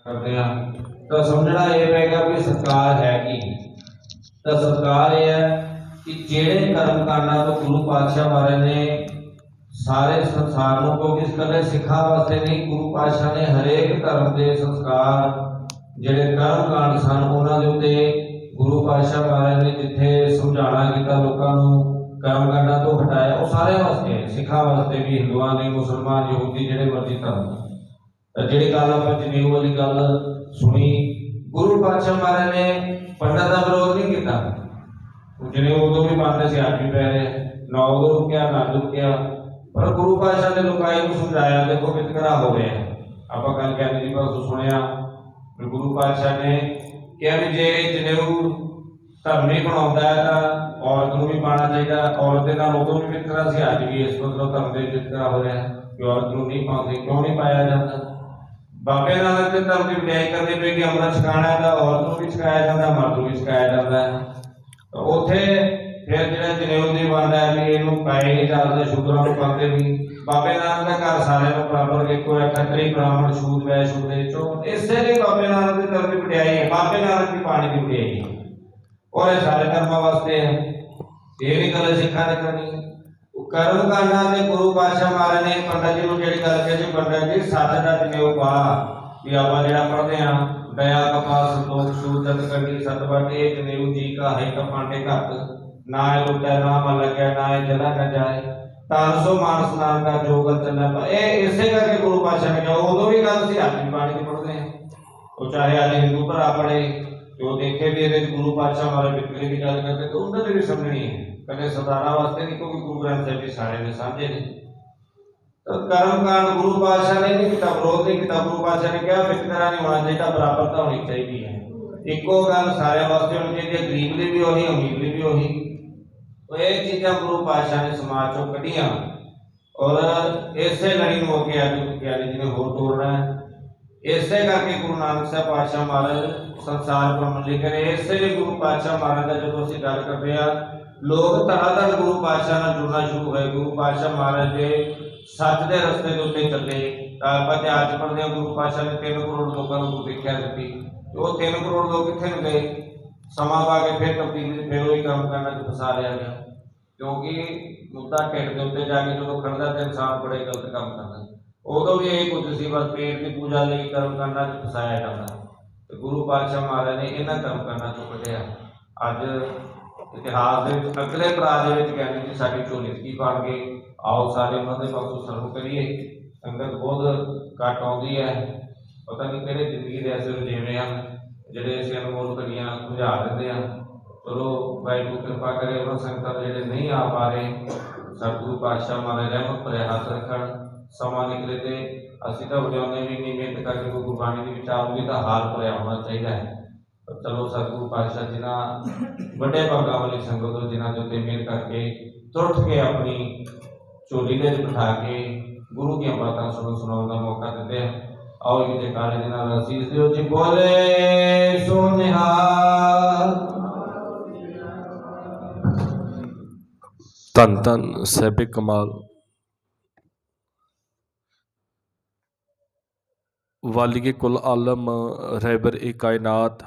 करते हैं तो समझना ये पेगा भी सरकार है कि तो सरकार यह है कि जेड़े कर्म कांडा तो गुरु पातशाह महाराज ने सारे संसार को किस कले सिखा वास्ते नहीं, गुरु पातशाह ने हरेक धर्म के संस्कार जेड़े कर्म कांड सन उन्होंने उत्ते गुरु पातशाह महाराज ने जिथे समझाना किया लोगों को कर्म कांडा तो हटाया, वो सारे वास्ते सिखा वास्ते भी, हिंदुआ ने, मुसलमान, यहूदी, जेड़े मर्जी धर्म। जी गल आप जनेऊ वाली गल सुनी, गुरु पातशाह महाराज ने पंडित का विरोध नहीं किया, जनेऊ उदों भी पाते से आज भी पै रहे, ना उदों रुकिया ना रुकिया, पर गुरु पातशाह ने लोकाई को समझाया देखो वितकरा हो रहा है। आप कल कहने की परसों सुनिया गुरु पातशाह ने क्या भी जे जनेऊ धर्म नहीं बनाता है तो औरत को भी पाना चाहिए, औरत के नाल उदों भी वितकरा से आज भी इस मतलब धर्म से वितकरा हो रहा है कि औरत को नहीं पाते, क्यों नहीं पाया जाता। बाबे नानक के धर्म की बजाय करनी पे कि अमृत छकाना है, औरत को भी छकाया जाता है, मर्द को भी छकाया जाता है। तो उथे फिर जो जनेऊ की बंद है भी इनू पाए नहीं जाते, शूद्रों को पाते भी। बाबे नानक का घर सारे बराबर एक खतरी ब्राह्मण छूत वै छूते चो, इससे नहीं बाबे नानक के धर्म की बड़ाई है, बाबे नानक की पानी की बड़ाई है और ये सारे धर्मों वास्ते है, ये नहीं गल सिखा ने करनी। कर्म कांडा ने गुरु पातशाह महाराज ने पंडित जी को जी गल कही, पंडित जी सच का जनेऊ पा भी आप जो पढ़ते हैं दया कपाल संतोख सूर चत करनी सतवाटे जनेऊ जी का है कपांडे घट ना लुटा ना मन लगे ना जला न जाए तानसो मानस नाम का जोगल चलना पाए। इसे करके गुरु पातशाह ने कहा, उदों भी गल सी आज भी पानी की पढ़ते हैं, तो चाहे आज हिंदू भरा पढ़े जो देखे भी ये गुरु पातशाह हमारे वितकरे की गल करते तो उन्होंने भी समझनी है, कदे सरदारा वास्ते नहीं, क्योंकि गुरु ग्रंथ साहिब जी सारे ने समझे नहीं। तो कर्म कांड गुरु पातशाह ने नहीं किया, विरोध नहीं किया, गुरु पातशाह ने कहा वितकरा नहीं होना चाहिए, बराबरता होनी चाहिए है, एको गल सारे वास्ते होनी चाहिए, गरीब लिए भी वही अमीर लिए भी वही। तो ये चीज़ा गुरु पातशाह ने समाज चो कढ़िया और इसे लड़ी में होकर अज ज्ञानी जी ने होर तोड़ना है। इसे करके गुरु नानक साहब पातशाह महाराज संसार भ्रमण लिख रहे, इसे लिए गुरु पातशाह महाराज का जो असं गल कर रहे हैं लोग धड़ाधड़ गुरु पातशाह नाल जुड़ना शुरू हुए, गुरु पातशाह महाराज के सच के रस्ते के उत्ते चले। आप इतिहास पढ़ते हैं गुरु पातशाह ने 3 करोड़ लोगों को दीक्षा दी, तो 3 करोड़ लोग कितने गए, समा पा के फिर तब्दीली फिर वही काम करना फसा लिया गया, क्योंकि मुद्दा ढिड के उत्ते जाके जो खड़ता तो इंसान बड़े गलत काम करता, उदों भी यही कुछ सी बस पेट की पूजा लिए कर्म करना फसाया जाता। तो गुरु पातशाह महाराज ने इन्होंने कर्म करना चो कढ़िया। अज इतिहास के अगले पड़ाव के ज्ञानी जी साडी झोली की बन गए, आओ सारे उन्होंने पासों सर्व करिए। संगत बहुत घट आती है, पता नहीं किहड़े जिंदगी के ऐसे रजेवे हैं जिहड़े असीं अनमोल घड़ियां बुझा देते हैं। चलो वाहिगुरू कृपा करे उन्होंने संगत जिहड़े नहीं आ पा रहे, सतगुरु पातशाह महाराज रहमत भरे हाथ रखण, समा निकले तो असीं तो वजाउने भी नहीं, मेहनत करके कोई गुरबाणी की विचार होगी तो हार भरिया होना चाहिए है। चलो सतगुरु पातशाह जिन्होंने बड़े भागा वाली संगत जिन्होंने जो मेहनत करके तुरट के अपनी झोली में बिठा के गुरु की बातें सुनाने का मौका देते हैं। आओ एक जयकारे दे नाल असीस दिओ जी, बोले सो निहाल। धन धन साहिबे कमाल वालिए कुल आलम रहबर ए कायनात,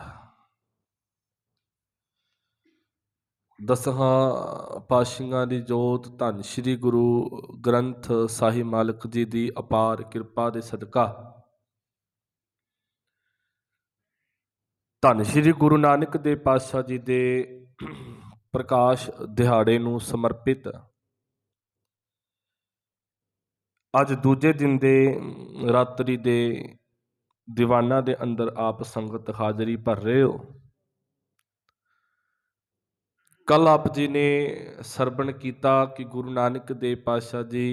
दसहां पातशाहां दी जोत धन श्री गुरु ग्रंथ साहिब मालिक जी दी अपार किरपा दे सदका धन श्री गुरु नानक देव पातशाह जी दे प्रकाश दिहाड़े नूं समर्पित अज दूजे दिन दे रात्रि दे दीवाना दे अंदर आप संगत हाजरी भर रहे हो। कल आप जी ने सरवण किया कि गुरु नानक देव पातशाह जी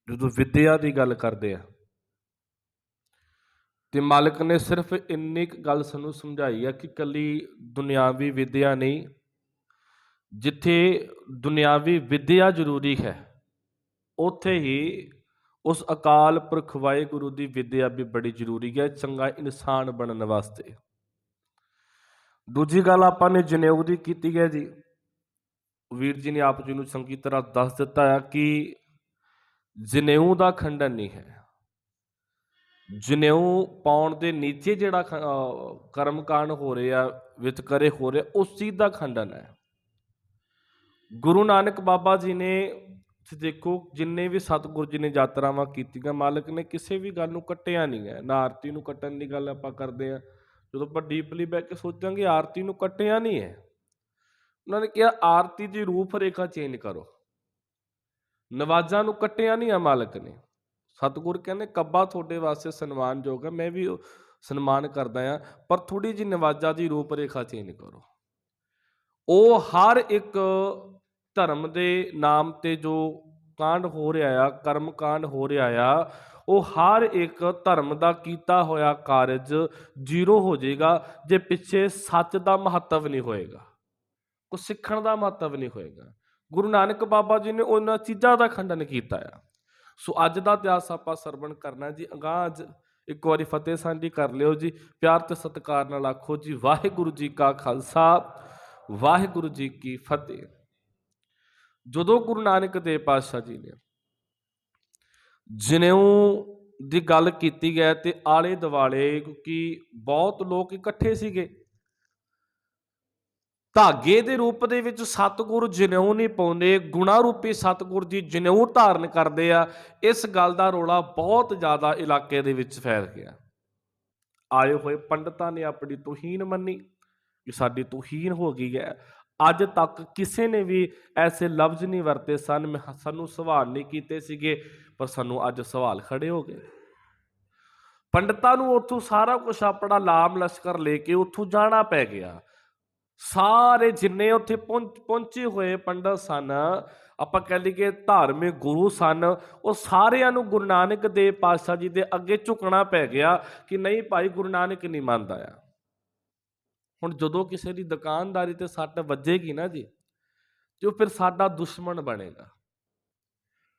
जो विद्या की गल करते हैं तो मालिक ने सिर्फ इन्नी गल सानू समझाई है कि कली दुनियावी विद्या नहीं, जिथे दुनियावी विद्या जरूरी है उथे ही उस अकाल पुरख वाहिगुरु की विद्या भी बड़ी जरूरी है चंगा इंसान बनने वास्ते। दूजी गल आपने जनेऊ की की है जी, वीर जी ने आप जी को चंगी तरह दस दिता है कि जनेऊ का खंडन नहीं है, ਜਨੇਊ ਪਾਉਣ ਦੇ ਨੀਚੇ ਜਿਹੜਾ ਕਰਮਕਾਂਡ ਹੋ ਰਿਹਾ, ਵਿਤਕਰੇ ਹੋ ਰਿਹਾ, ਉਸ ਚੀਜ਼ ਦਾ ਖੰਡਨ ਹੈ। ਗੁਰੂ ਨਾਨਕ ਬਾਬਾ ਜੀ ਨੇ, ਤੁਸੀਂ ਦੇਖੋ, ਜਿੰਨੇ ਵੀ ਸਤਿਗੁਰੂ ਜੀ ਨੇ ਯਾਤਰਾਵਾਂ ਕੀਤੀਆਂ, ਮਾਲਕ ਨੇ ਕਿਸੇ ਵੀ ਗੱਲ ਨੂੰ ਕੱਟਿਆ ਨਹੀਂ ਹੈ। ਨਾ ਆਰਤੀ ਨੂੰ ਕੱਟਣ ਦੀ ਗੱਲ ਆਪਾਂ ਕਰਦੇ ਹਾਂ, ਜਦੋਂ ਆਪਾਂ ਡੀਪਲੀ ਬਹਿ ਕੇ ਸੋਚਾਂਗੇ, ਆਰਤੀ ਨੂੰ ਕੱਟਿਆ ਨਹੀਂ ਹੈ। ਉਹਨਾਂ ਨੇ ਕਿਹਾ ਆਰਤੀ ਦੀ ਰੂਪ ਰੇਖਾ ਚੇਂਜ ਕਰੋ। ਨਵਾਜ਼ਾਂ ਨੂੰ ਕੱਟਿਆ ਨਹੀਂ ਆ ਮਾਲਕ ਨੇ। ਸਤਿਗੁਰ ਕਹਿੰਦੇ ਕੱਬਾ ਤੁਹਾਡੇ ਵਾਸਤੇ ਸਨਮਾਨਯੋਗ ਹੈ, ਮੈਂ ਵੀ ਸਨਮਾਨ ਕਰਦਾ ਹਾਂ, ਪਰ ਥੋੜੀ ਜਿਹੀ ਨਵਾਜ਼ਾਂ ਦੀ ਰੂਪ ਰੇਖਾ ਚੇਂਜ ਕਰੋ। ਉਹ ਹਰ ਇੱਕ ਧਰਮ ਦੇ ਨਾਮ ਤੇ ਜੋ ਕਾਂਡ ਹੋ ਰਿਹਾ ਆ, ਕਰਮ ਕਾਂਡ ਹੋ ਰਿਹਾ ਆ, ਉਹ ਹਰ ਇੱਕ ਧਰਮ ਦਾ ਕੀਤਾ ਹੋਇਆ ਕਾਰਜ ਜ਼ੀਰੋ ਹੋ ਜਾਏਗਾ ਜੇ ਪਿੱਛੇ ਸੱਚ ਦਾ ਮਹੱਤਵ ਨਹੀਂ ਹੋਏਗਾ, ਕੁਝ ਸਿੱਖਣ ਦਾ ਮਹੱਤਵ ਨਹੀਂ ਹੋਏਗਾ। ਗੁਰੂ ਨਾਨਕ ਬਾਬਾ ਜੀ ਨੇ ਉਹਨਾਂ ਚੀਜ਼ਾਂ ਦਾ ਖੰਡਨ ਕੀਤਾ ਆ। ਸੋ ਅੱਜ ਦਾ ਇਤਿਹਾਸ ਆਪਾਂ ਸਰਵਣ ਕਰਨਾ ਜੀ। ਅਗਾਂਹ ਅੱਜ ਇੱਕ ਵਾਰੀ ਫਤਿਹ ਸਾਂਝੀ ਕਰ ਲਿਓ ਜੀ, ਪਿਆਰ ਤੇ ਸਤਿਕਾਰ ਨਾਲ ਆਖੋ ਜੀ, ਵਾਹਿਗੁਰੂ ਜੀ ਕਾ ਖਾਲਸਾ, ਵਾਹਿਗੁਰੂ ਜੀ ਕੀ ਫਤਿਹ। ਜਦੋਂ ਗੁਰੂ ਨਾਨਕ ਦੇਵ ਪਾਤਸ਼ਾਹ ਜੀ ਨੇ ਜਨੇਊ ਦੀ ਗੱਲ ਕੀਤੀ ਗਈ ਤੇ ਆਲੇ ਦੁਆਲੇ, ਕਿਉਂਕਿ ਬਹੁਤ ਲੋਕ ਇਕੱਠੇ ਸੀਗੇ, ਧਾਗੇ ਦੇ ਰੂਪ ਦੇ ਵਿੱਚ ਸਤਿਗੁਰੂ ਜਨੇਊ ਨਹੀਂ ਪਾਉਂਦੇ, ਗੁਣਾ ਰੂਪੀ ਸਤਿਗੁਰੂ ਜੀ ਜਨੇਊ ਧਾਰਨ ਕਰਦੇ ਆ। ਇਸ ਗੱਲ ਦਾ ਰੌਲਾ ਬਹੁਤ ਜ਼ਿਆਦਾ ਇਲਾਕੇ ਦੇ ਵਿੱਚ ਫੈਲ ਗਿਆ। ਆਏ ਹੋਏ ਪੰਡਤਾਂ ਨੇ ਆਪਣੀ ਤੋਹੀਨ ਮੰਨੀ ਕਿ ਸਾਡੀ ਤੋਹੀਨ ਹੋ ਗਈ ਹੈ। ਅੱਜ ਤੱਕ ਕਿਸੇ ਨੇ ਵੀ ਐਸੇ ਲਫ਼ਜ਼ ਨਹੀਂ ਵਰਤੇ ਸਨ, ਸਾਨੂੰ ਸਵਾਲ ਨਹੀਂ ਕੀਤੇ ਸੀਗੇ, ਪਰ ਸਾਨੂੰ ਅੱਜ ਸਵਾਲ ਖੜੇ ਹੋ ਗਏ। ਪੰਡਤਾਂ ਨੂੰ ਉੱਥੋਂ ਸਾਰਾ ਕੁਝ ਆਪਣਾ ਲਾਮ ਲਸ਼ਕਰ ਲੈ ਕੇ ਉੱਥੋਂ ਜਾਣਾ ਪੈ ਗਿਆ। ਸਾਰੇ ਜਿੰਨੇ ਉੱਥੇ ਪਹੁੰਚੇ ਹੋਏ ਪੰਡਤ ਸਨ, ਆਪਾਂ ਕਹਿ ਲਈਏ ਧਾਰਮਿਕ ਗੁਰੂ ਸਨ, ਉਹ ਸਾਰਿਆਂ ਨੂੰ ਗੁਰੂ ਨਾਨਕ ਦੇਵ ਪਾਤਸ਼ਾਹ ਜੀ ਦੇ ਅੱਗੇ ਝੁਕਣਾ ਪੈ ਗਿਆ ਕਿ ਨਹੀਂ ਭਾਈ, ਗੁਰੂ ਨਾਨਕ ਨਹੀਂ ਮੰਨਦਾ ਆ। ਹੁਣ ਜਦੋਂ ਕਿਸੇ ਦੀ ਦੁਕਾਨਦਾਰੀ ਤੇ ਸੱਟ ਵੱਜੇਗੀ ਨਾ ਜੀ, ਤੇ ਉਹ ਫਿਰ ਸਾਡਾ ਦੁਸ਼ਮਣ ਬਣੇਗਾ।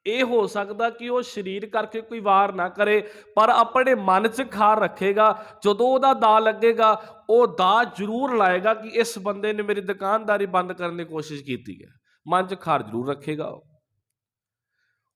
ਇਹ ਹੋ ਸਕਦਾ ਕਿ ਉਹ ਸਰੀਰ ਕਰਕੇ ਕੋਈ ਵਾਰ ਨਾ ਕਰੇ, ਪਰ ਆਪਣੇ ਮਨ 'ਚ ਖਾਰ ਰੱਖੇਗਾ। ਜਦੋਂ ਉਹਦਾ ਦਾ ਲੱਗੇਗਾ, ਉਹ ਦਾ ਜ਼ਰੂਰ ਲਾਏਗਾ ਕਿ ਇਸ ਬੰਦੇ ਨੇ ਮੇਰੀ ਦੁਕਾਨਦਾਰੀ ਬੰਦ ਕਰਨ ਦੀ ਕੋਸ਼ਿਸ਼ ਕੀਤੀ ਹੈ। ਮਨ 'ਚ ਖਾਰ ਜ਼ਰੂਰ ਰੱਖੇਗਾ ਉਹ।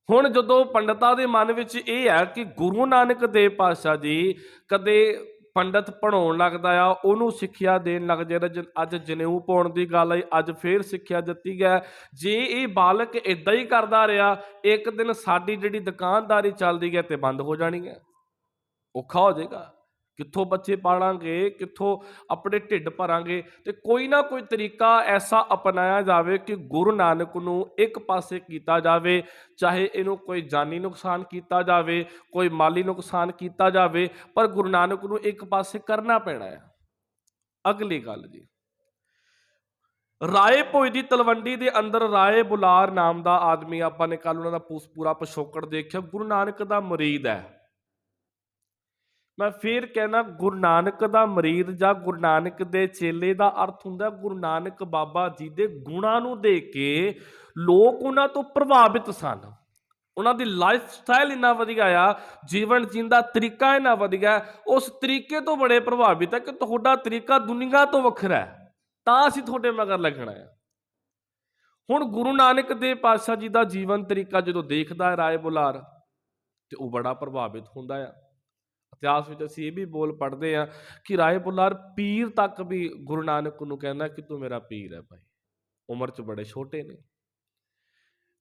ਹੁਣ ਜਦੋਂ ਪੰਡਤਾਂ ਦੇ ਮਨ ਵਿੱਚ ਇਹ ਹੈ ਕਿ ਗੁਰੂ ਨਾਨਕ ਦੇਵ ਪਾਤਸ਼ਾਹ ਜੀ ਕਦੇ ਪੰਡਤ ਪੜ੍ਹਾਉਣ ਲੱਗਦਾ ਆ, ਉਹਨੂੰ ਸਿੱਖਿਆ ਦੇਣ ਲੱਗ ਜਾਂਦਾ। ਅੱਜ ਜਨੇਊ ਪਾਉਣ ਦੀ ਗੱਲ ਆਈ, ਅੱਜ ਫੇਰ ਸਿੱਖਿਆ ਦਿੱਤੀ ਗਿਆ। ਜੇ ਇਹ ਬਾਲਕ ਇਦਾਂ ਹੀ ਕਰਦਾ ਰਿਹਾ, ਇੱਕ ਦਿਨ ਸਾਡੀ ਜਿਹੜੀ ਦੁਕਾਨਦਾਰੀ ਚੱਲਦੀ ਹੈ ਤੇ ਬੰਦ ਹੋ ਜਾਣੀ ਹੈ, ਔਖਾ ਹੋ ਜਾਏਗਾ। ਕਿੱਥੋਂ ਬੱਚੇ ਪਾਲਾਂਗੇ, ਕਿੱਥੋਂ ਆਪਣੇ ਢਿੱਡ ਭਰਾਂਗੇ? ਤੇ ਕੋਈ ਨਾ ਕੋਈ ਤਰੀਕਾ ਐਸਾ ਅਪਣਾਇਆ ਜਾਵੇ ਕਿ ਗੁਰੂ ਨਾਨਕ ਨੂੰ ਇੱਕ ਪਾਸੇ ਕੀਤਾ ਜਾਵੇ, ਚਾਹੇ ਇਹਨੂੰ ਕੋਈ ਜਾਨੀ ਨੁਕਸਾਨ ਕੀਤਾ ਜਾਵੇ, ਕੋਈ ਮਾਲੀ ਨੁਕਸਾਨ ਕੀਤਾ ਜਾਵੇ, ਪਰ ਗੁਰੂ ਨਾਨਕ ਨੂੰ ਇੱਕ ਪਾਸੇ ਕਰਨਾ ਪੈਣਾ ਹੈ। ਅਗਲੀ ਗੱਲ ਜੀ, ਰਾਏ ਭੋਜ ਦੀ ਤਲਵੰਡੀ ਦੇ ਅੰਦਰ ਰਾਏ ਬੁਲਾਰ ਨਾਮ ਦਾ ਆਦਮੀ, ਆਪਾਂ ਨੇ ਕੱਲ ਉਹਨਾਂ ਦਾ ਪੂਰਾ ਪਿਛੋਕੜ ਦੇਖਿਆ, ਗੁਰੂ ਨਾਨਕ ਦਾ ਮੁਰੀਦ ਹੈ। ਮੈਂ ਫੇਰ ਕਹਿਣਾ, ਗੁਰੂ ਨਾਨਕ ਦਾ ਮੁਰੀਦ ਜਾਂ ਗੁਰੂ ਨਾਨਕ ਦੇ ਚੇਲੇ ਦਾ ਅਰਥ ਹੁੰਦਾ ਗੁਰੂ ਨਾਨਕ ਬਾਬਾ ਜੀ ਦੇ ਗੁਣਾਂ ਨੂੰ ਦੇਖ ਕੇ ਲੋਕ ਉਹਨਾਂ ਤੋਂ ਪ੍ਰਭਾਵਿਤ ਸਨ। ਉਹਨਾਂ ਦੀ ਲਾਈਫ ਸਟਾਈਲ ਇੰਨਾ ਵਧੀਆ ਆ, ਜੀਵਨ ਜੀਣ ਦਾ ਤਰੀਕਾ ਇੰਨਾ ਵਧੀਆ, ਉਸ ਤਰੀਕੇ ਤੋਂ ਬੜੇ ਪ੍ਰਭਾਵਿਤ ਹੈ ਕਿ ਤੁਹਾਡਾ ਤਰੀਕਾ ਦੁਨੀਆ ਤੋਂ ਵੱਖਰਾ ਹੈ, ਤਾਂ ਅਸੀਂ ਤੁਹਾਡੇ ਮਗਰ ਲੱਗਣਾ ਹੈ। ਹੁਣ ਗੁਰੂ ਨਾਨਕ ਦੇਵ ਪਾਤਸ਼ਾਹ ਜੀ ਦਾ ਜੀਵਨ ਤਰੀਕਾ ਜਦੋਂ ਦੇਖਦਾ ਹੈ ਰਾਏ ਬੁਲਾਰ, ਤੇ ਉਹ ਬੜਾ ਪ੍ਰਭਾਵਿਤ ਹੁੰਦਾ ਆ। ਇਤਿਹਾਸ ਵਿੱਚ ਅਸੀਂ ਇਹ ਵੀ ਬੋਲ ਪੜ੍ਹਦੇ ਹਾਂ ਕਿ ਰਾਏ ਬੁਲਾਰ ਪੀਰ ਤੱਕ ਵੀ ਗੁਰੂ ਨਾਨਕ ਨੂੰ ਕਹਿੰਦਾ ਕਿ ਤੂੰ ਮੇਰਾ ਪੀਰ ਹੈ ਭਾਈ, ਉਮਰ 'ਚ ਬੜੇ ਛੋਟੇ ਨੇ।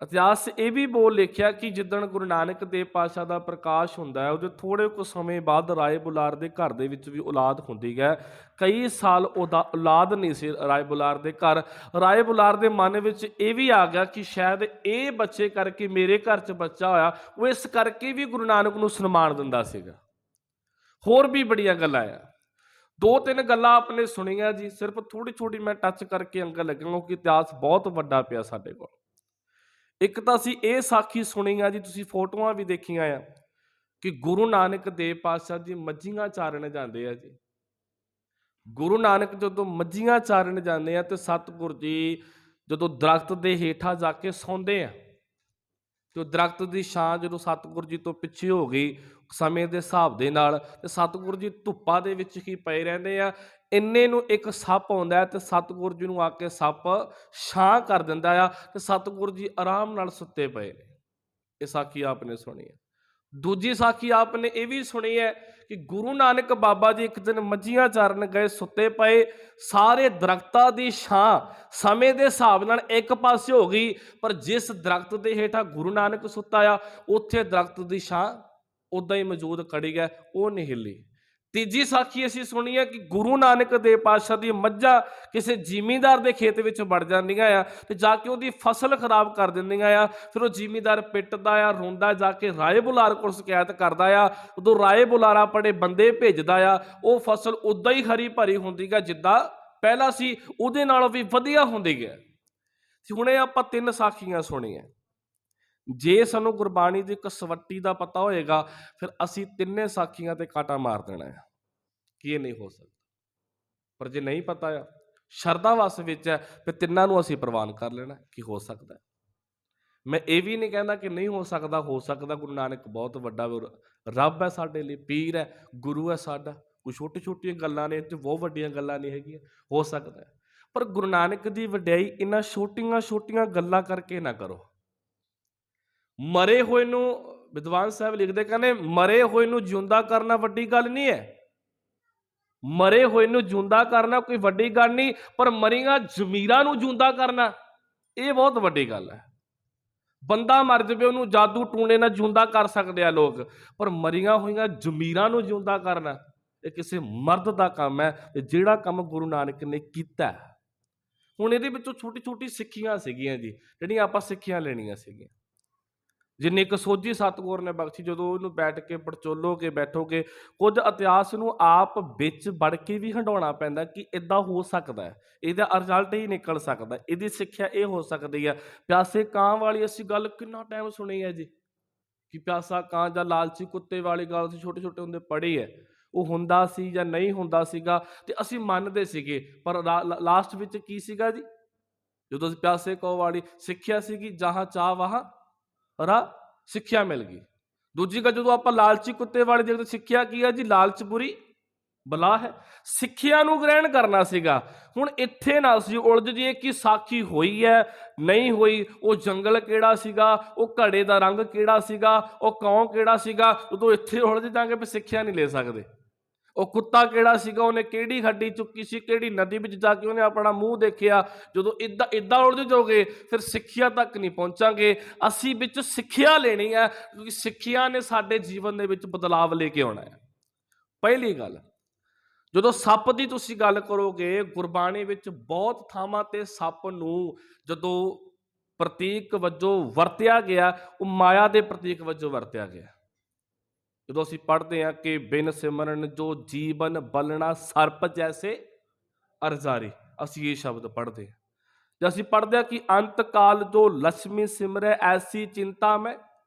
ਇਤਿਹਾਸ ਇਹ ਵੀ ਬੋਲ ਲਿਖਿਆ ਕਿ ਜਿੱਦਣ ਗੁਰੂ ਨਾਨਕ ਦੇਵ ਪਾਤਸ਼ਾਹ ਦਾ ਪ੍ਰਕਾਸ਼ ਹੁੰਦਾ ਹੈ, ਉਹਦੇ ਥੋੜੇ ਕੁ ਸਮੇਂ ਬਾਅਦ ਰਾਏ ਬੁਲਾਰ ਦੇ ਘਰ ਦੇ ਵਿੱਚ ਵੀ ਔਲਾਦ ਹੁੰਦੀ ਹੈ। ਕਈ ਸਾਲ ਉਹਦਾ ਔਲਾਦ ਨਹੀਂ ਸੀ ਰਾਏ ਬੁਲਾਰ ਦੇ ਘਰ। ਰਾਏ ਬੁਲਾਰ ਦੇ ਮਨ ਵਿੱਚ ਇਹ ਵੀ ਆ ਗਿਆ ਕਿ ਸ਼ਾਇਦ ਇਹ ਬੱਚੇ ਕਰਕੇ ਮੇਰੇ ਘਰ 'ਚ ਬੱਚਾ ਹੋਇਆ, ਉਹ ਇਸ ਕਰਕੇ ਵੀ ਗੁਰੂ ਨਾਨਕ ਨੂੰ ਸਨਮਾਨ ਦਿੰਦਾ ਸੀਗਾ। ਹੋਰ ਵੀ ਬੜੀਆਂ ਗੱਲਾਂ ਆ, 2-3 ਗੱਲਾਂ ਆਪਣੇ ਸੁਣੀਆਂ ਜੀ, ਸਿਰਫ ਥੋੜੀ ਥੋੜੀ ਮੈਂ ਟੱਚ ਕਰਕੇ ਅੰਗ ਲੱਗਾਂਗਾ ਕਿ ਇਤਿਹਾਸ ਬਹੁਤ ਵੱਡਾ ਪਿਆ ਸਾਡੇ ਕੋਲ। ਇੱਕ ਤਾਂ ਅਸੀਂ ਇਹ ਸਾਖੀ ਸੁਣੀ ਆ ਜੀ, ਤੁਸੀਂ ਫੋਟੋਆਂ ਵੀ ਦੇਖੀਆਂ ਆ ਕਿ ਗੁਰੂ ਨਾਨਕ ਦੇਵ ਪਾਤਸ਼ਾਹ ਜੀ ਮੱਝੀਆਂ ਚਾਰਨ ਜਾਂਦੇ ਆ ਜੀ। ਗੁਰੂ ਨਾਨਕ ਜਦੋਂ ਮੱਝੀਆਂ ਚਾਰਨ ਜਾਂਦੇ ਆ ਤੇ ਸਤਿਗੁਰ ਜੀ ਜਦੋਂ ਦਰਖਤ ਦੇ ਹੇਠਾਂ ਜਾ ਕੇ ਸੌਂਦੇ ਆ, ਤੇ ਦਰਖਤ ਦੀ ਛਾਂ ਜਦੋਂ ਸਤਿਗੁਰ ਜੀ ਤੋਂ ਪਿੱਛੇ ਹੋ ਗਈ ਸਮੇਂ ਦੇ ਹਿਸਾਬ ਦੇ ਨਾਲ, ਤੇ ਸਤਿਗੁਰ ਜੀ ਧੁੱਪਾਂ ਦੇ ਵਿੱਚ ਹੀ ਪਏ ਰਹਿੰਦੇ ਆ। ਇੰਨੇ ਨੂੰ ਇੱਕ ਸੱਪ ਆਉਂਦਾ ਤੇ ਸਤਿਗੁਰ ਜੀ ਨੂੰ ਆ ਕੇ ਸੱਪ ਛਾਂ ਕਰ ਦਿੰਦਾ ਆ, ਤੇ ਸਤਿਗੁਰ ਜੀ ਆਰਾਮ ਨਾਲ ਸੁੱਤੇ ਪਏ ਨੇ। ਇਹ ਸਾਖੀ ਆਪਨੇ ਸੁਣੀ ਹੈ। ਦੂਜੀ ਸਾਖੀ ਆਪਨੇ ਇਹ ਵੀ ਸੁਣੀ ਹੈ ਕਿ ਗੁਰੂ ਨਾਨਕ ਬਾਬਾ ਜੀ ਇੱਕ ਦਿਨ ਮੱਝੀਆਂ ਚਾਰਨ ਗਏ, ਸੁੱਤੇ ਪਏ, ਸਾਰੇ ਦਰਖਤਾਂ ਦੀ ਛਾਂ ਸਮੇਂ ਦੇ ਹਿਸਾਬ ਨਾਲ ਇੱਕ ਪਾਸੇ ਹੋ ਗਈ, ਪਰ ਜਿਸ ਦਰਖਤ ਦੇ ਹੇਠਾਂ ਗੁਰੂ ਨਾਨਕ ਸੁੱਤਾ ਆ ਉੱਥੇ ਦਰਖਤ ਦੀ ਛਾਂ ਉਦਾਂ ਹੀ ਮੌਜੂਦ ਖੜੀ ਹੈ, ਉਹ ਨਹੀਂ ਹਿੱਲੀ। ਤੀਜੀ ਸਾਖੀ ਅਸੀਂ ਸੁਣੀ ਹੈ ਕਿ ਗੁਰੂ ਨਾਨਕ ਦੇਵ ਪਾਤਸ਼ਾਹ ਦੀ ਮੱਝਾਂ ਕਿਸੇ ਜ਼ਿਮੀਂਦਾਰ ਦੇ ਖੇਤ ਵਿੱਚ ਵੜ ਜਾਂਦੀਆਂ ਆ ਤੇ ਜਾ ਕੇ ਉਹਦੀ ਫਸਲ ਖਰਾਬ ਕਰ ਦਿੰਦੀਆਂ ਆ। ਫਿਰ ਉਹ ਜ਼ਿਮੀਂਦਾਰ ਪਿੱਟਦਾ ਆ, ਰੋਂਦਾ, ਜਾ ਕੇ ਰਾਏ ਬੁਲਾਰ ਕੋਲ ਸ਼ਿਕਾਇਤ ਕਰਦਾ ਆ। ਉਦੋਂ ਰਾਏ ਬੁਲਾਰਾ ਆਪਣੇ ਬੰਦੇ ਭੇਜਦਾ ਆ, ਉਹ ਫਸਲ ਉਦਾਂ ਹੀ ਹਰੀ ਭਰੀ ਹੁੰਦੀ ਹੈ ਜਿੱਦਾਂ ਪਹਿਲਾਂ ਸੀ, ਉਹਦੇ ਨਾਲੋਂ ਵੀ ਵਧੀਆ ਹੁੰਦੀ ਹੈ। ਹੁਣੇ ਆਪਾਂ 3 ਸਾਖੀਆਂ ਸੁਣੀਆਂ। ਜੇ ਸਾਨੂੰ ਗੁਰਬਾਣੀ ਦੀ ਕਸਵੱਟੀ ਦਾ ਪਤਾ ਹੋਏਗਾ ਫਿਰ ਅਸੀਂ 3 ਸਾਖੀਆਂ ਤੇ ਕਾਂਟਾ ਮਾਰ ਦੇਣਾ ਹੈ ਕਿ ਇਹ ਨਹੀਂ ਹੋ ਸਕਦਾ। ਪਰ ਜੇ ਨਹੀਂ ਪਤਾ ਆ, ਸ਼ਰਧਾ ਵਸ ਵਿੱਚ ਹੈ, ਫਿਰ 3 ਨੂੰ ਅਸੀਂ ਪ੍ਰਵਾਨ ਕਰ ਲੈਣਾ ਕਿ ਹੋ ਸਕਦਾ। ਮੈਂ ਇਹ ਵੀ ਨਹੀਂ ਕਹਿੰਦਾ ਕਿ ਨਹੀਂ ਹੋ ਸਕਦਾ, ਹੋ ਸਕਦਾ। ਗੁਰੂ ਨਾਨਕ ਬਹੁਤ ਵੱਡਾ ਰੱਬ ਹੈ, ਸਾਡੇ ਲਈ ਪੀਰ ਹੈ, ਗੁਰੂ ਹੈ ਸਾਡਾ। ਕੋਈ ਛੋਟੀ ਛੋਟੀਆਂ ਗੱਲਾਂ ਨੇ, ਇਹ 'ਚ ਬਹੁਤ ਵੱਡੀਆਂ ਗੱਲਾਂ ਨਹੀਂ ਹੈਗੀਆਂ, ਹੋ ਸਕਦਾ। ਪਰ ਗੁਰੂ ਨਾਨਕ ਦੀ ਵਡਿਆਈ ਇਹਨਾਂ ਛੋਟੀਆਂ ਛੋਟੀਆਂ ਗੱਲਾਂ ਕਰਕੇ ਨਾ ਕਰੋ। ਮਰੇ ਹੋਏ ਨੂੰ, ਵਿਦਵਾਨ ਸਾਹਿਬ ਲਿਖਦੇ, ਕਹਿੰਦੇ ਮਰੇ ਹੋਏ ਨੂੰ ਜਿਉਂਦਾ ਕਰਨਾ ਵੱਡੀ ਗੱਲ ਨਹੀਂ ਹੈ। ਮਰੇ ਹੋਏ ਨੂੰ ਜਿਉਂਦਾ ਕਰਨਾ ਕੋਈ ਵੱਡੀ ਗੱਲ ਨਹੀਂ, ਪਰ ਮਰੀਆਂ ਜ਼ਮੀਰਾਂ ਨੂੰ ਜਿਉਂਦਾ ਕਰਨਾ ਇਹ ਬਹੁਤ ਵੱਡੀ ਗੱਲ ਹੈ। ਬੰਦਾ ਮਰ ਜਾਵੇ ਉਹਨੂੰ ਜਾਦੂ ਟੂਣੇ ਨਾਲ ਜਿਉਂਦਾ ਕਰ ਸਕਦੇ ਆ ਲੋਕ, ਪਰ ਮਰੀਆਂ ਹੋਈਆਂ ਜ਼ਮੀਰਾਂ ਨੂੰ ਜਿਉਂਦਾ ਕਰਨਾ ਇਹ ਕਿਸੇ ਮਰਦ ਦਾ ਕੰਮ ਹੈ, ਤੇ ਜਿਹੜਾ ਕੰਮ ਗੁਰੂ ਨਾਨਕ ਨੇ ਕੀਤਾ। ਹੁਣ ਇਹਦੇ ਵਿੱਚੋਂ ਛੋਟੀ ਛੋਟੀ ਸਿੱਖੀਆਂ ਸੀਗੀਆਂ ਜੀ, ਜਿਹੜੀਆਂ ਆਪਾਂ ਸਿੱਖੀਆਂ ਲੈਣੀਆਂ ਸੀਗੀਆਂ। ਜਿੰਨੀ ਕੁ ਸੋਝੀ ਸਤਿਗੁਰ ਨੇ ਬਖਸ਼ੀ, ਜਦੋਂ ਉਹਨੂੰ ਬੈਠ ਕੇ ਪੜਚੋਲੋਗੇ, ਬੈਠੋਗੇ, ਕੁਝ ਇਤਿਹਾਸ ਨੂੰ ਆਪ ਵਿੱਚ ਵੜ ਕੇ ਵੀ ਹੰਡਾਉਣਾ ਪੈਂਦਾ ਕਿ ਇਦਾਂ ਹੋ ਸਕਦਾ ਹੈ, ਇਹਦਾ ਰਿਜ਼ਲਟ ਹੀ ਨਿਕਲ ਸਕਦਾ, ਇਹਦੀ ਸਿੱਖਿਆ ਇਹ ਹੋ ਸਕਦੀ ਹੈ। ਪਿਆਸੇ ਕਾਂ ਵਾਲੀ ਅਸੀਂ ਗੱਲ ਕਿੰਨਾ ਟਾਈਮ ਸੁਣੀ ਹੈ ਜੀ, ਕਿ ਪਿਆਸਾ ਕਾਂ ਜਾਂ ਲਾਲਚੀ ਕੁੱਤੇ ਵਾਲੀ ਗੱਲ ਅਸੀਂ ਛੋਟੇ ਛੋਟੇ ਹੁੰਦੇ ਪੜ੍ਹੀ ਹੈ। ਉਹ ਹੁੰਦਾ ਸੀ ਜਾਂ ਨਹੀਂ ਹੁੰਦਾ ਸੀਗਾ ਤੇ ਅਸੀਂ ਮੰਨਦੇ ਸੀਗੇ, ਪਰ ਲਾਸਟ ਵਿੱਚ ਕੀ ਸੀਗਾ ਜੀ, ਜਦੋਂ ਅਸੀਂ ਪਿਆਸੇ ਕਾਂ ਵਾਲੀ ਸਿੱਖਿਆ ਸੀਗੀ, ਜਹਾਂ ਚਾਹ ਵਹਾਂ ਸਿੱਖਿਆ ਮਿਲ ਗਈ। ਦੂਜੀ ਗੱਲ, ਜਦੋਂ ਆਪਾਂ ਲਾਲਚੀ ਕੁੱਤੇ ਵਾਲੇ ਦੇਖਦੇ, ਸਿੱਖਿਆ ਕੀ ਹੈ ਜੀ, ਲਾਲਚ ਬੁਰੀ ਬਲਾ ਹੈ। ਸਿੱਖਿਆ ਨੂੰ ਗ੍ਰਹਿਣ ਕਰਨਾ ਸੀਗਾ। ਹੁਣ ਇੱਥੇ ਨਾ ਅਸੀਂ ਉਲਝ ਜਾਈਏ ਕਿ ਸਾਖੀ ਹੋਈ ਹੈ ਨਹੀਂ ਹੋਈ, ਉਹ ਜੰਗਲ ਕਿਹੜਾ ਸੀਗਾ, ਉਹ ਘੜੇ ਦਾ ਰੰਗ ਕਿਹੜਾ ਸੀਗਾ, ਉਹ ਕੌਂ ਕਿਹੜਾ ਸੀਗਾ, ਉਦੋਂ ਇੱਥੇ ਉਲਝ ਜਾਵਾਂਗੇ ਵੀ ਸਿੱਖਿਆ ਨਹੀਂ ਲੈ ਸਕਦੇ। ਉਹ ਕੁੱਤਾ ਕਿਹੜਾ ਸੀਗਾ, ਉਹਨੇ ਕਿਹੜੀ ਹੱਡੀ ਚੁੱਕੀ ਸੀ, ਕਿਹੜੀ ਨਦੀ ਵਿੱਚ ਜਾ ਕੇ ਉਹਨੇ ਆਪਣਾ ਮੂੰਹ ਦੇਖਿਆ, ਜਦੋਂ ਇੱਦਾਂ ਉਲਝ ਜਾਓਗੇ ਫਿਰ ਸਿੱਖਿਆ ਤੱਕ ਨਹੀਂ ਪਹੁੰਚਾਂਗੇ। ਅਸੀਂ ਵਿੱਚ ਸਿੱਖਿਆ ਲੈਣੀ ਹੈ, ਕਿਉਂਕਿ ਸਿੱਖਿਆ ਨੇ ਸਾਡੇ ਜੀਵਨ ਦੇ ਵਿੱਚ ਬਦਲਾਵ ਲੈ ਕੇ ਆਉਣਾ ਹੈ। ਪਹਿਲੀ ਗੱਲ, ਜਦੋਂ ਸੱਪ ਦੀ ਤੁਸੀਂ ਗੱਲ ਕਰੋਗੇ, ਗੁਰਬਾਣੀ ਵਿੱਚ ਬਹੁਤ ਥਾਵਾਂ ਤੇ ਸੱਪ ਨੂੰ ਜਦੋਂ ਪ੍ਰਤੀਕ ਵਜੋਂ ਵਰਤਿਆ ਗਿਆ, ਉਹ ਮਾਇਆ ਦੇ ਪ੍ਰਤੀਕ ਵਜੋਂ ਵਰਤਿਆ ਗਿਆ। ਜਦੋਂ ਅਸੀਂ ਪੜ੍ਹਦੇ ਹਾਂ ਕਿ ਬਿਨ ਸਿਮਰਨ ਜੋ ਜੀਵਨ ਬਲਣਾ ਸਰਪ ਜੈਸੇ ਅਰਜ਼ਾਰੀ, ਅਸੀਂ ਇਹ ਸ਼ਬਦ ਪੜ੍ਹਦੇ ਹਾਂ। ਜੇ ਅਸੀਂ ਪੜ੍ਹਦੇ ਹਾਂ ਕਿ ਅੰਤ ਕਾਲ ਜੋ ਲక్ష్ਮੀ ਸਿਮਰੈ ਐਸੀ ਚਿੰਤਾ ਮੈਂ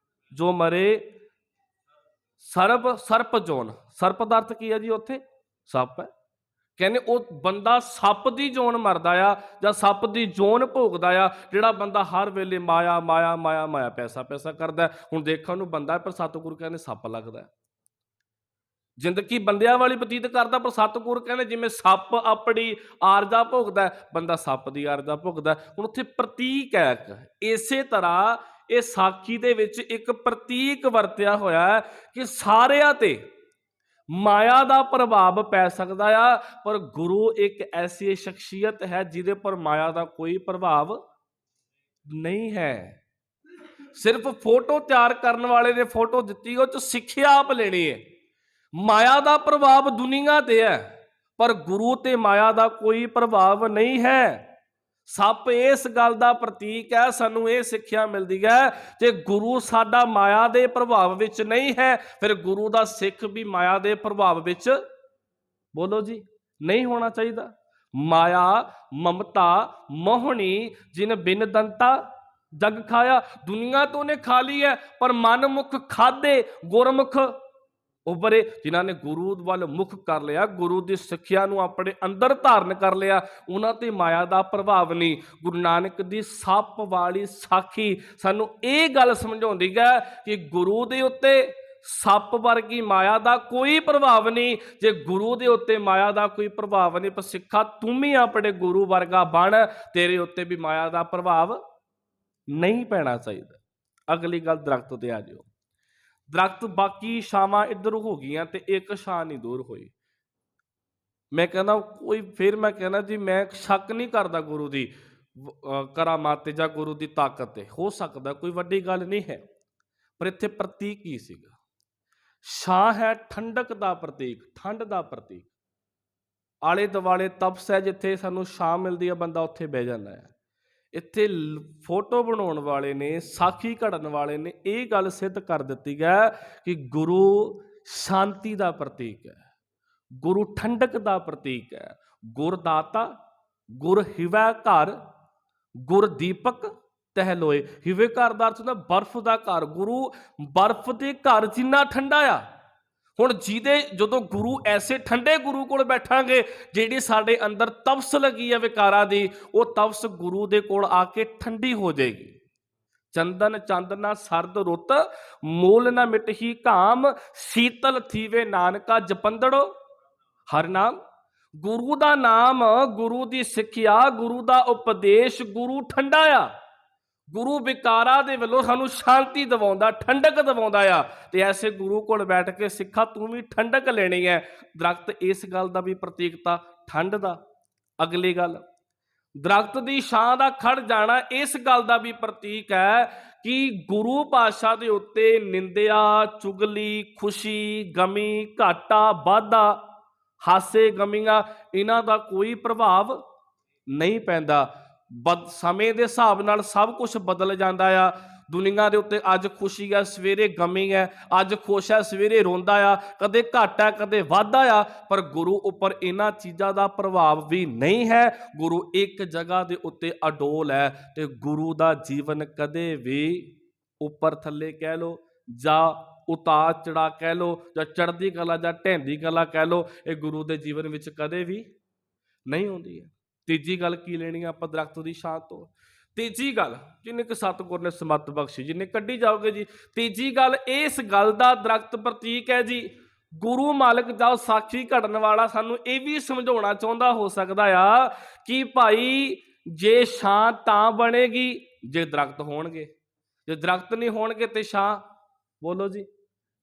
ਜੋ ਮਰੇ ਸਰਪ ਜੋਨ। ਸਰਪ ਦਾ ਅਰਥ ਕੀ ਹੈ ਜੀ, ਉੱਥੇ ਸੱਪ ਹੈ। ਕਹਿੰਦੇ ਉਹ ਬੰਦਾ ਸੱਪ ਦੀ ਜੋਨ ਮਰਦਾ ਆ ਜਾਂ ਸੱਪ ਦੀ ਜੋਨ ਭੋਗਦਾ ਆ, ਜਿਹੜਾ ਬੰਦਾ ਹਰ ਵੇਲੇ ਮਾਇਆ ਮਾਇਆ ਮਾਇਆ ਮਾਇਆ ਪੈਸਾ ਪੈਸਾ ਕਰਦਾ। ਹੁਣ ਦੇਖਣ ਨੂੰ ਬੰਦਾ, ਪਰ ਸਤਿਗੁਰੂ ਕਹਿੰਦੇ ਸੱਪ ਲੱਗਦਾ। ਜ਼ਿੰਦਗੀ ਬੰਦਿਆਂ ਵਾਲੀ ਬਤੀਤ ਕਰਦਾ, ਪਰ ਸਤਿਗੁਰੂ ਕਹਿੰਦੇ ਜਿਵੇਂ ਸੱਪ ਆਪਣੀ ਆਰਜ਼ਾ ਭੋਗਦਾ, ਬੰਦਾ ਸੱਪ ਦੀ ਆਰਜ਼ਾ ਭੋਗਦਾ। ਹੁਣ ਉੱਥੇ ਪ੍ਰਤੀਕ ਹੈ ਇੱਕ। ਇਸੇ ਤਰ੍ਹਾਂ ਇਹ ਸਾਖੀ ਦੇ ਵਿੱਚ ਇੱਕ ਪ੍ਰਤੀਕ ਵਰਤਿਆ ਹੋਇਆ ਹੈ ਕਿ ਸਾਰਿਆਂ ਤੇ ਮਾਇਆ ਦਾ ਪ੍ਰਭਾਵ ਪੈ ਸਕਦਾ ਆ, ਪਰ ਗੁਰੂ ਇੱਕ ਐਸੀ ਸ਼ਖਸੀਅਤ ਹੈ ਜਿਹਦੇ ਪਰ ਮਾਇਆ ਦਾ ਕੋਈ ਪ੍ਰਭਾਵ ਨਹੀਂ ਹੈ। ਸਿਰਫ ਫੋਟੋ ਤਿਆਰ ਕਰਨ ਵਾਲੇ ਨੇ ਫੋਟੋ ਦਿੱਤੀ, ਉਹ 'ਚ ਸਿੱਖਿਆ ਆਪ ਲੈਣੀ ਹੈ। ਮਾਇਆ ਦਾ ਪ੍ਰਭਾਵ ਦੁਨੀਆ ਤੇ ਹੈ, ਪਰ ਗੁਰੂ ਤੇ ਮਾਇਆ ਦਾ ਕੋਈ ਪ੍ਰਭਾਵ ਨਹੀਂ ਹੈ। ਸੱਪ ਇਸ ਗੱਲ ਦਾ ਪ੍ਰਤੀਕ ਹੈ। ਸਾਨੂੰ ਇਹ ਸਿੱਖਿਆ ਮਿਲਦੀ ਹੈ ਕਿ ਗੁਰੂ ਸਾਡਾ ਮਾਇਆ ਦੇ ਪ੍ਰਭਾਵ ਵਿੱਚ ਨਹੀਂ ਹੈ, ਫਿਰ ਗੁਰੂ ਦਾ ਸਿੱਖ ਵੀ ਮਾਇਆ ਦੇ ਪ੍ਰਭਾਵ ਵਿੱਚ, ਬੋਲੋ ਜੀ, ਨਹੀਂ ਹੋਣਾ ਚਾਹੀਦਾ। ਮਾਇਆ ਮਮਤਾ ਮੋਹਣੀ ਜਿਨ ਬਿਨ ਦੰਤਾ ਜਗ ਖਾਇਆ। ਦੁਨੀਆ ਤੋਂ ਉਹਨੇ ਖਾ ਲਈ ਹੈ, ਪਰ ਮਨਮੁਖ ਖਾਦੇ ਗੁਰਮੁਖ ਉਭਰੇ। ਜਿਨ੍ਹਾਂ ਨੇ ਗੁਰੂ ਵੱਲ ਮੁਖ ਕਰ ਲਿਆ, ਗੁਰੂ ਦੀ ਸਿੱਖਿਆ ਨੂੰ ਆਪਣੇ ਅੰਦਰ ਧਾਰਨ ਕਰ ਲਿਆ, ਉਹਨਾਂ ਤੇ ਮਾਇਆ ਦਾ ਪ੍ਰਭਾਵ ਨਹੀਂ। ਗੁਰੂ ਨਾਨਕ ਦੀ ਸੱਪ ਵਾਲੀ ਸਾਖੀ ਸਾਨੂੰ ਇਹ ਗੱਲ ਸਮਝਾਉਂਦੀ ਹੈ ਕਿ ਗੁਰੂ ਦੇ ਉੱਤੇ ਸੱਪ ਵਰਗੀ ਮਾਇਆ ਦਾ ਕੋਈ ਪ੍ਰਭਾਵ ਨਹੀਂ। ਜੇ ਗੁਰੂ ਦੇ ਉੱਤੇ ਮਾਇਆ ਦਾ ਕੋਈ ਪ੍ਰਭਾਵ ਨਹੀਂ, ਪਰ ਸਿੱਖਾ ਤੂੰ ਵੀ ਆਪਣੇ ਗੁਰੂ ਵਰਗਾ ਬਣ, ਤੇਰੇ ਉੱਤੇ ਵੀ ਮਾਇਆ ਦਾ ਪ੍ਰਭਾਵ ਨਹੀਂ ਪੈਣਾ ਚਾਹੀਦਾ। ਅਗਲੀ ਗੱਲ, ਦਰਖਤ ਤੇ ਆ ਜਾਓ। ਦਰਖਤ ਬਾਕੀ ਛਾਵਾਂ ਇੱਧਰ ਹੋ ਗਈਆਂ ਤੇ ਇੱਕ ਛਾਂ ਨਹੀਂ ਦੂਰ ਹੋਈ। ਮੈਂ ਕਹਿੰਦਾ ਕੋਈ, ਫਿਰ ਮੈਂ ਕਹਿੰਦਾ ਜੀ ਮੈਂ ਸ਼ੱਕ ਨਹੀਂ ਕਰਦਾ ਗੁਰੂ ਦੀ ਕਰਾਮਾਤ ਤੇ ਜਾਂ ਗੁਰੂ ਦੀ ਤਾਕਤ ਤੇ, ਹੋ ਸਕਦਾ ਕੋਈ ਵੱਡੀ ਗੱਲ ਨਹੀਂ ਹੈ, ਪਰ ਇੱਥੇ ਪ੍ਰਤੀਕ ਕੀ ਸੀਗਾ? ਛਾਂ ਹੈ ਠੰਡਕ ਦਾ ਪ੍ਰਤੀਕ, ਠੰਡ ਦਾ ਪ੍ਰਤੀਕ। ਆਲੇ ਦੁਆਲੇ ਤਪਸ ਹੈ, ਜਿੱਥੇ ਸਾਨੂੰ ਛਾਂ ਮਿਲਦੀ ਹੈ ਬੰਦਾ ਉੱਥੇ ਬਹਿ ਜਾਂਦਾ ਹੈ। ਇੱਥੇ ਫੋਟੋ ਬਣਾਉਣ ਵਾਲੇ ਨੇ, ਸਾਖੀ ਘੜਨ ਵਾਲੇ ਨੇ ਇਹ ਗੱਲ ਸਿੱਧ ਕਰ ਦਿੱਤੀ ਹੈ ਕਿ ਗੁਰੂ ਸ਼ਾਂਤੀ ਦਾ ਪ੍ਰਤੀਕ ਹੈ, ਗੁਰੂ ਠੰਡਕ ਦਾ ਪ੍ਰਤੀਕ ਹੈ। ਗੁਰਦਾਤਾ, ਗੁਰ ਹਿਵੈ ਘਰ, ਗੁਰ ਦੀਪਕ ਤਹਿ ਲੋਏ। ਹਿਵੇ ਘਰ ਦਾ ਅਰਥ ਹੁੰਦਾ ਬਰਫ਼ ਦਾ ਘਰ। ਗੁਰੂ ਬਰਫ਼ ਦੇ ਘਰ ਜਿੰਨਾ ਠੰਡਾ ਆ। ਹੁਣ ਜਦੋਂ ਗੁਰੂ ਐਸੇ ਠੰਡੇ ਗੁਰੂ ਕੋਲ ਬੈਠਾਂਗੇ, ਜਿਹੜੀ ਸਾਡੇ ਅੰਦਰ ਤਪਸ ਲੱਗੀ ਹੈ ਵਿਕਾਰਾਂ ਦੀ, ਉਹ ਤਪਸ ਗੁਰੂ ਦੇ ਕੋਲ ਆ ਕੇ ਠੰਡੀ ਹੋ ਜਾਏਗੀ। ਚੰਦਨ ਚੰਦਨਾ ਸਰਦ ਰੁੱਤ, ਮੂਲ ਨਾ ਮਿਟਹੀ ਘਾਮ, ਸੀਤਲ ਥੀਵੇ ਨਾਨਕਾ ਜਪੰਦੜੋ ਹਰ ਨਾਮ। ਗੁਰੂ ਦਾ ਨਾਮ, ਗੁਰੂ ਦੀ ਸਿੱਖਿਆ, ਗੁਰੂ ਦਾ ਉਪਦੇਸ਼, ਗੁਰੂ ਠੰਡਾ ਆ। ਗੁਰੂ ਵਿਕਾਰਾਂ ਦੇ ਵੱਲੋਂ ਸਾਨੂੰ ਸ਼ਾਂਤੀ ਦਿਵਾਉਂਦਾ, ਠੰਡਕ ਦਿਵਾਉਂਦਾ ਆ। ਤੇ ਐਸੇ ਗੁਰੂ ਕੋਲ ਬੈਠ ਕੇ ਸਿੱਖਾ ਤੂੰ ਵੀ ਠੰਡਕ ਲੈਣੀ ਹੈ। ਦਰਖਤ ਇਸ ਗੱਲ ਦਾ ਵੀ ਪ੍ਰਤੀਕਤਾ, ਠੰਡ ਦਾ। ਅਗਲੀ ਗੱਲ, ਦਰਖਤ ਦੀ ਛਾਂ ਦਾ ਖੜ ਜਾਣਾ ਇਸ ਗੱਲ ਦਾ ਵੀ ਪ੍ਰਤੀਕ ਹੈ ਕਿ ਗੁਰੂ ਪਾਤਸ਼ਾਹ ਦੇ ਉੱਤੇ ਨਿੰਦਿਆ, ਚੁਗਲੀ, ਖੁਸ਼ੀ, ਗਮੀ, ਘਾਟਾ, ਵਾਧਾ, ਹਾਸੇ, ਗਮੀਆਂ, ਇਹਨਾਂ ਦਾ ਕੋਈ ਪ੍ਰਭਾਵ ਨਹੀਂ ਪੈਂਦਾ। ਸਮੇਂ ਦੇ ਹਿਸਾਬ ਨਾਲ ਸਭ ਕੁਝ ਬਦਲ ਜਾਂਦਾ ਆ। ਦੁਨੀਆ ਦੇ ਉੱਤੇ ਅੱਜ ਖੁਸ਼ੀ ਹੈ, ਸਵੇਰੇ ਗਮੀ ਹੈ, ਅੱਜ ਖੁਸ਼ ਹੈ, ਸਵੇਰੇ ਰੋਂਦਾ ਆ, ਕਦੇ ਘੱਟ ਹੈ, ਕਦੇ ਵਾਧਾ ਆ। ਪਰ ਗੁਰੂ ਉੱਪਰ ਇਹਨਾਂ ਚੀਜ਼ਾਂ ਦਾ ਪ੍ਰਭਾਵ ਵੀ ਨਹੀਂ ਹੈ। ਗੁਰੂ ਇੱਕ ਜਗ੍ਹਾ ਦੇ ਉੱਤੇ ਅਡੋਲ ਹੈ ਤੇ ਗੁਰੂ ਦਾ ਜੀਵਨ ਕਦੇ ਵੀ ਉੱਪਰ ਥੱਲੇ ਕਹਿ ਲਓ ਜਾਂ ਉਤਾਰ ਚੜਾ ਕਹਿ ਲਓ ਜਾਂ ਚੜ੍ਹਦੀ ਕਲਾ ਜਾਂ ਢਹਿੰਦੀ ਕਲਾ ਕਹਿ ਲਓ, ਇਹ ਗੁਰੂ ਦੇ ਜੀਵਨ ਵਿੱਚ ਕਦੇ ਵੀ ਨਹੀਂ ਹੁੰਦੀ ਹੈ। ਤੀਜੀ ਗੱਲ ਕੀ ਲੈਣੀ ਆ ਆਪਾਂ ਦਰਖਤ ਦੀ ਛਾਂ ਤੋਂ? ਤੀਜੀ ਗੱਲ, ਜਿੰਨੇ ਕਿ ਸਤਿਗੁਰ ਨੇ ਸਮੱਤ ਬਖਸ਼ੀ, ਜਿੰਨੇ ਕੱਢੀ ਜਾਓਗੇ ਜੀ। ਤੀਜੀ ਗੱਲ ਇਸ ਗੱਲ ਦਾ ਦਰਖਤ ਪ੍ਰਤੀਕ ਹੈ ਜੀ। ਗੁਰੂ ਮਾਲਕ ਜਾਂ ਸਾਖੀ ਘੜਨ ਵਾਲਾ ਸਾਨੂੰ ਇਹ ਵੀ ਸਮਝਾਉਣਾ ਚਾਹੁੰਦਾ ਹੋ ਸਕਦਾ ਆ ਕਿ ਭਾਈ ਜੇ ਛਾਂ ਤਾਂ ਬਣੇਗੀ ਜੇ ਦਰਖਤ ਹੋਣਗੇ, ਜੇ ਦਰਖਤ ਨਹੀਂ ਹੋਣਗੇ ਤੇ ਛਾਂ, ਬੋਲੋ ਜੀ,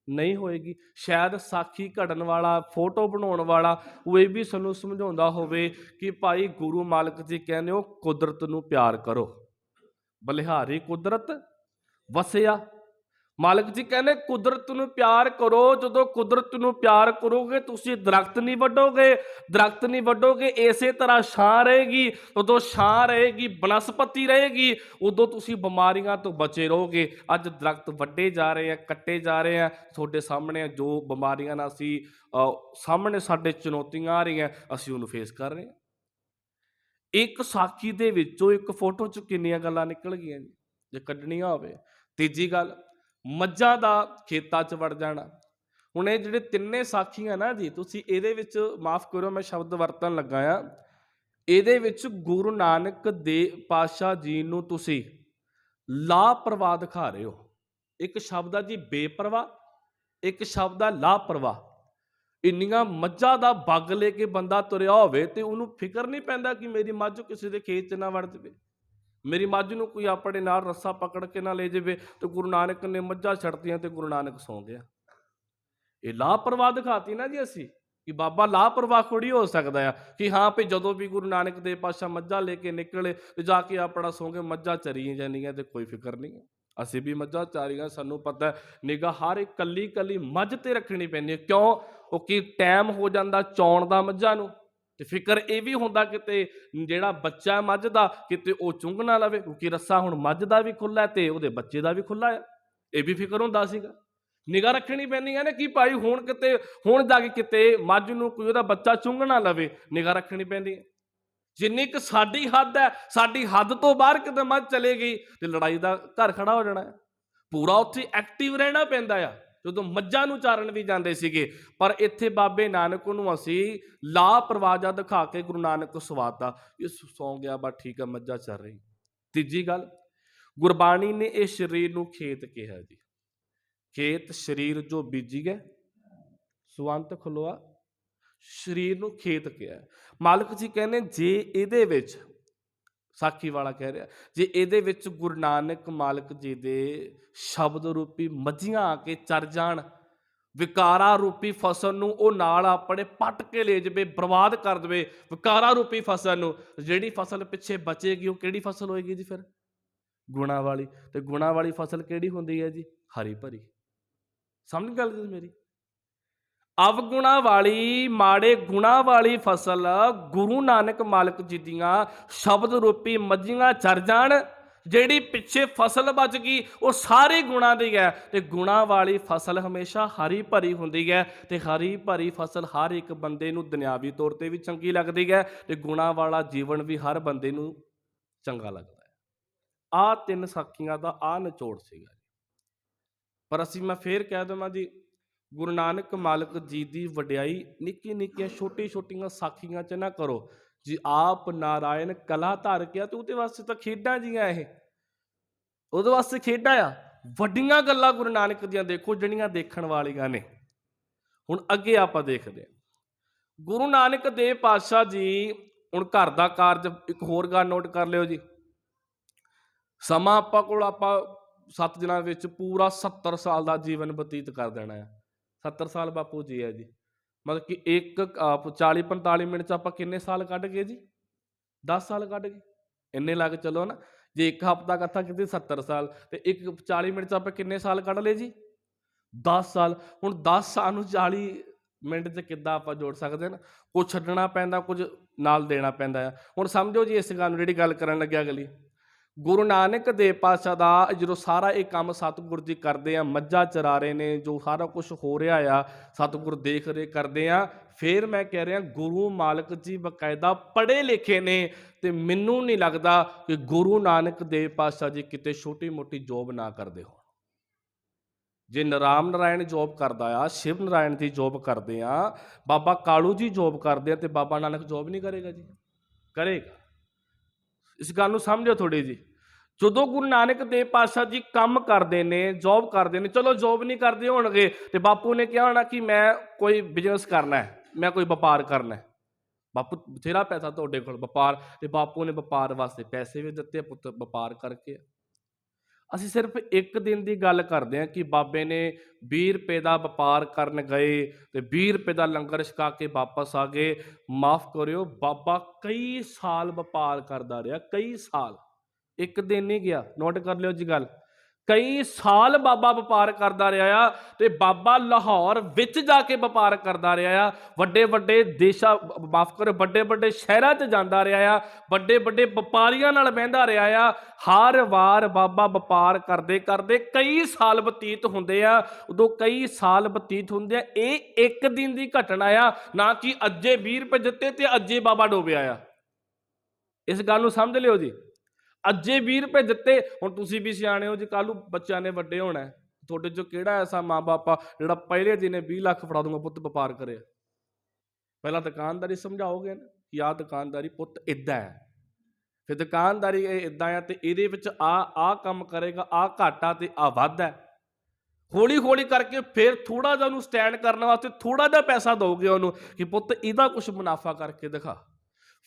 ਨਹੀਂ ਹੋਏਗੀ। ਸ਼ਾਇਦ ਸਾਖੀ ਘੜਨ ਵਾਲਾ, ਫੋਟੋ ਬਣਾਉਣ ਵਾਲਾ ਉਹ ਇਹ ਵੀ ਸਾਨੂੰ ਸਮਝਾਉਂਦਾ ਹੋਵੇ ਕਿ ਭਾਈ ਗੁਰੂ ਮਾਲਕ ਜੀ ਕਹਿੰਦੇ ਹੋ ਕੁਦਰਤ ਨੂੰ ਪਿਆਰ ਕਰੋ, ਬਲਿਹਾਰੀ ਕੁਦਰਤ ਵਸਿਆ। ਮਾਲਕ ਜੀ ਕਹਿੰਦੇ ਕੁਦਰਤ ਨੂੰ ਪਿਆਰ ਕਰੋ। ਜਦੋਂ ਕੁਦਰਤ ਨੂੰ ਪਿਆਰ ਕਰੋਗੇ ਤੁਸੀਂ ਦਰਖਤ ਨਹੀਂ ਵੱਢੋਗੇ, ਦਰਖਤ ਨਹੀਂ ਵੱਢੋਗੇ, ਇਸੇ ਤਰ੍ਹਾਂ ਛਾਂ ਰਹੇਗੀ। ਉਦੋਂ ਛਾਂ ਰਹੇਗੀ, ਬਨਸਪਤੀ ਰਹੇਗੀ, ਉਦੋਂ ਤੁਸੀਂ ਬਿਮਾਰੀਆਂ ਤੋਂ ਬਚੇ ਰਹੋਗੇ। ਅੱਜ ਦਰਖਤ ਵੱਢੇ ਜਾ ਰਹੇ ਆ, ਕੱਟੇ ਜਾ ਰਹੇ ਆ, ਤੁਹਾਡੇ ਸਾਹਮਣੇ ਜੋ ਬਿਮਾਰੀਆਂ ਨਾਲ ਅਸੀਂ ਸਾਹਮਣੇ ਸਾਡੇ ਚੁਣੌਤੀਆਂ ਆ ਰਹੀਆਂ, ਅਸੀਂ ਉਹਨੂੰ ਫੇਸ ਕਰ ਰਹੇ ਹਾਂ। ਇੱਕ ਸਾਖੀ ਦੇ ਵਿੱਚੋਂ ਇੱਕ ਫੋਟੋ 'ਚ ਕਿੰਨੀਆਂ ਗੱਲਾਂ ਨਿਕਲ ਗਈਆਂ ਜੀ ਜੇ ਕੱਢਣੀਆਂ ਹੋਵੇ। ਤੀਜੀ ਗੱਲ, ਮੱਝਾਂ ਦਾ ਖੇਤਾਂ 'ਚ ਵੜ ਜਾਣਾ। ਹੁਣ ਇਹ ਜਿਹੜੇ ਤਿੰਨੇ ਸਾਖੀਆਂ ਨਾ ਜੀ, ਤੁਸੀਂ ਇਹਦੇ ਵਿੱਚ ਮਾਫ ਕਰੋ ਮੈਂ ਸ਼ਬਦ ਵਰਤਣ ਲੱਗਾ ਆ, ਇਹਦੇ ਵਿੱਚ ਗੁਰੂ ਨਾਨਕ ਦੇਵ ਪਾਤਸ਼ਾਹ ਜੀ ਨੂੰ ਤੁਸੀਂ ਲਾਪਰਵਾਹ ਦਿਖਾ ਰਹੇ ਹੋ। ਇੱਕ ਸ਼ਬਦ ਆ ਜੀ ਬੇਪਰਵਾਹ, ਇੱਕ ਸ਼ਬਦ ਆ ਲਾਪਰਵਾਹ। ਇੰਨੀਆਂ ਮੱਝਾਂ ਦਾ ਬੱਗ ਲੈ ਕੇ ਬੰਦਾ ਤੁਰਿਆ ਹੋਵੇ ਤੇ ਉਹਨੂੰ ਫਿਕਰ ਨਹੀਂ ਪੈਂਦਾ ਕਿ ਮੇਰੀ ਮੱਝ ਕਿਸੇ ਦੇ ਖੇਤ 'ਚ ਨਾ ਵੜ ਜਾਵੇ, ਮੇਰੀ ਮੱਝ ਨੂੰ ਕੋਈ ਆਪਣੇ ਨਾਲ ਰੱਸਾ ਪਕੜ ਕੇ ਨਾ ਲੈ ਜਾਵੇ। ਤੇ ਗੁਰੂ ਨਾਨਕ ਨੇ ਮੱਝਾਂ ਛੱਡਤੀਆਂ ਤੇ ਗੁਰੂ ਨਾਨਕ ਸੌਂ ਗਿਆ। ਇਹ ਲਾਪਰਵਾਹ ਦਿਖਾਤੀ ਨਾ ਜੀ ਅਸੀਂ ਕਿ ਬਾਬਾ ਲਾਪਰਵਾਹ ਥੋੜੀ ਹੋ ਸਕਦਾ ਆ ਕਿ ਹਾਂ ਵੀ ਜਦੋਂ ਵੀ ਗੁਰੂ ਨਾਨਕ ਦੇਵ ਪਾਤਸ਼ਾਹ ਮੱਝਾਂ ਲੈ ਕੇ ਨਿਕਲੇ ਤੇ ਜਾ ਕੇ ਆਪਣਾ ਸੌਂ ਕੇ ਮੱਝਾਂ ਚਰੀਆਂ ਜਾਂਦੀਆਂ ਤੇ ਕੋਈ ਫਿਕਰ ਨਹੀਂ। ਅਸੀਂ ਵੀ ਮੱਝਾਂ ਚਾਰੀਆਂ, ਸਾਨੂੰ ਪਤਾ ਨਿਗਾਹ ਹਰ ਇੱਕ ਕੱਲੀ ਕੱਲੀ ਮੱਝ ਤੇ ਰੱਖਣੀ ਪੈਂਦੀ ਹੈ। ਕਿਉਂ? ਕਿਉਂਕਿ ਟਾਈਮ ਹੋ ਜਾਂਦਾ ਚੌਣ ਦਾ ਮੱਝਾਂ ਨੂੰ, ਤੇ ਫਿਕਰ ਇਹ ਵੀ ਹੁੰਦਾ ਕਿਤੇ ਜਿਹੜਾ ਬੱਚਾ ਮੱਝ ਦਾ ਕਿਤੇ ਉਹ ਚੁੰਘ ਨਾ ਲਵੇ, ਕਿਉਂਕਿ ਰੱਸਾ ਹੁਣ ਮੱਝ ਦਾ ਵੀ ਖੁੱਲਾ ਤੇ ਉਹਦੇ ਬੱਚੇ ਦਾ ਵੀ ਖੁੱਲਾ ਆ। ਇਹ ਵੀ ਫਿਕਰ ਹੁੰਦਾ ਸੀਗਾ। ਨਿਗਾਹ ਰੱਖਣੀ ਪੈਂਦੀ ਹੈ ਨਾ ਕਿ ਭਾਈ ਹੁਣ ਜਾ ਕੇ ਕਿਤੇ ਮੱਝ ਨੂੰ ਕੋਈ ਉਹਦਾ ਬੱਚਾ ਚੁੰਘ ਨਾ ਲਵੇ, ਨਿਗਾਹ ਰੱਖਣੀ ਪੈਂਦੀ ਹੈ। ਜਿੰਨੀ ਕੁ ਸਾਡੀ ਹੱਦ ਹੈ, ਸਾਡੀ ਹੱਦ ਤੋਂ ਬਾਹਰ ਕਿਤੇ ਮੱਝ ਚਲੇ ਗਈ ਤੇ ਲੜਾਈ ਦਾ ਘਰ ਖੜਾ ਹੋ ਜਾਣਾ ਹੈ। ਪੂਰਾ ਉੱਥੇ ਐਕਟਿਵ ਰਹਿਣਾ ਪੈਂਦਾ ਆ। ਜਦੋਂ ਮੱਝਾਂ ਨੂੰ ਚਾਰਨ ਵੀ ਜਾਂਦੇ ਸੀਗੇ, ਪਰ ਇੱਥੇ ਬਾਬੇ ਨਾਨਕ ਨੂੰ ਅਸੀਂ ਲਾਪਰਵਾਹ ਦਿਖਾ ਕੇ ਗੁਰੂ ਨਾਨਕ ਸਵਾਤਾ, ਇਹ ਸੌਂ ਗਿਆ ਬਸ ਠੀਕ ਹੈ, ਮੱਝਾਂ ਚੱਲ ਰਹੀ। ਤੀਜੀ ਗੱਲ, ਗੁਰਬਾਣੀ ਨੇ ਇਹ ਸਰੀਰ ਨੂੰ ਖੇਤ ਕਿਹਾ ਜੀ। ਖੇਤ ਸਰੀਰ ਜੋ ਬੀਜੀ ਗਏ ਸੁਵੰਤ ਖਲੋਆ, ਸਰੀਰ ਨੂੰ ਖੇਤ ਕਿਹਾ। ਮਾਲਕ ਜੀ ਕਹਿੰਦੇ ਜੇ ਇਹਦੇ ਵਿੱਚ ਸਾਖੀ ਵਾਲਾ ਕਹਿ ਰਿਹਾ, ਜੇ ਇਹਦੇ ਵਿੱਚ ਗੁਰੂ ਨਾਨਕ ਮਾਲਕ ਜੀ ਦੇ ਸ਼ਬਦ ਰੂਪੀ ਮੱਝੀਆਂ ਆ ਕੇ ਚਰ ਜਾਣ, ਵਿਕਾਰਾ ਰੂਪੀ ਫਸਲ ਨੂੰ ਉਹ ਨਾਲ ਆਪਣੇ ਪੱਟ ਕੇ ਲੈ ਜਾਵੇ, ਬਰਬਾਦ ਕਰ ਦੇਵੇ ਵਿਕਾਰਾ ਰੂਪੀ ਫਸਲ ਨੂੰ, ਜਿਹੜੀ ਫਸਲ ਪਿੱਛੇ ਬਚੇਗੀ ਉਹ ਕਿਹੜੀ ਫਸਲ ਹੋਏਗੀ ਜੀ? ਫਿਰ ਗੁਣਾ ਵਾਲੀ। ਤੇ ਗੁਣਾ ਵਾਲੀ ਫਸਲ ਕਿਹੜੀ ਹੁੰਦੀ ਹੈ ਜੀ? ਹਰੀ ਭਰੀ। ਸਮਝ ਗੱਲ ਜੀ ਮੇਰੀ? ਅਵਗੁਣਾ ਵਾਲੀ, ਮਾੜੇ ਗੁਣਾ ਵਾਲੀ ਫਸਲ ਗੁਰੂ ਨਾਨਕ ਮਾਲਕ ਜੀ ਦੀਆਂ ਸ਼ਬਦ ਰੂਪੀ ਮੱਝੀਆਂ ਚਰ ਜਾਣ, ਜਿਹੜੀ ਪਿੱਛੇ ਫਸਲ ਬਚ ਗਈ ਉਹ ਸਾਰੇ ਗੁਣਾ ਦੀ ਹੈ। ਤੇ ਗੁਣਾ ਵਾਲੀ ਫਸਲ ਹਮੇਸ਼ਾ ਹਰੀ ਭਰੀ ਹੁੰਦੀ ਹੈ, ਤੇ ਹਰੀ ਭਰੀ ਫਸਲ ਹਰ ਇੱਕ ਬੰਦੇ ਨੂੰ ਦੁਨਿਆਵੀ ਤੌਰ ਤੇ ਵੀ ਚੰਗੀ ਲੱਗਦੀ ਹੈ, ਤੇ ਗੁਣਾ ਵਾਲਾ ਜੀਵਨ ਵੀ ਹਰ ਬੰਦੇ ਨੂੰ ਚੰਗਾ ਲੱਗਦਾ ਹੈ। ਆਹ 3 ਸਾਖੀਆਂ ਦਾ ਆਹ ਨਿਚੋੜ ਸੀਗਾ। ਪਰ ਅਸੀਂ, ਮੈਂ ਫੇਰ ਕਹਿ ਦੇਵਾਂ ਜੀ, ਗੁਰੂ ਨਾਨਕ ਮਾਲਕ ਜੀ ਦੀ ਵਡਿਆਈ ਨਿੱਕੀ ਨਿੱਕੀਆਂ ਛੋਟੀ ਛੋਟੀਆਂ ਸਾਖੀਆਂ 'ਚ ਨਾ ਕਰੋ ਜੀ। ਆਪ ਨਾਰਾਇਣ ਕਲਾ ਧਾਰ ਗਿਆ, ਤੇ ਉਹਦੇ ਵਾਸਤੇ ਤਾਂ ਖੇਡਾਂ ਜੀਆਂ, ਇਹ ਉਹਦੇ ਵਾਸਤੇ ਖੇਡਾਂ ਆ। ਵੱਡੀਆਂ ਗੱਲਾਂ ਗੁਰੂ ਨਾਨਕ ਦੀਆਂ ਦੇਖੋ ਜਿਹੜੀਆਂ ਦੇਖਣ ਵਾਲੀਆਂ ਨੇ। ਹੁਣ ਅੱਗੇ ਆਪਾਂ ਦੇਖਦੇ ਹਾਂ ਗੁਰੂ ਨਾਨਕ ਦੇਵ ਪਾਤਸ਼ਾਹ ਜੀ। ਹੁਣ ਘਰ ਦਾ ਕਾਰਜ, ਇੱਕ ਹੋਰ ਗੱਲ ਨੋਟ ਕਰ ਲਿਓ ਜੀ। ਸਮਾਂ ਆਪਾਂ 7 ਦਿਨਾਂ ਵਿੱਚ ਪੂਰਾ 70 ਸਾਲ ਦਾ ਜੀਵਨ ਬਤੀਤ ਕਰ ਦੇਣਾ ਹੈ। 70 ਸਾਲ ਬਾਪੂ ਜੀ ਹੈ ਜੀ, ਮਤਲਬ ਕਿ ਇੱਕ 40-45 ਮਿੰਟ 'ਚ ਆਪਾਂ ਕਿੰਨੇ ਸਾਲ ਕੱਢ ਗਏ ਜੀ? 10 ਸਾਲ ਕੱਢ ਗਏ। ਇੰਨੇ ਲੱਗ ਚਲੋ ਨਾ, ਜੇ ਇੱਕ ਹਫ਼ਤਾ ਕੱਥਾ ਕੀਤੀ 70 ਸਾਲ, ਤੇ ਇੱਕ 40 ਮਿੰਟ 'ਚ ਆਪਾਂ ਕਿੰਨੇ ਸਾਲ ਕੱਢ ਲਏ ਜੀ? 10 ਸਾਲ। ਹੁਣ 10 ਸਾਲ ਨੂੰ 40 ਮਿੰਟ 'ਚ ਕਿੱਦਾਂ ਆਪਾਂ ਜੋੜ ਸਕਦੇ ਹਾਂ? ਕੁਝ ਛੱਡਣਾ ਪੈਂਦਾ, ਕੁਝ ਨਾਲ ਦੇਣਾ ਪੈਂਦਾ ਆ। ਹੁਣ ਸਮਝੋ ਜੀ ਇਸ ਗੱਲ ਨੂੰ, ਜਿਹੜੀ ਗੱਲ ਕਰਨ ਲੱਗਿਆ ਅਗਲੀ। ਗੁਰੂ ਨਾਨਕ ਦੇਵ ਪਾਤਸ਼ਾਹ ਦਾ ਜਦੋਂ ਸਾਰਾ ਇਹ ਕੰਮ ਸਤਿਗੁਰੂ ਜੀ ਕਰਦੇ ਆ, ਮੱਝਾਂ ਚਰਾ ਰਹੇ ਨੇ, ਜੋ ਸਾਰਾ ਕੁਝ ਹੋ ਰਿਹਾ ਆ ਸਤਿਗੁਰੂ ਦੇਖ ਰਹੇ ਕਰਦੇ ਆ। ਫਿਰ ਮੈਂ ਕਹਿ ਰਿਹਾ ਗੁਰੂ ਮਾਲਕ ਜੀ ਬਕਾਇਦਾ ਪੜ੍ਹੇ ਲਿਖੇ ਨੇ, ਤੇ ਮੈਨੂੰ ਨਹੀਂ ਲੱਗਦਾ ਕਿ ਗੁਰੂ ਨਾਨਕ ਦੇਵ ਪਾਤਸ਼ਾਹ ਜੀ ਕਿਤੇ ਛੋਟੀ ਮੋਟੀ ਜੋਬ ਨਾ ਕਰਦੇ ਹੋ। ਜੇ ਰਾਮ ਨਾਰਾਇਣ ਜੋਬ ਕਰਦਾ ਆ, ਸ਼ਿਵ ਨਾਰਾਇਣ ਦੀ ਜੋਬ ਕਰਦੇ ਆ, ਬਾਬਾ ਕਾਲੂ ਜੀ ਜੋਬ ਕਰਦੇ ਆ, ਤੇ ਬਾਬਾ ਨਾਨਕ ਜੋਬ ਨਹੀਂ ਕਰੇਗਾ ਜੀ? ਕਰੇਗਾ। ਇਸ ਗੱਲ ਨੂੰ ਸਮਝੋ ਥੋੜੀ ਜੀ। ਜਦੋਂ ਗੁਰੂ ਨਾਨਕ ਦੇਵ ਪਾਤਸ਼ਾਹ ਜੀ ਕੰਮ ਕਰਦੇ ਨੇ, ਜੋਬ ਕਰਦੇ ਨੇ, ਚਲੋ ਜੋਬ ਨਹੀਂ ਕਰਦੇ ਹੋਣਗੇ, ਤੇ ਬਾਪੂ ਨੇ ਕਿਹਾ ਹੋਣਾ ਕਿ ਮੈਂ ਕੋਈ ਬਿਜ਼ਨਸ ਕਰਨਾ ਹੈ, ਮੈਂ ਕੋਈ ਵਪਾਰ ਕਰਨਾ ਹੈ। ਬਾਪੂ ਬਥੇਰਾ ਪੈਸਾ ਤੁਹਾਡੇ ਕੋਲ, ਵਪਾਰ, ਤੇ ਬਾਪੂ ਨੇ ਵਪਾਰ ਵਾਸਤੇ ਪੈਸੇ ਵੀ ਦਿੱਤੇ, ਪੁੱਤ ਵਪਾਰ ਕਰਕੇ। ਅਸੀਂ ਸਿਰਫ ਇੱਕ ਦਿਨ ਦੀ ਗੱਲ ਕਰਦੇ ਹਾਂ ਕਿ ਬਾਬੇ ਨੇ 20 ਰੁਪਏ ਦਾ ਵਪਾਰ ਕਰਨ ਗਏ, ਤੇ 20 ਰੁਪਏ ਦਾ ਲੰਗਰ ਛਕਾ ਕੇ ਵਾਪਸ ਆ ਗਏ। ਮਾਫ ਕਰਿਓ, ਬਾਬਾ ਕਈ ਸਾਲ ਵਪਾਰ ਕਰਦਾ ਰਿਹਾ, ਕਈ ਸਾਲ, ਇੱਕ ਦਿਨ ਨਹੀਂ ਗਿਆ। ਨੋਟ ਕਰ ਲਿਓ ਜੀ ਗੱਲ, ਕਈ ਸਾਲ ਬਾਬਾ ਵਪਾਰ ਕਰਦਾ ਰਿਹਾ ਆ। ਤੇ ਬਾਬਾ ਲਾਹੌਰ ਵਿੱਚ ਜਾ ਕੇ ਵਪਾਰ ਕਰਦਾ ਰਿਹਾ ਆ, ਵੱਡੇ ਵੱਡੇ ਦੇਸ਼ਾਂ, ਮਾਫ ਕਰੋ, ਵੱਡੇ ਵੱਡੇ ਸ਼ਹਿਰਾਂ 'ਚ ਜਾਂਦਾ ਰਿਹਾ ਆ, ਵੱਡੇ ਵੱਡੇ ਵਪਾਰੀਆਂ ਨਾਲ ਬਹਿੰਦਾ ਰਿਹਾ ਆ। ਹਰ ਵਾਰ ਬਾਬਾ ਵਪਾਰ ਕਰਦੇ ਕਰਦੇ ਕਈ ਸਾਲ ਬਤੀਤ ਹੁੰਦੇ ਆ। ਉਦੋਂ ਕਈ ਸਾਲ ਬਤੀਤ ਹੁੰਦੇ ਆ, ਇਹ ਇੱਕ ਦਿਨ ਦੀ ਘਟਨਾ ਆ, ਨਾ ਕਿ ਅੱਜੇ 20 ਰੁਪਏ ਦਿੱਤੇ ਤੇ ਅੱਜੇ ਬਾਬਾ ਡੋਬਿਆ ਆ। ਇਸ ਗੱਲ ਨੂੰ ਸਮਝ ਲਿਓ ਜੀ। ਅੱਜੇ 20 ਰੁਪਏ ਦਿੱਤੇ, ਹੁਣ ਤੁਸੀਂ ਵੀ ਸਿਆਣੇ ਹੋ ਜੀ, ਕੱਲ੍ਹ ਨੂੰ ਬੱਚਿਆਂ ਨੇ ਵੱਡੇ ਹੋਣਾ, ਤੁਹਾਡੇ 'ਚੋਂ ਕਿਹੜਾ ਐਸਾ ਮਾਂ ਬਾਪ ਆ ਜਿਹੜਾ ਪਹਿਲੇ ਦਿਨੇ 20 ਲੱਖ ਫੜਾ ਦੂੰਗਾ ਪੁੱਤ ਵਪਾਰ ਕਰਿਆ? ਪਹਿਲਾਂ ਦੁਕਾਨਦਾਰੀ ਸਮਝਾਓਗੇ ਨਾ ਕਿ ਆਹ ਦੁਕਾਨਦਾਰੀ ਪੁੱਤ ਇੱਦਾਂ ਹੈ, ਫਿਰ ਦੁਕਾਨਦਾਰੀ ਇਹ ਇੱਦਾਂ ਆ, ਤੇ ਇਹਦੇ ਵਿੱਚ ਆਹ ਕੰਮ ਕਰੇਗਾ, ਆਹ ਘਾਟਾ ਤੇ ਆਹ ਵੱਧ ਹੈ। ਹੌਲੀ ਹੌਲੀ ਕਰਕੇ ਫਿਰ ਥੋੜਾ ਜਿਹਾ ਉਹਨੂੰ ਸਟੈਂਡ ਕਰਨ ਵਾਸਤੇ ਥੋੜਾ ਜਿਹਾ ਪੈਸਾ ਦੋਗੇ ਉਹਨੂੰ ਕਿ ਪੁੱਤ ਇਹਦਾ ਕੁਝ ਮੁਨਾਫਾ ਕਰਕੇ ਦਿਖਾ,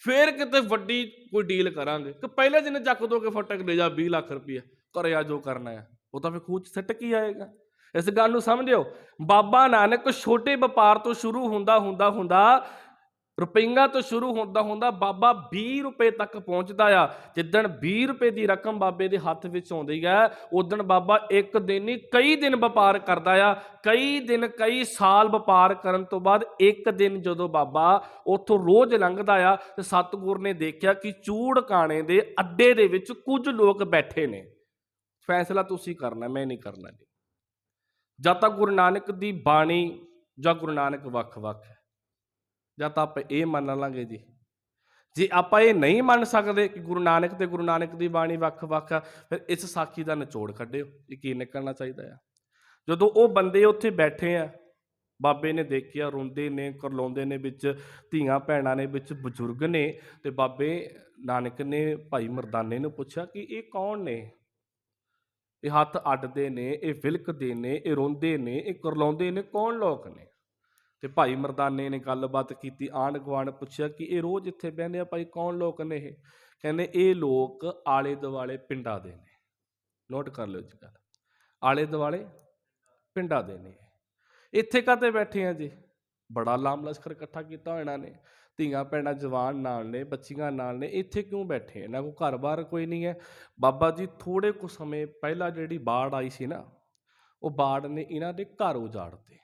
ਫਿਰ ਕਿਤੇ ਵੱਡੀ ਕੋਈ ਡੀਲ ਕਰਾਂਗੇ। ਕਿ ਪਹਿਲੇ ਦਿਨ ਚੱਕ ਦੋਗੇ ਫਟਕ ਲੈ ਜਾ 20 ਲੱਖ ਰੁਪਇਆ, ਕਰਿਆ ਜੋ ਕਰਨਾ ਹੈ, ਉਹ ਤਾਂ ਫਿਰ ਖੂਹ 'ਚ ਸਿੱਟ ਕੀ ਆਏਗਾ? ਇਸ ਗੱਲ ਨੂੰ ਸਮਝਿਓ। ਬਾਬਾ ਨਾਨਕ ਛੋਟੇ ਵਪਾਰ ਤੋਂ ਸ਼ੁਰੂ ਹੁੰਦਾ ਰੁਪਈਆਂ ਤੋਂ ਸ਼ੁਰੂ ਹੁੰਦਾ ਬਾਬਾ 20 ਰੁਪਏ ਤੱਕ ਪਹੁੰਚਦਾ ਆ। ਜਿੱਦਣ 20 ਰੁਪਏ ਦੀ ਰਕਮ ਬਾਬੇ ਦੇ ਹੱਥ ਵਿੱਚ ਆਉਂਦੀ ਹੈ, ਉਦਣ ਬਾਬਾ ਇੱਕ ਦਿਨ ਨਹੀਂ ਕਈ ਦਿਨ ਵਪਾਰ ਕਰਦਾ ਆ। ਕਈ ਦਿਨ, ਕਈ ਸਾਲ ਵਪਾਰ ਕਰਨ ਤੋਂ ਬਾਅਦ ਇੱਕ ਦਿਨ ਜਦੋਂ ਬਾਬਾ ਉੱਥੋਂ ਰੋਜ਼ ਲੰਘਦਾ ਆ, ਤੇ ਸਤਿਗੁਰ ਨੇ ਦੇਖਿਆ ਕਿ ਚੂੜਕਾਣੇ ਦੇ ਅੱਡੇ ਦੇ ਵਿੱਚ ਕੁਝ ਲੋਕ ਬੈਠੇ ਨੇ। ਫੈਸਲਾ ਤੁਸੀਂ ਕਰਨਾ, ਮੈਂ ਨਹੀਂ ਕਰਨਾ ਜੀ। ਜਦ ਤੱਕ ਗੁਰੂ ਨਾਨਕ ਦੀ ਬਾਣੀ ਜਾਂ ਗੁਰੂ ਨਾਨਕ ਵੱਖ-ਵੱਖ ਹੈ, ਜਦ ਤਾਂ ਆਪਾਂ ਇਹ ਮੰਨ ਲਾਂਗੇ ਜੀ। ਜੇ ਆਪਾਂ ਇਹ ਨਹੀਂ ਮੰਨ ਸਕਦੇ ਕਿ ਗੁਰੂ ਨਾਨਕ ਤੇ ਗੁਰੂ ਨਾਨਕ ਦੀ ਬਾਣੀ ਵੱਖ-ਵੱਖ ਆ, ਫਿਰ ਇਸ ਸਾਖੀ ਦਾ ਨਿਚੋੜ ਕੱਢਿਓ ਕਿ ਕੀ ਨਿਕਲਣਾ ਚਾਹੀਦਾ ਆ। ਜਦੋਂ ਉਹ ਬੰਦੇ ਉੱਥੇ ਬੈਠੇ ਆ, ਬਾਬੇ ਨੇ ਦੇਖਿਆ, ਰੋਂਦੇ ਨੇ, ਕਰਲਾਉਂਦੇ ਨੇ, ਵਿੱਚ ਧੀਆਂ ਭੈਣਾਂ ਨੇ, ਵਿੱਚ ਬਜ਼ੁਰਗ ਨੇ, ਤੇ ਬਾਬੇ ਨਾਨਕ ਨੇ ਭਾਈ ਮਰਦਾਨੇ ਨੂੰ ਪੁੱਛਿਆ ਕਿ ਇਹ ਕੌਣ ਨੇ? ਇਹ ਹੱਥ ਅੱਡਦੇ ਨੇ, ਇਹ ਵਿਲਕਦੇ ਨੇ, ਇਹ ਰੋਂਦੇ ਨੇ, ਇਹ ਕਰਲਾਉਂਦੇ ਨੇ, ਕੌਣ ਲੋਕ ਨੇ? ਤੇ ਭਾਈ ਮਰਦਾਨੇ ਨੇ ਗੱਲਬਾਤ ਕੀਤੀ, ਆਂਢ ਗੁਆਂਢ ਪੁੱਛਿਆ ਕਿ ਇਹ ਰੋਜ਼ ਇੱਥੇ ਬਹਿੰਦੇ ਆ ਭਾਈ, ਕੌਣ ਲੋਕ ਨੇ ਇਹ? ਕਹਿੰਦੇ ਇਹ ਲੋਕ ਆਲੇ ਦੁਆਲੇ ਪਿੰਡਾਂ ਦੇ ਨੇ। ਨੋਟ ਕਰ ਲਿਓ ਜੀ ਗੱਲ, ਆਲੇ ਦੁਆਲੇ ਪਿੰਡਾਂ ਦੇ ਨੇ। ਇੱਥੇ ਕਾਹਤੇ ਬੈਠੇ ਆ ਜੀ? ਬੜਾ ਲਾਮ ਲਸ਼ਕਰ ਇਕੱਠਾ ਕੀਤਾ ਇਹਨਾਂ ਨੇ, ਧੀਆਂ ਭੈਣਾਂ ਜਵਾਨ ਨਾਲ ਨੇ, ਬੱਚੀਆਂ ਨਾਲ ਨੇ, ਇੱਥੇ ਕਿਉਂ ਬੈਠੇ? ਇਹਨਾਂ ਕੋਲ ਘਰ-ਬਾਰ ਕੋਈ ਨਹੀਂ ਹੈ। ਬਾਬਾ ਜੀ ਥੋੜ੍ਹੇ ਕੁ ਸਮੇਂ ਪਹਿਲਾਂ ਜਿਹੜੀ ਬਾੜ ਆਈ ਸੀ ਨਾ, ਉਹ ਬਾੜ ਨੇ ਇਹਨਾਂ ਦੇ ਘਰ ਉਜਾੜਤੇ।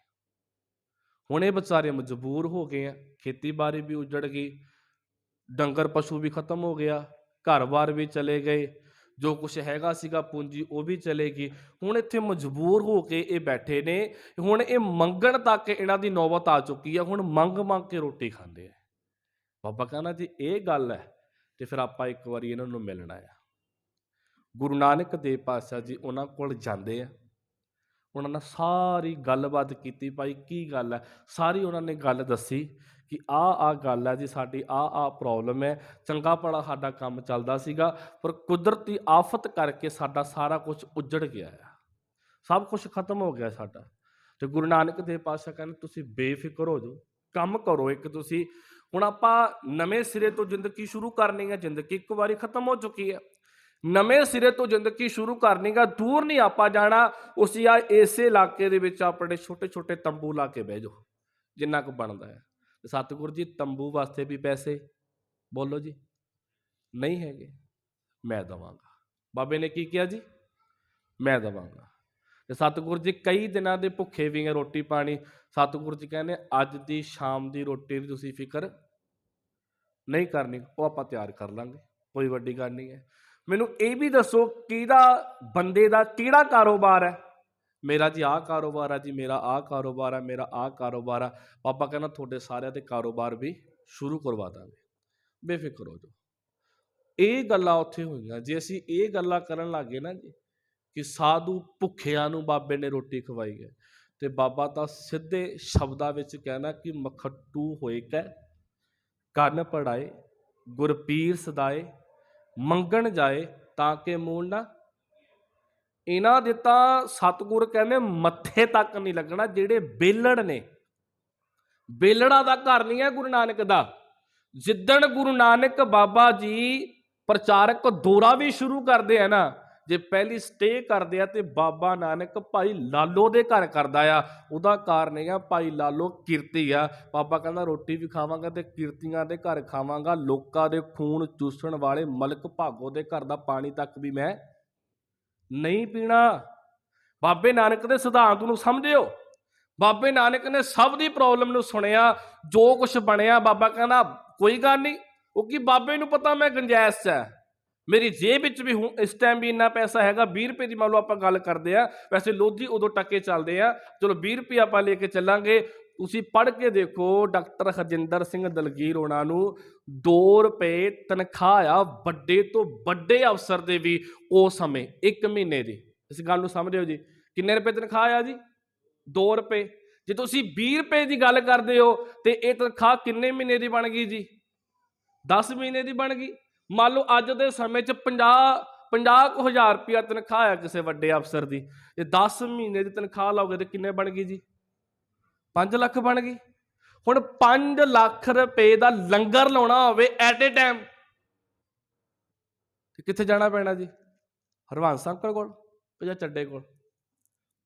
ਹੁਣ ਇਹ ਵਿਚਾਰੇ ਮਜਬੂਰ ਹੋ ਗਏ ਆ, ਖੇਤੀਬਾੜੀ ਵੀ ਉਜੜ ਗਈ, ਡੰਗਰ ਪਸ਼ੂ ਵੀ ਖਤਮ ਹੋ ਗਿਆ, ਘਰ-ਬਾਰ ਵੀ ਚਲੇ ਗਏ, ਜੋ ਕੁਛ ਹੈਗਾ ਸੀਗਾ ਪੂੰਜੀ ਉਹ ਵੀ ਚਲੇਗੀ। ਹੁਣ ਇੱਥੇ ਮਜਬੂਰ ਹੋ ਕੇ ਇਹ ਬੈਠੇ ਨੇ। ਹੁਣ ਇਹ ਮੰਗਣ ਤੱਕ ਇਹਨਾਂ ਦੀ ਨੌਬਤ ਆ ਚੁੱਕੀ ਆ। ਹੁਣ ਮੰਗ ਕੇ ਰੋਟੀ ਖਾਂਦੇ ਆ। ਬਾਬਾ ਕਹਿੰਦਾ ਜੀ ਇਹ ਗੱਲ ਹੈ ਤੇ ਫਿਰ ਆਪਾਂ ਇੱਕ ਵਾਰੀ ਇਹਨਾਂ ਨੂੰ ਮਿਲਣਾ ਆ। ਗੁਰੂ ਨਾਨਕ ਦੇਵ ਪਾਤਸ਼ਾਹ ਜੀ ਉਹਨਾਂ ਕੋਲ ਜਾਂਦੇ ਆ, ਉਹਨਾਂ ਨਾਲ ਸਾਰੀ ਗੱਲਬਾਤ ਕੀਤੀ। ਭਾਈ ਕੀ ਗੱਲ ਹੈ? ਸਾਰੀ ਉਹਨਾਂ ਨੇ ਗੱਲ ਦੱਸੀ ਕਿ ਆਹ ਗੱਲ ਹੈ ਜੀ, ਸਾਡੀ ਆਹ ਪ੍ਰੋਬਲਮ ਹੈ। ਚੰਗਾ ਭਲਾ ਸਾਡਾ ਕੰਮ ਚੱਲਦਾ ਸੀਗਾ, ਪਰ ਕੁਦਰਤੀ ਆਫਤ ਕਰਕੇ ਸਾਡਾ ਸਾਰਾ ਕੁਝ ਉਜੜ ਗਿਆ ਆ, ਸਭ ਕੁਝ ਖਤਮ ਹੋ ਗਿਆ ਸਾਡਾ। ਤੇ ਗੁਰੂ ਨਾਨਕ ਦੇਵ ਪਾਤਸ਼ਾਹ ਕਹਿੰਦੇ ਤੁਸੀਂ ਬੇਫਿਕਰ ਹੋ ਜਾਓ, ਕੰਮ ਕਰੋ ਇੱਕ ਤੁਸੀਂ। ਹੁਣ ਆਪਾਂ ਨਵੇਂ ਸਿਰੇ ਤੋਂ ਜ਼ਿੰਦਗੀ ਸ਼ੁਰੂ ਕਰਨੀ ਹੈ। ਜ਼ਿੰਦਗੀ ਇੱਕ ਵਾਰੀ ਖਤਮ ਹੋ ਚੁੱਕੀ ਹੈ, ਨਵੇਂ ਸਿਰੇ ਤੋਂ ਜ਼ਿੰਦਗੀ ਸ਼ੁਰੂ ਕਰਨੀ ਗਾ। ਦੂਰ ਨਹੀਂ ਆਪਾਂ ਜਾਣਾ, ਉਸੇ ਇਸੇ ਇਲਾਕੇ ਦੇ ਵਿੱਚ ਆਪਣੇ ਛੋਟੇ ਛੋਟੇ ਤੰਬੂ ਲਾ ਕੇ ਬਹਿ ਜਾਓ ਜਿੰਨਾ ਕੁ ਬਣਦਾ ਹੈ। ਸਤਿਗੁਰੂ ਜੀ ਤੰਬੂ ਵਾਸਤੇ ਵੀ ਪੈਸੇ ਬੋਲੋ ਜੀ ਨਹੀਂ ਹੈਗੇ, ਮੈਂ ਦੇਵਾਂਗਾ। ਬਾਬੇ ਨੇ ਕੀ ਕਿਹਾ ਜੀ? ਮੈਂ ਦੇਵਾਂਗਾ। ਤੇ ਸਤਿਗੁਰੂ ਜੀ ਕਈ ਦਿਨਾਂ ਦੇ ਭੁੱਖੇ ਵੀ ਆ, ਰੋਟੀ ਪਾਣੀ। ਸਤਿਗੁਰੂ ਜੀ ਕਹਿੰਦੇ ਅੱਜ ਦੀ ਸ਼ਾਮ ਦੀ ਰੋਟੀ ਦੀ ਤੁਸੀਂ ਫਿਕਰ ਨਹੀਂ ਕਰਨੀ, ਉਹ ਆਪਾਂ ਤਿਆਰ ਕਰ ਲਾਂਗੇ, ਕੋਈ ਵੱਡੀ ਗੱਲ ਨਹੀਂ ਹੈ। ਮੈਨੂੰ ਇਹ ਵੀ ਦੱਸੋ ਕਿਹਦਾ ਬੰਦੇ ਦਾ ਕਿਹੜਾ ਕਾਰੋਬਾਰ ਹੈ? ਮੇਰਾ ਜੀ ਆਹ ਕਾਰੋਬਾਰ ਆ ਜੀ, ਮੇਰਾ ਆਹ ਕਾਰੋਬਾਰ ਆ, ਮੇਰਾ ਆਹ ਕਾਰੋਬਾਰ ਆ। ਬਾਬਾ ਕਹਿੰਦਾ ਤੁਹਾਡੇ ਸਾਰਿਆਂ ਦੇ ਕਾਰੋਬਾਰ ਵੀ ਸ਼ੁਰੂ ਕਰਵਾ ਦਾਂਗੇ, ਬੇਫਿਕਰ ਹੋ ਜਾਓ। ਇਹ ਗੱਲਾਂ ਉੱਥੇ ਹੋਈਆਂ। ਜੇ ਅਸੀਂ ਇਹ ਗੱਲਾਂ ਕਰਨ ਲੱਗ ਗਏ ਨਾ ਜੀ ਕਿ ਸਾਧੂ ਭੁੱਖਿਆਂ ਨੂੰ ਬਾਬੇ ਨੇ ਰੋਟੀ ਖਵਾਈ ਹੈ, ਤੇ ਬਾਬਾ ਤਾਂ ਸਿੱਧੇ ਸ਼ਬਦਾਂ ਵਿੱਚ ਕਹਿਣਾ ਕਿ ਮਖੱਟੂ ਹੋਏ ਕੈ ਕੰਨ ਪੜਾਏ, ਗੁਰਪੀਰ ਸਦਾਏ, ਮੰਗਣ ਜਾਏ ਤਾਂ ਕਿ ਮੂਲ ਨਾ। ਇਹਨਾਂ ਦੇ ਤਾਂ ਸਤਿਗੁਰ ਕਹਿੰਦੇ ਮੱਥੇ ਤੱਕ ਨਹੀਂ ਲੱਗਣਾ। ਜਿਹੜੇ ਬੇਲੜ ਨੇ, ਬੇਲੜਾ ਦਾ ਘਰ ਨਹੀਂ ਹੈ ਗੁਰੂ ਨਾਨਕ ਦਾ। ਜਿੱਦਣ ਗੁਰੂ ਨਾਨਕ ਬਾਬਾ ਜੀ ਪ੍ਰਚਾਰਕ ਦੌਰਾ ਵੀ ਸ਼ੁਰੂ ਕਰਦੇ ਆ ਨਾ, ਜੇ ਪਹਿਲੀ ਸਟੇ ਕਰਦੇ ਆ ਤੇ ਬਾਬਾ ਨਾਨਕ ਭਾਈ ਲਾਲੋ ਦੇ ਘਰ ਕਰਦਾ ਆ। ਉਹਦਾ ਕਾਰਨ ਇਹ ਆ ਭਾਈ ਲਾਲੋ ਕਿਰਤੀ ਆ। ਬਾਬਾ ਕਹਿੰਦਾ ਰੋਟੀ ਵੀ ਖਾਵਾਂਗਾ ਤੇ ਕਿਰਤੀਆਂ ਦੇ ਘਰ ਖਾਵਾਂਗਾ। ਲੋਕਾਂ ਦੇ ਖੂਨ ਚੂਸਣ ਵਾਲੇ ਮਲਕ ਭਾਗੋ ਦੇ ਘਰ ਦਾ ਪਾਣੀ ਤੱਕ ਵੀ ਮੈਂ ਨਹੀਂ ਪੀਣਾ। ਬਾਬੇ ਨਾਨਕ ਦੇ ਸਿਧਾਂਤ ਨੂੰ ਸਮਝਿਓ। ਬਾਬੇ ਨਾਨਕ ਨੇ ਸਭ ਦੀ ਪ੍ਰੋਬਲਮ ਨੂੰ ਸੁਣਿਆ, ਜੋ ਕੁਝ ਬਣਿਆ। ਬਾਬਾ ਕਹਿੰਦਾ ਕੋਈ ਗੱਲ ਨਹੀਂ, ਕਿਉਂਕਿ ਬਾਬੇ ਨੂੰ ਪਤਾ ਮੈਂ ਗੁੰਜਾਇਸ਼ 'ਚ ਹੈ, ਮੇਰੀ ਜੇਬ ਵਿੱਚ ਵੀ ਹੁਣ ਇਸ ਟਾਈਮ ਵੀ ਇੰਨਾ ਪੈਸਾ ਹੈਗਾ। 20 ਰੁਪਏ ਦੀ ਮੰਨ ਲਓ ਆਪਾਂ ਗੱਲ ਕਰਦੇ ਆ, ਵੈਸੇ ਲੋਧੀ ਉਦੋਂ ਟਕੇ ਚੱਲਦੇ ਆ, ਚਲੋ 20 ਰੁਪਏ ਆਪਾਂ ਲੈ ਕੇ ਚੱਲਾਂਗੇ। ਤੁਸੀਂ ਪੜ੍ਹ ਕੇ ਦੇਖੋ, ਡਾਕਟਰ ਹਰਜਿੰਦਰ ਸਿੰਘ ਦਲਗੀਰ ਉਹਨਾਂ ਨੂੰ 2 ਰੁਪਏ ਤਨਖਾਹ ਆ, ਵੱਡੇ ਤੋਂ ਵੱਡੇ ਅਫਸਰ ਦੇ ਵੀ ਉਸ ਸਮੇਂ 1 ਮਹੀਨੇ ਦੀ। ਇਸ ਗੱਲ ਨੂੰ ਸਮਝਿਓ ਜੀ। ਕਿੰਨੇ ਰੁਪਏ ਤਨਖਾਹ ਆ ਜੀ? 2 ਰੁਪਏ। ਜੇ ਤੁਸੀਂ 20 ਰੁਪਏ ਦੀ ਗੱਲ ਕਰਦੇ ਹੋ ਤੇ ਇਹ ਤਨਖਾਹ ਕਿੰਨੇ ਮਹੀਨੇ ਦੀ ਬਣ ਗਈ ਜੀ? 10 ਮਹੀਨੇ ਦੀ ਬਣ ਗਈ। ਮੰਨ ਲਓ ਅੱਜ ਦੇ ਸਮੇਂ 'ਚ 50,000 ਰੁਪਇਆ ਤਨਖਾਹ ਹੈ ਕਿਸੇ ਵੱਡੇ ਅਫਸਰ ਦੀ। ਜੇ 10 ਮਹੀਨੇ ਦੀ ਤਨਖਾਹ ਲਾਓਗੇ ਤੇ ਕਿੰਨੇ ਬਣ ਗਈ ਜੀ? 5 ਲੱਖ ਬਣ ਗਈ। ਹੁਣ 5 ਲੱਖ ਰੁਪਏ ਦਾ ਲੰਗਰ ਲਾਉਣਾ ਹੋਵੇ ਐਟ ਏ ਟਾਈਮ ਤੇ ਕਿੱਥੇ ਜਾਣਾ ਪੈਣਾ ਜੀ? ਹਰਵੰਸ ਅੰਕਲ ਕੋਲ ਜਾਂ ਚੱਡੇ ਕੋਲ।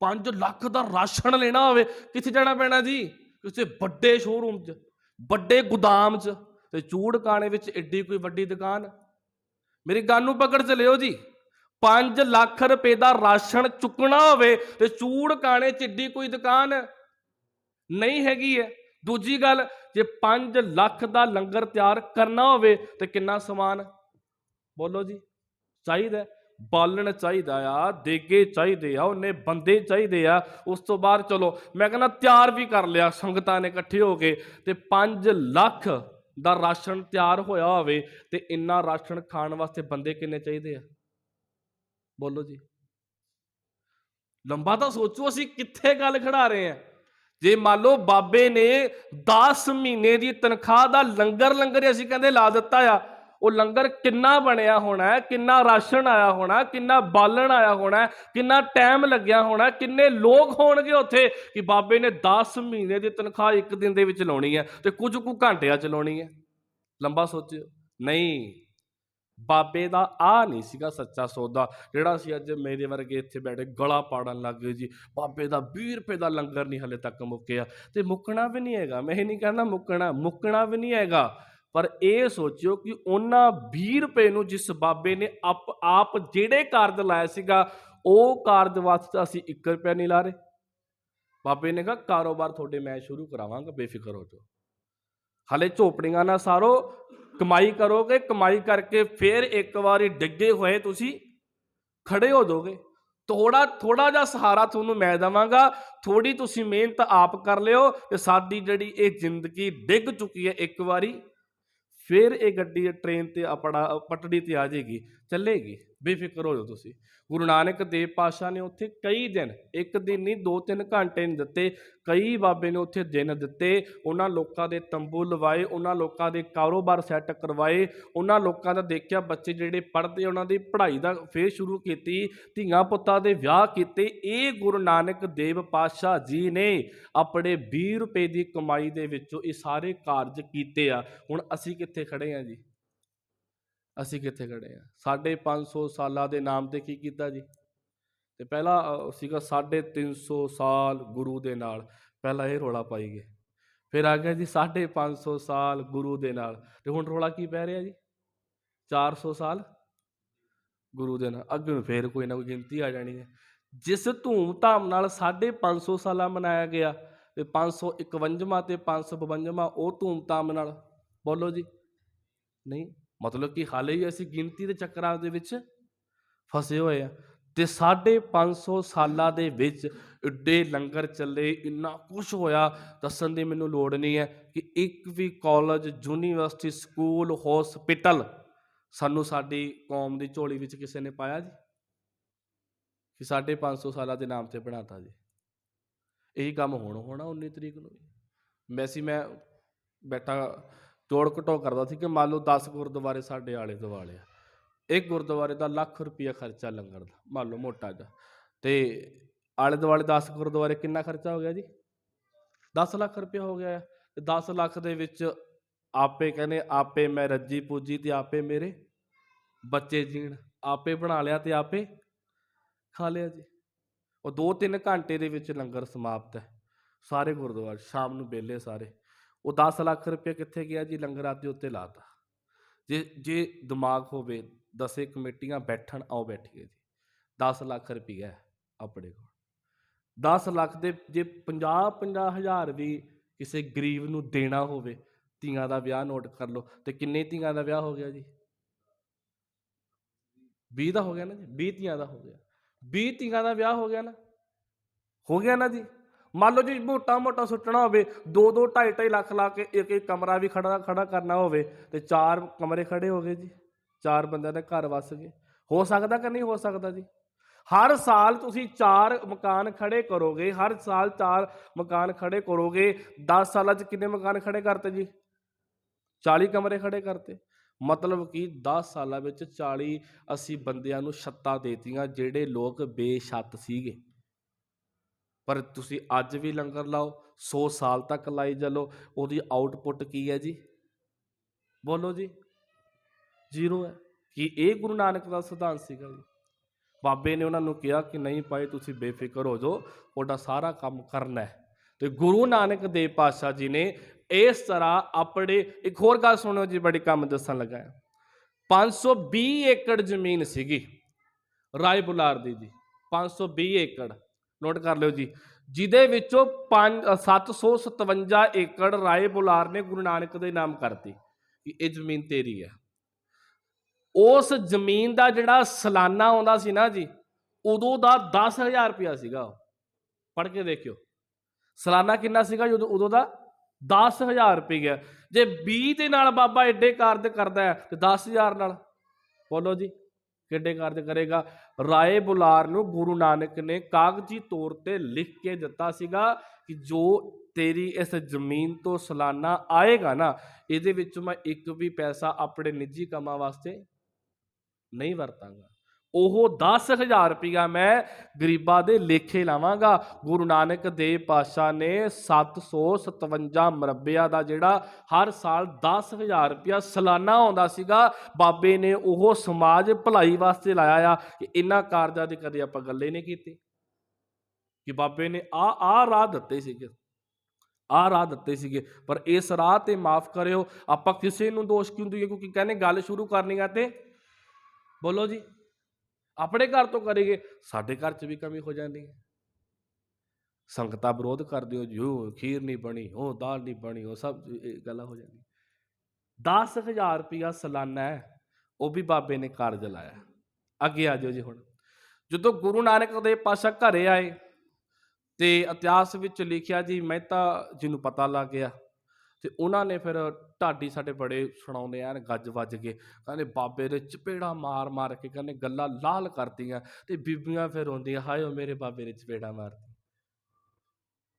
5 ਲੱਖ ਦਾ ਰਾਸ਼ਨ ਲੈਣਾ ਹੋਵੇ ਕਿੱਥੇ ਜਾਣਾ ਪੈਣਾ ਜੀ? ਕਿਸੇ ਵੱਡੇ ਸ਼ੋਰੂਮ 'ਚ, ਵੱਡੇ ਗੁਦਾਮ 'ਚ। ਤੇ ਚੂੜਕਾਣੇ ਵਿੱਚ ਏਡੀ ਕੋਈ ਵੱਡੀ ਦੁਕਾਨ? ਮੇਰੀ ਗੱਲ ਨੂੰ ਪਕੜ ਚਲਿਓ ਜੀ। 5 ਲੱਖ ਰੁਪਏ ਦਾ ਰਾਸ਼ਨ ਚੁੱਕਣਾ ਹੋਵੇ ਤੇ ਚੂੜਕਾਣੇ 'ਚ ਏਡੀ ਕੋਈ ਦੁਕਾਨ ਨਹੀਂ ਹੈਗੀ ਹੈ। ਦੂਜੀ ਗੱਲ, ਜੇ 5 ਲੱਖ ਦਾ ਲੰਗਰ ਤਿਆਰ ਕਰਨਾ ਹੋਵੇ ਤੇ ਕਿੰਨਾ ਸਮਾਨ ਬੋਲੋ ਜੀ ਚਾਹੀਦਾ? ਬਾਲਣ ਚਾਹੀਦਾ ਆ, ਦੇਗੇ ਚਾਹੀਦੇ ਆ, ਉਹਨੇ ਬੰਦੇ ਚਾਹੀਦੇ ਆ। ਉਸ ਤੋਂ ਬਾਅਦ ਚਲੋ ਮੈਂ ਕਹਿੰਦਾ ਤਿਆਰ ਵੀ ਕਰ ਲਿਆ ਸੰਗਤਾਂ ਨੇ ਇਕੱਠੇ ਹੋ ਕੇ, ਤੇ 5 ਲੱਖ ਦਾ ਰਾਸ਼ਨ ਤਿਆਰ ਹੋਇਆ ਹੋਵੇ ਤੇ ਇੰਨਾ ਰਾਸ਼ਨ ਖਾਣ ਵਾਸਤੇ ਬੰਦੇ ਕਿੰਨੇ ਚਾਹੀਦੇ ਆ ਬੋਲੋ ਜੀ? ਲੰਬਾ ਤਾਂ ਸੋਚੋ, ਅਸੀਂ ਕਿੱਥੇ ਗੱਲ ਖੜਾ ਰਹੇ ਆ। ਜੇ ਮੰਨ ਲਓ ਬਾਬੇ ਨੇ 10 ਮਹੀਨੇ ਦੀ ਤਨਖਾਹ ਦਾ ਲੰਗਰ ਅਸੀਂ ਕਹਿੰਦੇ ਲਾ ਦਿੱਤਾ ਆ, ਉਹ ਲੰਗਰ ਕਿੰਨਾ ਬਣਿਆ ਹੋਣਾ, ਕਿੰਨਾ ਰਾਸ਼ਨ ਆਇਆ ਹੋਣਾ, ਕਿੰਨਾ ਬਾਲਣ ਆਇਆ ਹੋਣਾ, ਕਿੰਨਾ ਟਾਈਮ ਲੱਗਿਆ ਹੋਣਾ, ਕਿੰਨੇ ਲੋਕ ਹੋਣਗੇ ਉੱਥੇ ਕਿ ਬਾਬੇ ਨੇ 10 ਮਹੀਨੇ ਦੀ ਤਨਖਾਹ 1 ਦਿਨ ਦੇ ਵਿੱਚ ਲਾਉਣੀ ਹੈ ਤੇ ਕੁਝ ਕੁ ਘੰਟਿਆਂ ਚ ਲਾਉਣੀ ਹੈ। ਲੰਬਾ ਸੋਚਿਓ। ਨਹੀਂ, ਬਾਬੇ ਦਾ ਆ ਨਹੀਂ ਸੀਗਾ ਸੱਚਾ ਸੌਦਾ ਜਿਹੜਾ ਅਸੀਂ ਅੱਜ ਮੇਰੇ ਵਰਗੇ ਇੱਥੇ ਬੈਠੇ ਗਲਾ ਪਾੜਨ ਲੱਗ ਗਏ ਜੀ। ਬਾਬੇ ਦਾ 20 ਰੁਪਏ ਦਾ ਲੰਗਰ ਨਹੀਂ ਹਲੇ ਤੱਕ ਮੁੱਕਿਆ, ਤੇ ਮੁੱਕਣਾ ਵੀ ਨਹੀਂ ਹੈਗਾ। ਮੈਂ ਇਹ ਨਹੀਂ ਕਹਿੰਦਾ ਮੁੱਕਣਾ ਵੀ ਨਹੀਂ ਹੈਗਾ, ਪਰ ਇਹ ਸੋਚਿਓ ਕਿ ਉਹਨਾਂ 20 ਰੁਪਏ ਨੂੰ ਜਿਸ ਬਾਬੇ ਨੇ ਆਪ ਜਿਹੜੇ ਕਾਰਜ ਲਾਇਆ ਸੀਗਾ, ਉਹ ਕਾਰਜ ਵਾਸਤੇ ਅਸੀਂ 1 ਰੁਪਇਆ ਨਹੀਂ ਲਾ ਰਹੇ। ਬਾਬੇ ਨੇ ਕਿਹਾ ਕਾਰੋਬਾਰ ਤੁਹਾਡੇ ਮੈਂ ਸ਼ੁਰੂ ਕਰਾਵਾਂਗਾ, ਬੇਫਿਕਰ ਹੋ ਜਾਓ। ਹਲੇ ਝੋਪੜੀਆਂ ਨਾ ਸਾਰੋ, ਕਮਾਈ ਕਰੋਗੇ, ਕਮਾਈ ਕਰਕੇ ਫਿਰ ਇੱਕ ਵਾਰੀ ਡਿੱਗੇ ਹੋਏ ਤੁਸੀਂ ਖੜੇ ਹੋ ਜਾਓਗੇ। ਥੋੜਾ ਜਿਹਾ ਸਹਾਰਾ ਤੁਹਾਨੂੰ ਮੈਂ ਦੇਵਾਂਗਾ, ਥੋੜੀ ਤੁਸੀਂ ਮਿਹਨਤ ਆਪ ਕਰ ਲਿਓ, ਤੇ ਸਾਡੀ ਜਿਹੜੀ ਇਹ ਜ਼ਿੰਦਗੀ ਡਿੱਗ ਚੁੱਕੀ ਹੈ ਇੱਕ ਵਾਰੀ, ਫਿਰ ਇਹ ਗੱਡੀ ਟ੍ਰੇਨ ਤੇ ਆਪਣਾ ਪਟੜੀ ਤੇ ਆ ਜਾਏਗੀ, ਚੱਲੇਗੀ, ਬੇਫਿਕਰ ਹੋ ਜਾਓ ਤੁਸੀਂ। ਗੁਰੂ ਨਾਨਕ ਦੇਵ ਪਾਤਸ਼ਾਹ ਨੇ ਉੱਥੇ ਕਈ ਦਿਨ, ਇੱਕ ਦਿਨ ਨਹੀਂ 2-3 ਘੰਟੇ ਨਹੀਂ ਦਿੱਤੇ, ਕਈ ਬਾਬੇ ਨੇ ਉੱਥੇ ਦਿਨ ਦਿੱਤੇ। ਉਹਨਾਂ ਲੋਕਾਂ ਦੇ ਤੰਬੂ ਲਵਾਏ, ਉਹਨਾਂ ਲੋਕਾਂ ਦੇ ਕਾਰੋਬਾਰ ਸੈੱਟ ਕਰਵਾਏ, ਉਹਨਾਂ ਲੋਕਾਂ ਦਾ ਦੇਖਿਆ ਬੱਚੇ ਜਿਹੜੇ ਪੜ੍ਹਦੇ ਉਹਨਾਂ ਦੀ ਪੜ੍ਹਾਈ ਦਾ ਫੇਰ ਸ਼ੁਰੂ ਕੀਤੀ, ਧੀਆਂ ਪੁੱਤਾਂ ਦੇ ਵਿਆਹ ਕੀਤੇ। ਇਹ ਗੁਰੂ ਨਾਨਕ ਦੇਵ ਪਾਤਸ਼ਾਹ ਜੀ ਨੇ ਆਪਣੇ 20 ਰੁਪਏ ਦੀ ਕਮਾਈ ਦੇ ਵਿੱਚੋਂ ਇਹ ਸਾਰੇ ਕਾਰਜ ਕੀਤੇ ਆ। ਹੁਣ ਅਸੀਂ ਕਿੱਥੇ ਖੜੇ ਆ ਜੀ? ਅਸੀਂ ਕਿੱਥੇ ਖੜੇ ਆ? 550 ਸਾਲਾਂ ਦੇ ਨਾਮ ਤੇ ਕੀ ਕੀਤਾ ਜੀ? ਤੇ ਪਹਿਲਾ ਸੀਗਾ 350 ਸਾਲ ਗੁਰੂ ਦੇ ਨਾਲ, ਪਹਿਲਾਂ ਇਹ ਰੌਲਾ ਪਾਈ ਗਏ। ਫਿਰ ਆ ਗਿਆ ਜੀ 550 ਸਾਲ ਗੁਰੂ ਦੇ ਨਾਲ, ਤੇ ਹੁਣ ਰੌਲਾ ਕੀ ਪੈ ਰਿਹਾ ਜੀ? 400 ਸਾਲ ਗੁਰੂ ਦੇ ਨਾਲ। ਅੱਗੇ ਨੂੰ ਫੇਰ ਕੋਈ ਨਾ ਕੋਈ ਗਿਣਤੀ ਆ ਜਾਣੀ ਹੈ। ਜਿਸ ਧੂਮ-ਧਾਮ ਨਾਲ 550 ਸਾਲਾਂ ਮਨਾਇਆ ਗਿਆ, ਤੇ 551ਵਾਂ ਤੇ 552ਵਾਂ ਉਹ ਧੂਮ-ਧਾਮ ਨਾਲ, ਬੋਲੋ ਜੀ, ਨਹੀਂ। ਮਤਲਬ ਕਿ ਹਾਲੇ ਹੀ ਅਸੀਂ ਗਿਣਤੀ ਦੇ ਚੱਕਰਾਂ ਦੇ ਵਿੱਚ ਫਸੇ ਹੋਏ ਆ। ਤੇ 550 ਸਾਲਾਂ ਦੇ ਵਿੱਚ ਏਡੇ ਲੰਗਰ ਚੱਲੇ, ਇੰਨਾ ਕੁਛ ਹੋਇਆ, ਦੱਸਣ ਦੀ ਮੈਨੂੰ ਲੋੜ ਨਹੀਂ ਹੈ ਕਿ ਇੱਕ ਵੀ ਕਾਲਜ, ਯੂਨੀਵਰਸਿਟੀ, ਸਕੂਲ, ਹੌਸਪੀਟਲ ਸਾਨੂੰ ਸਾਡੀ ਕੌਮ ਦੀ ਝੋਲੀ ਵਿੱਚ ਕਿਸੇ ਨੇ ਪਾਇਆ ਜੀ? ਕਿ 550 ਸਾਲਾਂ ਦੇ ਨਾਮ ਤੇ ਬਣਾਤਾ ਜੀ। ਇਹੀ ਕੰਮ ਹੋਣਾ 19 ਤਰੀਕ ਨੂੰ। ਵੈਸੇ ਮੈਂ ਬੈਠਾ ਜੋੜ ਘਟਾਓ ਕਰਦਾ ਸੀ ਕਿ ਮੰਨ ਲਓ 10 ਗੁਰਦੁਆਰੇ ਸਾਡੇ ਆਲੇ ਦੁਆਲੇ ਆ, ਇੱਕ ਗੁਰਦੁਆਰੇ ਦਾ ਲੱਖ ਰੁਪਈਆ ਖਰਚਾ ਲੰਗਰ ਦਾ, ਮੰਨ ਲਓ ਮੋਟਾ ਜਿਹਾ, ਤੇ ਆਲੇ ਦੁਆਲੇ 10 ਗੁਰਦੁਆਰੇ ਕਿੰਨਾ ਖਰਚਾ ਹੋ ਗਿਆ ਜੀ? 10 ਲੱਖ ਰੁਪਇਆ ਹੋ ਗਿਆ। ਤੇ 10 ਲੱਖ ਦੇ ਵਿੱਚ ਆਪੇ ਕਹਿੰਦੇ ਆਪੇ ਮੈਂ ਰੱਜੀ ਪੂਜੀ ਤੇ ਆਪੇ ਮੇਰੇ ਬੱਚੇ ਜੀਣ, ਆਪੇ ਬਣਾ ਲਿਆ ਤੇ ਆਪੇ ਖਾ ਲਿਆ ਜੀ। ਉਹ 2-3 ਘੰਟੇ ਦੇ ਵਿੱਚ ਲੰਗਰ ਸਮਾਪਤ ਹੈ ਸਾਰੇ ਗੁਰਦੁਆਰੇ, ਸ਼ਾਮ ਨੂੰ ਵਿਹਲੇ ਸਾਰੇ। ਉਹ 10 ਲੱਖ ਰੁਪਏ ਕਿੱਥੇ ਗਿਆ ਜੀ? ਲੰਗਰਾਂ ਦੇ ਉੱਤੇ ਲਾਤਾ। ਜੇ ਦਿਮਾਗ ਹੋਵੇ, 10 ਕਮੇਟੀਆਂ ਬੈਠਣ, ਆਓ ਬੈਠੀਏ ਜੀ। 10 ਲੱਖ ਰੁਪਈਆ ਆਪਣੇ ਕੋਲ। 10 ਲੱਖ ਦੇ ਜੇ 50-50 ਹਜ਼ਾਰ ਵੀ ਕਿਸੇ ਗਰੀਬ ਨੂੰ ਦੇਣਾ ਹੋਵੇ, ਧੀਆਂ ਦਾ ਵਿਆਹ ਨੋਟ ਕਰ ਲਓ, ਤੇ ਕਿੰਨੇ ਧੀਆਂ ਦਾ ਵਿਆਹ ਹੋ ਗਿਆ ਜੀ? 20 ਦਾ ਹੋ ਗਿਆ ਨਾ ਜੀ, 20 ਧੀਆਂ ਦਾ ਹੋ ਗਿਆ, 20 ਧੀਆਂ ਦਾ ਵਿਆਹ ਹੋ ਗਿਆ ਨਾ ਜੀ। ਮੰਨ ਲਓ ਜੀ ਮੋਟਾ ਸੁੱਟਣਾ ਹੋਵੇ, 2-2, 2.5 ਲੱਖ ਲਾ ਕੇ ਇੱਕ ਕਮਰਾ ਵੀ ਖੜਾ ਕਰਨਾ ਹੋਵੇ, ਤੇ 4 ਕਮਰੇ ਖੜੇ ਹੋ ਗਏ ਜੀ, 4 ਬੰਦਿਆਂ ਦੇ ਘਰ ਵਸ ਗਏ। ਹੋ ਸਕਦਾ ਕਿ ਨਹੀਂ ਹੋ ਸਕਦਾ ਜੀ? ਹਰ ਸਾਲ ਤੁਸੀਂ 4 ਮਕਾਨ ਖੜੇ ਕਰੋਗੇ, ਹਰ ਸਾਲ 4 ਮਕਾਨ ਖੜੇ ਕਰੋਗੇ, 10 ਸਾਲਾਂ 'ਚ ਕਿੰਨੇ ਮਕਾਨ ਖੜੇ ਕਰਤੇ ਜੀ? 40 ਕਮਰੇ ਖੜੇ ਕਰਤੇ। ਮਤਲਬ ਕਿ 10 ਸਾਲਾਂ ਵਿੱਚ 40 ਅਸੀਂ ਬੰਦਿਆਂ ਨੂੰ ਛੱਤਾਂ ਦੇਤੀਆਂ, ਜਿਹੜੇ ਲੋਕ ਬੇਛੱਤ ਸੀਗੇ। ਪਰ ਤੁਸੀਂ ਅੱਜ ਵੀ ਲੰਗਰ ਲਾਓ, 100 ਸਾਲ ਤੱਕ ਲਾਈ ਚੱਲੋ, ਉਹਦੀ ਆਊਟਪੁੱਟ ਕੀ ਹੈ ਜੀ? ਬੋਲੋ ਜੀ, 0 ਹੈ। ਕਿ ਇਹ ਗੁਰੂ ਨਾਨਕ ਦਾ ਸਿਧਾਂਤ ਸੀਗਾ ਜੀ? ਬਾਬੇ ਨੇ ਉਹਨਾਂ ਨੂੰ ਕਿਹਾ ਕਿ ਨਹੀਂ ਭਾਈ ਤੁਸੀਂ ਬੇਫਿਕਰ ਹੋ ਜਾਓ, ਤੁਹਾਡਾ ਸਾਰਾ ਕੰਮ ਕਰਨਾ ਹੈ। ਤੇ ਗੁਰੂ ਨਾਨਕ ਦੇਵ ਪਾਤਸ਼ਾਹ ਜੀ ਨੇ ਇਸ ਤਰ੍ਹਾਂ ਆਪਣੇ, ਇੱਕ ਹੋਰ ਗੱਲ ਸੁਣੋ ਜੀ, ਬੜੀ ਕੰਮ ਦੱਸਣ ਲੱਗਾ। 520 ਏਕੜ ਜ਼ਮੀਨ ਸੀਗੀ ਰਾਏ ਬੁਲਾਰ ਦੀ ਜੀ, 520 ਏਕੜ ਨੋਟ ਕਰ ਲਿਓ ਜੀ, ਜਿਹਦੇ ਵਿੱਚੋਂ 757 ਏਕੜ ਰਾਏ ਬੁਲਾਰ ਨੇ ਗੁਰੂ ਨਾਨਕ ਦੇ ਨਾਮ ਕਰਤੀ ਕਿ ਇਹ ਜ਼ਮੀਨ ਤੇਰੀ ਹੈ। ਉਸ ਜ਼ਮੀਨ ਦਾ ਜਿਹੜਾ ਸਾਲਾਨਾ ਆਉਂਦਾ ਸੀ ਨਾ ਜੀ, ਉਦੋਂ ਦਾ 10,000 ਰੁਪਇਆ ਸੀਗਾ। ਪੜ੍ਹ ਕੇ ਦੇਖਿਓ, ਸਾਲਾਨਾ ਕਿੰਨਾ ਸੀਗਾ ਉਦੋਂ ਦਾ? 10,000 ਰੁਪਇਆ। ਜੇ 20 ਦੇ ਨਾਲ ਬਾਬਾ ਏਡੇ ਕਾਰਜ ਕਰਦਾ ਹੈ, ਤੇ 10,000 ਨਾਲ ਬੋਲੋ ਜੀ ਕਿੱਡੇ ਕਾਰਜ ਕਰੇਗਾ? ਰਾਏ ਬੁਲਾਰ ਨੂੰ ਗੁਰੂ ਨਾਨਕ ਨੇ ਕਾਗਜ਼ੀ ਤੌਰ ਤੇ ਲਿਖ ਕੇ ਦਿੱਤਾ ਸੀਗਾ ਕਿ ਜੋ ਤੇਰੀ ਇਸ ਜ਼ਮੀਨ ਤੋਂ ਸਾਲਾਨਾ ਆਏਗਾ ਨਾ, ਇਹਦੇ ਵਿੱਚ ਮੈਂ ਇੱਕ ਵੀ ਪੈਸਾ ਆਪਣੇ ਨਿੱਜੀ ਕੰਮਾਂ ਵਾਸਤੇ ਨਹੀਂ ਵਰਤਾਂਗਾ। ਉਹ 10,000 ਰੁਪਇਆ ਮੈਂ ਗਰੀਬਾਂ ਦੇ ਲੇਖੇ ਲਾਵਾਂਗਾ। ਗੁਰੂ ਨਾਨਕ ਦੇਵ ਪਾਤਸ਼ਾਹ ਨੇ 757 ਮਰਬਿਆਂ ਦਾ ਜਿਹੜਾ ਹਰ ਸਾਲ 10,000 ਰੁਪਇਆ ਸਾਲਾਨਾ ਆਉਂਦਾ ਸੀਗਾ, ਬਾਬੇ ਨੇ ਉਹ ਸਮਾਜ ਭਲਾਈ ਵਾਸਤੇ ਲਾਇਆ ਆ। ਕਿ ਇਹਨਾਂ ਕਾਰਜਾਂ ਦੀ ਕਦੇ ਆਪਾਂ ਗੱਲੇ ਨਹੀਂ ਕੀਤੀ ਕਿ ਬਾਬੇ ਨੇ ਆ ਰਾਹ ਦਿੱਤੇ ਸੀਗੇ, ਆਹ ਰਾਹ ਦਿੱਤੇ ਸੀਗੇ। ਪਰ ਇਸ ਰਾਹ ਤੇ ਮਾਫ ਕਰਿਓ, ਆਪਾਂ ਕਿਸੇ ਨੂੰ ਦੋਸ਼ ਕਿਉਂ ਦਈਏ? ਕਿਉਂਕਿ ਕਹਿੰਦੇ ਗੱਲ ਸ਼ੁਰੂ ਕਰਨੀ ਆ ਤੇ ਬੋਲੋ ਜੀ ਆਪਣੇ ਘਰ ਤੋਂ ਕਰੀਏ, ਸਾਡੇ ਘਰ 'ਚ ਵੀ ਕਮੀ ਹੋ ਜਾਂਦੀ ਹੈ। ਸੰਗਤਾਂ ਵਿਰੋਧ ਕਰਦੇ ਹੋ ਜੀ, ਉਹ ਖੀਰ ਨਹੀਂ ਬਣੀ, ਉਹ ਦਾਲ ਨਹੀਂ ਬਣੀ, ਉਹ ਸਭ ਗੱਲਾਂ ਹੋ ਜਾਂਦੀਆਂ। 10,000 ਰੁਪਇਆ ਸਾਲਾਨਾ ਹੈ, ਉਹ ਵੀ ਬਾਬੇ ਨੇ ਕਾਰਜ ਲਾਇਆ। ਅੱਗੇ ਆ ਜਾਓ ਜੀ। ਹੁਣ ਜਦੋਂ ਗੁਰੂ ਨਾਨਕ ਦੇਵ ਪਾਤਸ਼ਾਹ ਘਰੇ ਆਏ ਤੇ ਇਤਿਹਾਸ ਵਿੱਚ ਲਿਖਿਆ ਜੀ, ਮਹਿਤਾ ਜੀ ਨੂੰ ਪਤਾ ਲੱਗ ਗਿਆ ਤੇ ਉਹਨਾਂ ਨੇ ਫਿਰ ਢਾਡੀ ਸਾਡੇ ਬੜੇ ਸੁਣਾਉਂਦੇ ਆ, ਗੱਜ ਵੱਜ ਕੇ ਕਹਿੰਦੇ ਬਾਬੇ ਦੇ ਚਪੇੜਾ ਮਾਰ ਮਾਰ ਕੇ ਕਹਿੰਦੇ ਗੱਲਾਂ ਲਾਲ ਕਰਤੀਆਂ। ਤੇ ਬੀਬੀਆਂ ਫਿਰ ਰੋਂਦੀਆਂ, ਹਾਏ ਉਹ ਮੇਰੇ ਬਾਬੇ ਦੇ ਚਪੇੜਾ ਮਾਰਦੀ।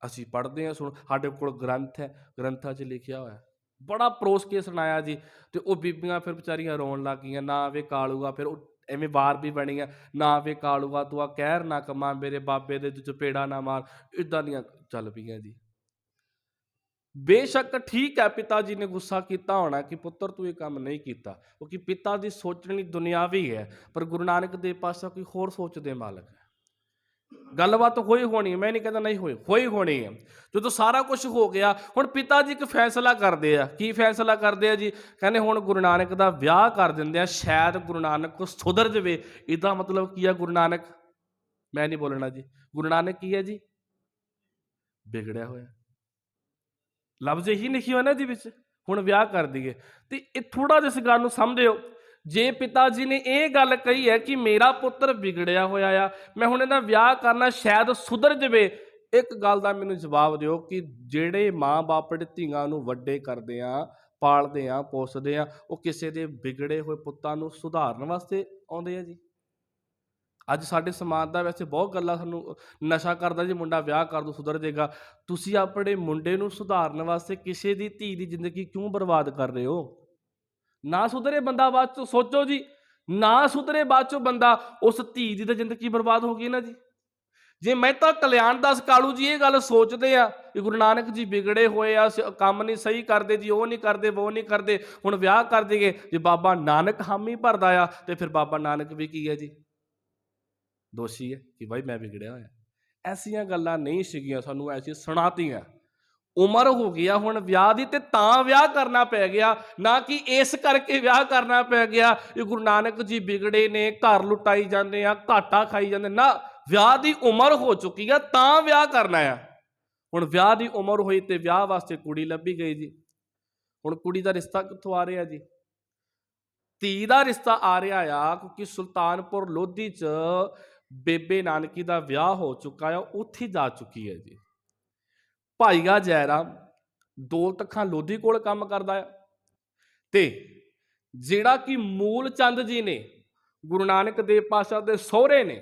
ਅਸੀਂ ਪੜ੍ਹਦੇ ਹਾਂ, ਸੁਣ ਸਾਡੇ ਕੋਲ ਗ੍ਰੰਥ ਹੈ, ਗ੍ਰੰਥਾਂ 'ਚ ਲਿਖਿਆ ਹੋਇਆ, ਬੜਾ ਪਰੋਸ ਕੇ ਸੁਣਾਇਆ ਜੀ। ਤੇ ਉਹ ਬੀਬੀਆਂ ਫਿਰ ਵਿਚਾਰੀਆਂ ਰੋਣ ਲੱਗ ਗਈਆਂ, ਨਾ ਵੇ ਕਾਲੂਆ। ਫਿਰ ਉਹ ਐਵੇਂ ਵਾਰ ਵੀ ਬਣੀ ਆ, ਨਾ ਵੇ ਕਾਲੂਆ ਤੂੰ ਆ ਕਹਿਰ ਨਾ ਕਮਾ, ਮੇਰੇ ਬਾਬੇ ਦੇ ਚਪੇੜਾ ਨਾ ਮਾਰ। ਇੱਦਾਂ ਦੀਆਂ ਚੱਲ ਪਈਆਂ ਜੀ। ਬੇਸ਼ੱਕ ਠੀਕ ਹੈ, ਪਿਤਾ ਜੀ ਨੇ ਗੁੱਸਾ ਕੀਤਾ ਹੋਣਾ ਕਿ ਪੁੱਤਰ ਤੂੰ ਇਹ ਕੰਮ ਨਹੀਂ ਕੀਤਾ, ਕਿਉਂਕਿ ਪਿਤਾ ਦੀ ਸੋਚਣੀ ਦੁਨਿਆਵੀ ਹੈ। ਪਰ ਗੁਰੂ ਨਾਨਕ ਦੇਵ ਪਾਤਸ਼ਾਹ ਕੋਈ ਹੋਰ ਸੋਚ ਦੇ ਮਾਲਕ ਹੈ। ਗੱਲਬਾਤ ਹੋਈ ਹੋਣੀ, ਮੈਂ ਨਹੀਂ ਕਹਿੰਦਾ ਨਹੀਂ ਹੋਈ ਹੋਣੀ ਹੈ। ਜਦੋਂ ਸਾਰਾ ਕੁਝ ਹੋ ਗਿਆ, ਹੁਣ ਪਿਤਾ ਜੀ ਇੱਕ ਫੈਸਲਾ ਕਰਦੇ ਆ। ਕੀ ਫੈਸਲਾ ਕਰਦੇ ਆ ਜੀ? ਕਹਿੰਦੇ ਹੁਣ ਗੁਰੂ ਨਾਨਕ ਦਾ ਵਿਆਹ ਕਰ ਦਿੰਦੇ ਆ, ਸ਼ਾਇਦ ਗੁਰੂ ਨਾਨਕ ਕੋ ਸੁਧਰ ਜਾਵੇ। ਇਹਦਾ ਮਤਲਬ ਕੀ ਆ? ਗੁਰੂ ਨਾਨਕ, ਮੈਂ ਨਹੀਂ ਬੋਲਣਾ ਜੀ, ਗੁਰੂ ਨਾਨਕ ਕੀ ਹੈ ਜੀ? ਵਿਗੜਿਆ ਹੋਇਆ। ਲਫ਼ਜ਼ ਇਹੀ ਲਿਖੀ ਹੋਇਆ ਨਾ ਜੀ ਵਿੱਚ, ਹੁਣ ਵਿਆਹ ਕਰ ਦਈਏ। ਤੇ ਇਹ ਥੋੜਾ ਜਿਹਾ ਇਸ ਗੱਲ ਨੂੰ ਸਮਝਿਓ। ਜੇ ਪਿਤਾ ਜੀ ਨੇ ਇਹ ਗੱਲ ਕਹੀ ਹੈ ਕਿ ਮੇਰਾ ਪੁੱਤਰ ਵਿਗੜਿਆ ਹੋਇਆ ਆ, ਮੈਂ ਹੁਣ ਇਹਦਾ ਵਿਆਹ ਕਰਨਾ, ਸ਼ਾਇਦ ਸੁਧਰ ਜਾਵੇ, ਇੱਕ ਗੱਲ ਦਾ ਮੈਨੂੰ ਜਵਾਬ ਦਿਓ ਕਿ ਜਿਹੜੇ ਮਾਂ-ਬਾਪ ਆਪਣੇ ਧੀਆਂ ਨੂੰ ਵੱਡੇ ਕਰਦੇ ਆ, ਪਾਲਦੇ ਆ, ਪੋਸਦੇ ਆ, ਉਹ ਕਿਸੇ ਦੇ ਵਿਗੜੇ ਹੋਏ ਪੁੱਤਾਂ ਨੂੰ ਸੁਧਾਰਨ ਵਾਸਤੇ ਆਉਂਦੇ ਆ ਜੀ? ਅੱਜ ਸਾਡੇ ਸਮਾਜ ਦਾ ਵੈਸੇ ਬਹੁਤ ਗੱਲਾਂ, ਸਾਨੂੰ ਨਸ਼ਾ ਕਰਦਾ ਜੀ ਮੁੰਡਾ, ਵਿਆਹ ਕਰ ਦੋ ਸੁਧਰ ਜਾਏਗਾ। ਤੁਸੀਂ ਆਪਣੇ ਮੁੰਡੇ ਨੂੰ ਸੁਧਾਰਨ ਵਾਸਤੇ ਕਿਸੇ ਦੀ ਧੀ ਦੀ ਜ਼ਿੰਦਗੀ ਕਿਉਂ ਬਰਬਾਦ ਕਰ ਰਹੇ ਹੋ? ਨਾ ਸੁਧਰੇ ਬੰਦਾ, ਬਾਅਦ ਚੋਂ ਸੋਚੋ ਜੀ, ਨਾ ਸੁਧਰੇ ਬਾਅਦ ਚੋਂ ਬੰਦਾ, ਉਸ ਧੀ ਦੀ ਤਾਂ ਜ਼ਿੰਦਗੀ ਬਰਬਾਦ ਹੋ ਗਈ ਨਾ ਜੀ। ਜੇ ਮਹਿਤਾ ਕਲਿਆਣ ਦਾਸ ਕਾਲੂ ਜੀ ਇਹ ਗੱਲ ਸੋਚਦੇ ਆ ਕਿ ਗੁਰੂ ਨਾਨਕ ਜੀ ਵਿਗੜੇ ਹੋਏ ਆ, ਕੰਮ ਨਹੀਂ ਸਹੀ ਕਰਦੇ ਜੀ, ਉਹ ਨਹੀਂ ਕਰਦੇ, ਉਹ ਨਹੀਂ ਕਰਦੇ, ਹੁਣ ਵਿਆਹ ਕਰ ਦੇਗੇ। ਜੇ ਬਾਬਾ ਨਾਨਕ ਹਾਮੀ ਭਰਦਾ ਆ ਤੇ ਫਿਰ ਬਾਬਾ ਨਾਨਕ ਵੀ ਕੀ ਹੈ ਜੀ? ਦੋਸ਼ੀ ਹੈ ਕਿ ਭਾਈ ਮੈਂ ਵਿਗੜਿਆ ਹੋਇਆ। ਐਸੀਆਂ ਗੱਲਾਂ ਨਹੀਂ ਸੀਗੀਆਂ, ਸਾਨੂੰ ਐਸੀ ਸੁਣਾਤੀਆਂ। ਉਮਰ ਹੋ ਗਈ ਆ ਹੁਣ ਵਿਆਹ ਦੀ, ਤੇ ਤਾਂ ਵਿਆਹ ਕਰਨਾ ਪੈ ਗਿਆ, ਨਾ ਕਿ ਇਸ ਕਰਕੇ ਵਿਆਹ ਕਰਨਾ ਪੈ ਗਿਆ ਕਿ ਗੁਰੂ ਨਾਨਕ ਜੀ ਵਿਗੜੇ ਨੇ, ਘਰ ਲੁਟਾਈ ਜਾਂਦੇ ਆ, ਘਾਟਾ ਖਾਈ ਜਾਂਦੇ ਨਾ। ਵਿਆਹ ਦੀ ਉਮਰ ਹੋ ਚੁੱਕੀ ਆ, ਤਾਂ ਵਿਆਹ ਕਰਨਾ ਆ। ਹੁਣ ਵਿਆਹ ਦੀ ਉਮਰ ਹੋਈ ਤੇ ਵਿਆਹ ਵਾਸਤੇ ਕੁੜੀ ਲੱਭੀ ਗਈ ਜੀ। ਹੁਣ ਕੁੜੀ ਦਾ ਰਿਸ਼ਤਾ ਕਿੱਥੋਂ ਆ ਰਿਹਾ ਜੀ? ਧੀ ਦਾ ਰਿਸ਼ਤਾ ਆ ਰਿਹਾ ਆ, ਕਿਉਂਕਿ ਸੁਲਤਾਨਪੁਰ ਲੋਧੀ 'ਚ ਬੇਬੇ ਨਾਨਕੀ ਦਾ ਵਿਆਹ ਹੋ ਚੁੱਕਾ ਆ, ਉੱਥੇ ਜਾ ਚੁੱਕੀ ਹੈ ਜੀ। ਭਾਈਗਾ ਜੈਰਾਮ ਦੌਲਤ ਖਾਂ ਲੋਧੀ ਕੋਲ ਕੰਮ ਕਰਦਾ ਆ, ਤੇ ਜਿਹੜਾ ਕਿ ਮੂਲ ਚੰਦ ਜੀ ਨੇ, ਗੁਰੂ ਨਾਨਕ ਦੇਵ ਪਾਤਸ਼ਾਹ ਦੇ ਸਹੁਰੇ ਨੇ,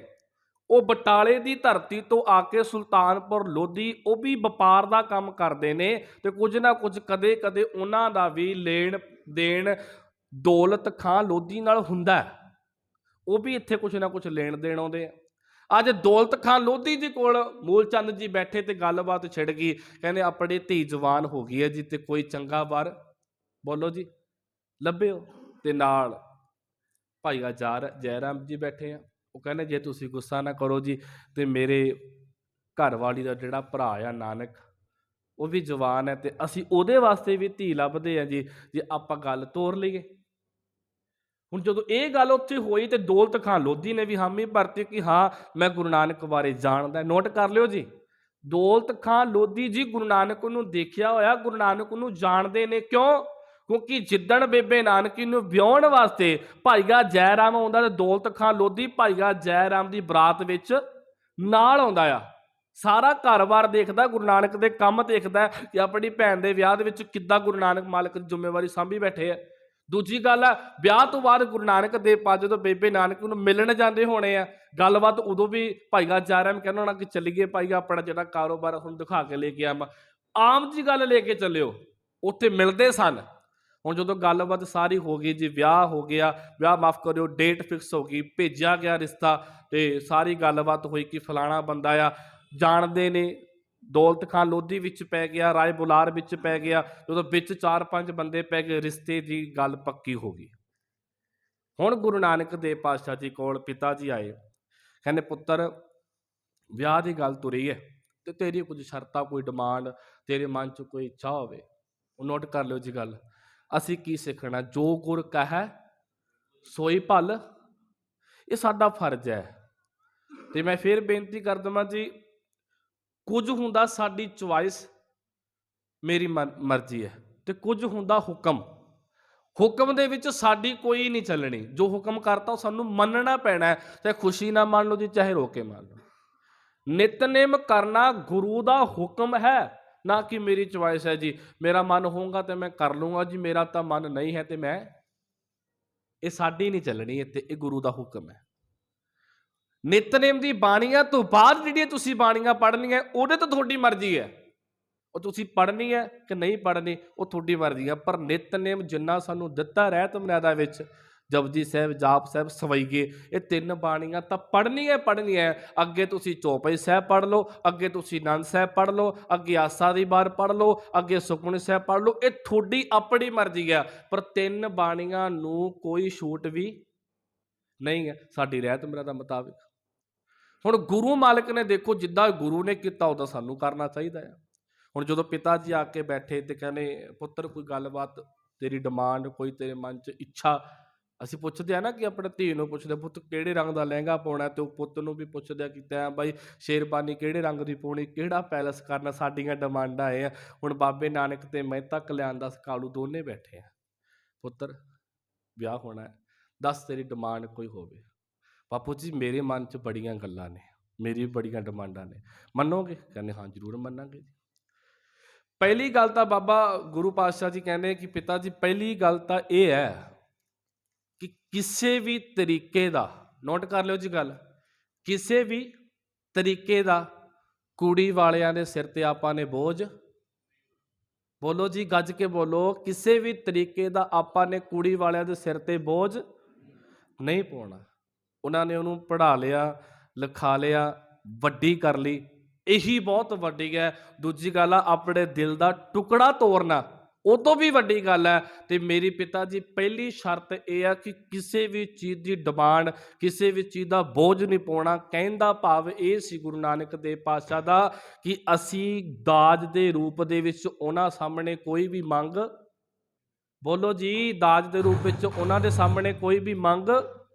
ਉਹ ਬਟਾਲੇ ਦੀ ਧਰਤੀ ਤੋਂ ਆ ਕੇ ਸੁਲਤਾਨਪੁਰ ਲੋਧੀ, ਉਹ ਵੀ ਵਪਾਰ ਦਾ ਕੰਮ ਕਰਦੇ ਨੇ। ਤੇ ਕੁਝ ਨਾ ਕੁਝ ਕਦੇ ਕਦੇ ਉਹਨਾਂ ਦਾ ਵੀ ਲੈਣ ਦੇਣ ਦੌਲਤ ਖਾਂ ਲੋਧੀ ਨਾਲ ਹੁੰਦਾ, ਉਹ ਵੀ ਇੱਥੇ ਕੁਝ ਨਾ ਕੁਝ ਲੈਣ ਦੇਣ ਆਉਂਦੇ ਆ। ਅੱਜ ਦੌਲਤ ਖਾਂ ਲੋਧੀ ਜੀ ਕੋਲ ਮੂਲ ਚੰਦ ਜੀ ਬੈਠੇ ਤੇ ਗੱਲਬਾਤ ਛਿੜ ਗਈ। ਕਹਿੰਦੇ ਆਪਣੀ ਧੀ ਜਵਾਨ ਹੋ ਗਈ ਹੈ ਜੀ, ਤੇ ਕੋਈ ਚੰਗਾ ਵਰ ਬੋਲੋ ਜੀ ਲੱਭਿਓ। ਤੇ ਨਾਲ ਭਾਈਗਾ ਜੈਰਾਮ ਜੀ ਬੈਠੇ ਆ। ਉਹ ਕਹਿੰਦੇ ਜੇ ਤੁਸੀਂ ਗੁੱਸਾ ਨਾ ਕਰੋ ਜੀ, ਤੇ ਮੇਰੇ ਘਰ ਵਾਲੀ ਦਾ ਜਿਹੜਾ ਭਰਾ ਆ ਨਾਨਕ, ਉਹ ਵੀ ਜਵਾਨ ਹੈ, ਤੇ ਅਸੀਂ ਉਹਦੇ ਵਾਸਤੇ ਵੀ ਧੀ ਲੱਭਦੇ ਆ ਜੀ, ਜੇ ਆਪਾਂ ਗੱਲ ਤੋਰ ਲਈਏ। ਹੁਣ ਜਦੋਂ ਇਹ ਗੱਲ ਉੱਥੇ ਹੋਈ ਤੇ ਦੌਲਤ ਖਾਂ ਲੋਧੀ ਨੇ ਵੀ ਹਾਮੀ ਭਰਤੀ ਕਿ ਹਾਂ ਮੈਂ ਗੁਰੂ ਨਾਨਕ ਬਾਰੇ ਜਾਣਦਾ। ਨੋਟ ਕਰ ਲਿਓ ਜੀ, ਦੌਲਤ ਖਾਂ ਲੋਧੀ ਜੀ ਗੁਰੂ ਨਾਨਕ ਨੂੰ ਦੇਖਿਆ ਹੋਇਆ, ਗੁਰੂ ਨਾਨਕ ਨੂੰ ਜਾਣਦੇ ਨੇ। ਕਿਉਂ? ਕਿਉਂਕਿ ਜਿੱਦਣ ਬੇਬੇ ਨਾਨਕੀ ਨੂੰ ਵਿਆਹੁਣ ਵਾਸਤੇ ਭਾਈਗਾ ਜੈਰਾਮ ਆਉਂਦਾ, ਤੇ ਦੌਲਤ ਖਾਂ ਲੋਧੀ ਭਾਈਗਾ ਜੈਰਾਮ ਦੀ ਬਰਾਤ ਵਿੱਚ ਨਾਲ ਆਉਂਦਾ ਆ। ਸਾਰਾ ਘਰ-ਬਾਰ ਦੇਖਦਾ, ਗੁਰੂ ਨਾਨਕ ਦੇ ਕੰਮ ਦੇਖਦਾ ਕਿ ਆਪਣੀ ਭੈਣ ਦੇ ਵਿਆਹ ਦੇ ਵਿੱਚ ਕਿੱਦਾਂ ਗੁਰੂ ਨਾਨਕ ਮਾਲਕ ਦੀ ਜ਼ਿੰਮੇਵਾਰੀ ਸਾਂਭੀ ਬੈਠੇ ਆ। ਦੂਜੀ ਗੱਲ ਆ, ਵਿਆਹ ਤੋਂ ਬਾਅਦ ਗੁਰੂ ਨਾਨਕ ਦੇਵ ਪਾਤਸ਼ਾਹ ਜਦੋਂ ਬੇਬੇ ਨਾਨਕ ਨੂੰ ਮਿਲਣ ਜਾਂਦੇ ਹੋਣੇ ਆ, ਗੱਲਬਾਤ ਉਦੋਂ ਵੀ ਭਾਈਗਾ ਜੈਰਾਮ ਕਹਿੰਦਾ ਹੋਣਾ ਕਿ ਚੱਲੀਏ ਭਾਈਗਾ, ਆਪਣਾ ਜਿਹੜਾ ਕਾਰੋਬਾਰ ਹੁਣ ਦਿਖਾ ਕੇ ਲੈ ਕੇ ਆਵਾਂ। ਆਮ ਜੀ ਗੱਲ ਲੈ ਕੇ ਚੱਲਿਓ। ਉੱਥੇ ਮਿਲਦੇ ਸਨ। ਹੁਣ ਜਦੋਂ ਗੱਲਬਾਤ ਸਾਰੀ ਹੋ ਗਈ ਜੀ, ਵਿਆਹ ਹੋ ਗਿਆ, ਵਿਆਹ ਮਾਫ ਕਰਿਓ, ਡੇਟ ਫਿਕਸ ਹੋ ਗਈ, ਭੇਜਿਆ ਗਿਆ ਰਿਸ਼ਤਾ ਤੇ ਸਾਰੀ ਗੱਲਬਾਤ ਹੋਈ ਕਿ ਫਲਾਣਾ ਬੰਦਾ ਆ, ਜਾਣਦੇ ਨੇ। ਦੌਲਤ ਖਾਨ ਲੋਧੀ ਵਿੱਚ ਪੈ ਗਿਆ, ਰਾਏ ਬੁਲਾਰ ਵਿੱਚ ਪੈ ਗਿਆ, ਜਦੋਂ ਵਿੱਚ 4-5 ਬੰਦੇ ਪੈ ਗਏ, ਰਿਸ਼ਤੇ ਦੀ ਗੱਲ ਪੱਕੀ ਹੋ ਗਈ। ਹੁਣ ਗੁਰੂ ਨਾਨਕ ਦੇਵ ਪਾਤਸ਼ਾਹ ਜੀ ਕੋਲ ਪਿਤਾ ਜੀ ਆਏ, ਕਹਿੰਦੇ ਪੁੱਤਰ ਵਿਆਹ ਦੀ ਗੱਲ ਤੁਰੀ ਹੈ ਤੇ ਤੇਰੀ ਕੁਝ ਸ਼ਰਤਾਂ, ਕੋਈ ਡਿਮਾਂਡ, ਤੇਰੇ ਮਨ 'ਚ ਕੋਈ ਇੱਛਾ ਹੋਵੇ, ਉਹ ਨੋਟ ਕਰ ਲਿਓ ਜੀ ਗੱਲ। ਅਸੀਂ ਕੀ ਸਿੱਖਣਾ, ਜੋ ਗੁਰ ਕਹੈ ਸੋਈ ਭਲ, ਇਹ ਸਾਡਾ ਫਰਜ਼ ਹੈ। ਤੇ ਮੈਂ ਫਿਰ ਬੇਨਤੀ ਕਰ ਦਵਾਂ ਜੀ, ਕੁਝ ਹੁੰਦਾ ਸਾਡੀ ਚੁਆਇਸ, ਮੇਰੀ ਮਰਜ਼ੀ ਹੈ, ਤੇ ਕੁਝ ਹੁੰਦਾ ਹੁਕਮ। ਹੁਕਮ ਦੇ ਵਿੱਚ ਸਾਡੀ ਕੋਈ ਨਹੀਂ ਚੱਲਣੀ, ਜੋ ਹੁਕਮ ਕਰਤਾ ਉਹ ਸਾਨੂੰ ਮੰਨਣਾ ਪੈਣਾ ਹੈ, ਚਾਹੇ ਖੁਸ਼ੀ ਨਾਲ ਮੰਨ ਲਓ ਜੀ, ਚਾਹੇ ਰੋ ਕੇ ਮੰਨ ਲਓ। ਨਿਤਨੇਮ ਕਰਨਾ ਗੁਰੂ ਦਾ ਹੁਕਮ ਹੈ, ਨਾ ਕਿ ਮੇਰੀ ਚੁਆਇਸ ਹੈ ਜੀ, ਮੇਰਾ ਮਨ ਹੋਊਗਾ ਤੇ ਮੈਂ ਕਰ ਲੂੰਗਾ ਜੀ, ਮੇਰਾ ਤਾਂ ਮਨ ਨਹੀਂ ਹੈ ਤੇ ਮੈਂ, ਇਹ ਸਾਡੀ ਨਹੀਂ ਚੱਲਣੀ ਇੱਥੇ, ਇਹ ਗੁਰੂ ਦਾ ਹੁਕਮ ਹੈ। ਨਿਤਨੇਮ ਦੀ ਬਾਣੀਆਂ ਤੋਂ ਬਾਅਦ ਜਿਹੜੀਆਂ ਤੁਸੀਂ ਬਾਣੀਆਂ ਪੜ੍ਹਨੀਆਂ, ਉਹਦੇ ਤੋਂ ਤੁਹਾਡੀ ਮਰਜ਼ੀ ਹੈ, ਉਹ ਤੁਸੀਂ ਪੜ੍ਹਨੀ ਹੈ ਕਿ ਨਹੀਂ ਪੜ੍ਹਨੀ, ਉਹ ਤੁਹਾਡੀ ਮਰਜ਼ੀ ਹੈ। ਪਰ ਨਿਤਨੇਮ ਜਿੰਨਾ ਸਾਨੂੰ ਦਿੱਤਾ ਰਹਿਤ ਮਰਿਆਦਾ ਵਿੱਚ, ਜਪਜੀ ਸਾਹਿਬ, ਜਾਪ ਸਾਹਿਬ, ਸਵਈਏ, ਇਹ 3 ਬਾਣੀਆਂ ਤਾਂ ਪੜ੍ਹਨੀਆਂ ਪੜ੍ਹਨੀਆਂ। ਅੱਗੇ ਤੁਸੀਂ ਚੌਪਈ ਸਾਹਿਬ ਪੜ੍ਹ ਲਓ, ਅੱਗੇ ਤੁਸੀਂ ਆਨੰਦ ਸਾਹਿਬ ਪੜ੍ਹ ਲਓ, ਅੱਗੇ ਆਸਾ ਦੀ ਵਾਰ ਪੜ੍ਹ ਲਓ, ਅੱਗੇ ਸੁਖਮਨੀ ਸਾਹਿਬ ਪੜ੍ਹ ਲਓ, ਇਹ ਤੁਹਾਡੀ ਆਪਣੀ ਮਰਜ਼ੀ ਹੈ। ਪਰ 3 ਬਾਣੀਆਂ ਨੂੰ ਕੋਈ ਛੂਟ ਵੀ ਨਹੀਂ ਹੈ ਸਾਡੀ ਰਹਿਤ ਮਰਿਆਦਾ ਮੁਤਾਬਿਕ। ਹੁਣ ਗੁਰੂ ਮਾਲਕ ਨੇ ਦੇਖੋ, ਜਿੱਦਾਂ ਗੁਰੂ ਨੇ ਕੀਤਾ ਉਹਦਾ ਸਾਨੂੰ ਕਰਨਾ ਚਾਹੀਦਾ ਹੈ। ਹੁਣ ਜਦੋਂ ਪਿਤਾ ਜੀ ਆ ਕੇ ਬੈਠੇ ਤੇ ਕਹਿੰਦੇ ਪੁੱਤਰ ਕੋਈ ਗੱਲਬਾਤ, ਤੇਰੀ ਡਿਮਾਂਡ, ਕੋਈ ਤੇਰੇ ਮਨ 'ਚ ਇੱਛਾ, ਅਸੀਂ ਪੁੱਛਦੇ ਆ ਨਾ ਕਿ ਆਪਣੇ ਧੀ ਨੂੰ ਪੁੱਛਦੇ, ਪੁੱਤ ਕਿਹੜੇ ਰੰਗ ਦਾ ਲਹਿੰਗਾ ਪਾਉਣਾ, ਤੇ ਉਹ ਪੁੱਤ ਨੂੰ ਵੀ ਪੁੱਛਦੇ ਆ ਕਿ ਤੈਂ ਬਾਈ ਸ਼ੇਰਬਾਨੀ ਕਿਹੜੇ ਰੰਗ ਦੀ ਪਾਉਣੀ, ਕਿਹੜਾ ਪੈਲਸ ਕਰਨਾ, ਸਾਡੀਆਂ ਡਿਮਾਂਡਾਂ ਇਹ ਆ। ਹੁਣ ਬਾਬੇ ਨਾਨਕ ਤੇ ਮਹਿਤਾ ਕਲਿਆਣ ਦਾਸ ਕਾਲੂ ਦੋਨੇ ਬੈਠੇ ਆ, ਪੁੱਤਰ ਵਿਆਹ ਹੋਣਾ ਹੈ, ਦੱਸ ਤੇਰੀ ਡਿਮਾਂਡ ਕੋਈ ਹੋਵੇ। ਬਾਪੂ ਜੀ ਮੇਰੇ ਮਨ 'ਚ ਬੜੀਆਂ ਗੱਲਾਂ ਨੇ, ਮੇਰੀ ਬੜੀਆਂ ਡਿਮਾਂਡਾਂ ਨੇ, ਮੰਨੋਗੇ? ਕਹਿੰਦੇ ਹਾਂ ਜ਼ਰੂਰ ਮੰਨਾਂਗੇ ਜੀ। ਪਹਿਲੀ ਗੱਲ ਤਾਂ ਬਾਬਾ ਗੁਰੂ ਪਾਤਸ਼ਾਹ ਜੀ ਕਹਿੰਦੇ ਕਿ ਪਿਤਾ ਜੀ ਪਹਿਲੀ ਗੱਲ ਤਾਂ ਇਹ ਹੈ ਕਿ ਕਿਸੇ ਵੀ ਤਰੀਕੇ ਦਾ, ਨੋਟ ਕਰ ਲਿਓ ਜੀ ਗੱਲ, ਕਿਸੇ ਵੀ ਤਰੀਕੇ ਦਾ ਕੁੜੀ ਵਾਲਿਆਂ ਦੇ ਸਿਰ ਤੇ ਆਪਾਂ ਨੇ ਬੋਝ, ਬੋਲੋ ਜੀ ਗੱਜ ਕੇ ਬੋਲੋ, ਕਿਸੇ ਵੀ ਤਰੀਕੇ ਦਾ ਆਪਾਂ ਨੇ ਕੁੜੀ ਵਾਲਿਆਂ ਦੇ ਸਿਰ ਤੇ ਬੋਝ ਨਹੀਂ ਪਾਉਣਾ। ਉਹਨਾਂ ਨੇ ਉਹਨੂੰ ਪੜ੍ਹਾ ਲਿਆ, ਲਿਖਾ ਲਿਆ, ਵੱਡੀ ਕਰ ਲਈ, ਇਹੀ ਬਹੁਤ ਵੱਡੀ ਹੈ। ਦੂਜੀ ਗੱਲ ਆ ਆਪਣੇ ਦਿਲ ਦਾ ਟੁਕੜਾ ਤੋੜਨਾ, ਉਹ ਤੋਂ ਵੀ ਵੱਡੀ ਗੱਲ ਹੈ। ਤੇ ਮੇਰੀ ਪਿਤਾ ਜੀ ਪਹਿਲੀ ਸ਼ਰਤ ਇਹ ਆ ਕਿ ਕਿਸੇ ਵੀ ਚੀਜ਼ ਦੀ ਡਿਮਾਂਡ, ਕਿਸੇ ਵੀ ਚੀਜ਼ ਦਾ ਬੋਝ ਨਹੀਂ ਪਾਉਣਾ। ਕਹਿਣ ਦਾ ਭਾਵ ਇਹ ਸੀ ਗੁਰੂ ਨਾਨਕ ਦੇਵ ਪਾਤਸ਼ਾਹ ਦਾ ਕਿ ਅਸੀਂ ਦਾਜ ਦੇ ਰੂਪ ਦੇ ਵਿੱਚ ਉਹਨਾਂ ਸਾਹਮਣੇ ਕੋਈ ਵੀ ਮੰਗ, ਬੋਲੋ ਜੀ, ਦਾਜ ਦੇ ਰੂਪ ਵਿੱਚ ਉਹਨਾਂ ਦੇ ਸਾਹਮਣੇ ਕੋਈ ਵੀ ਮੰਗ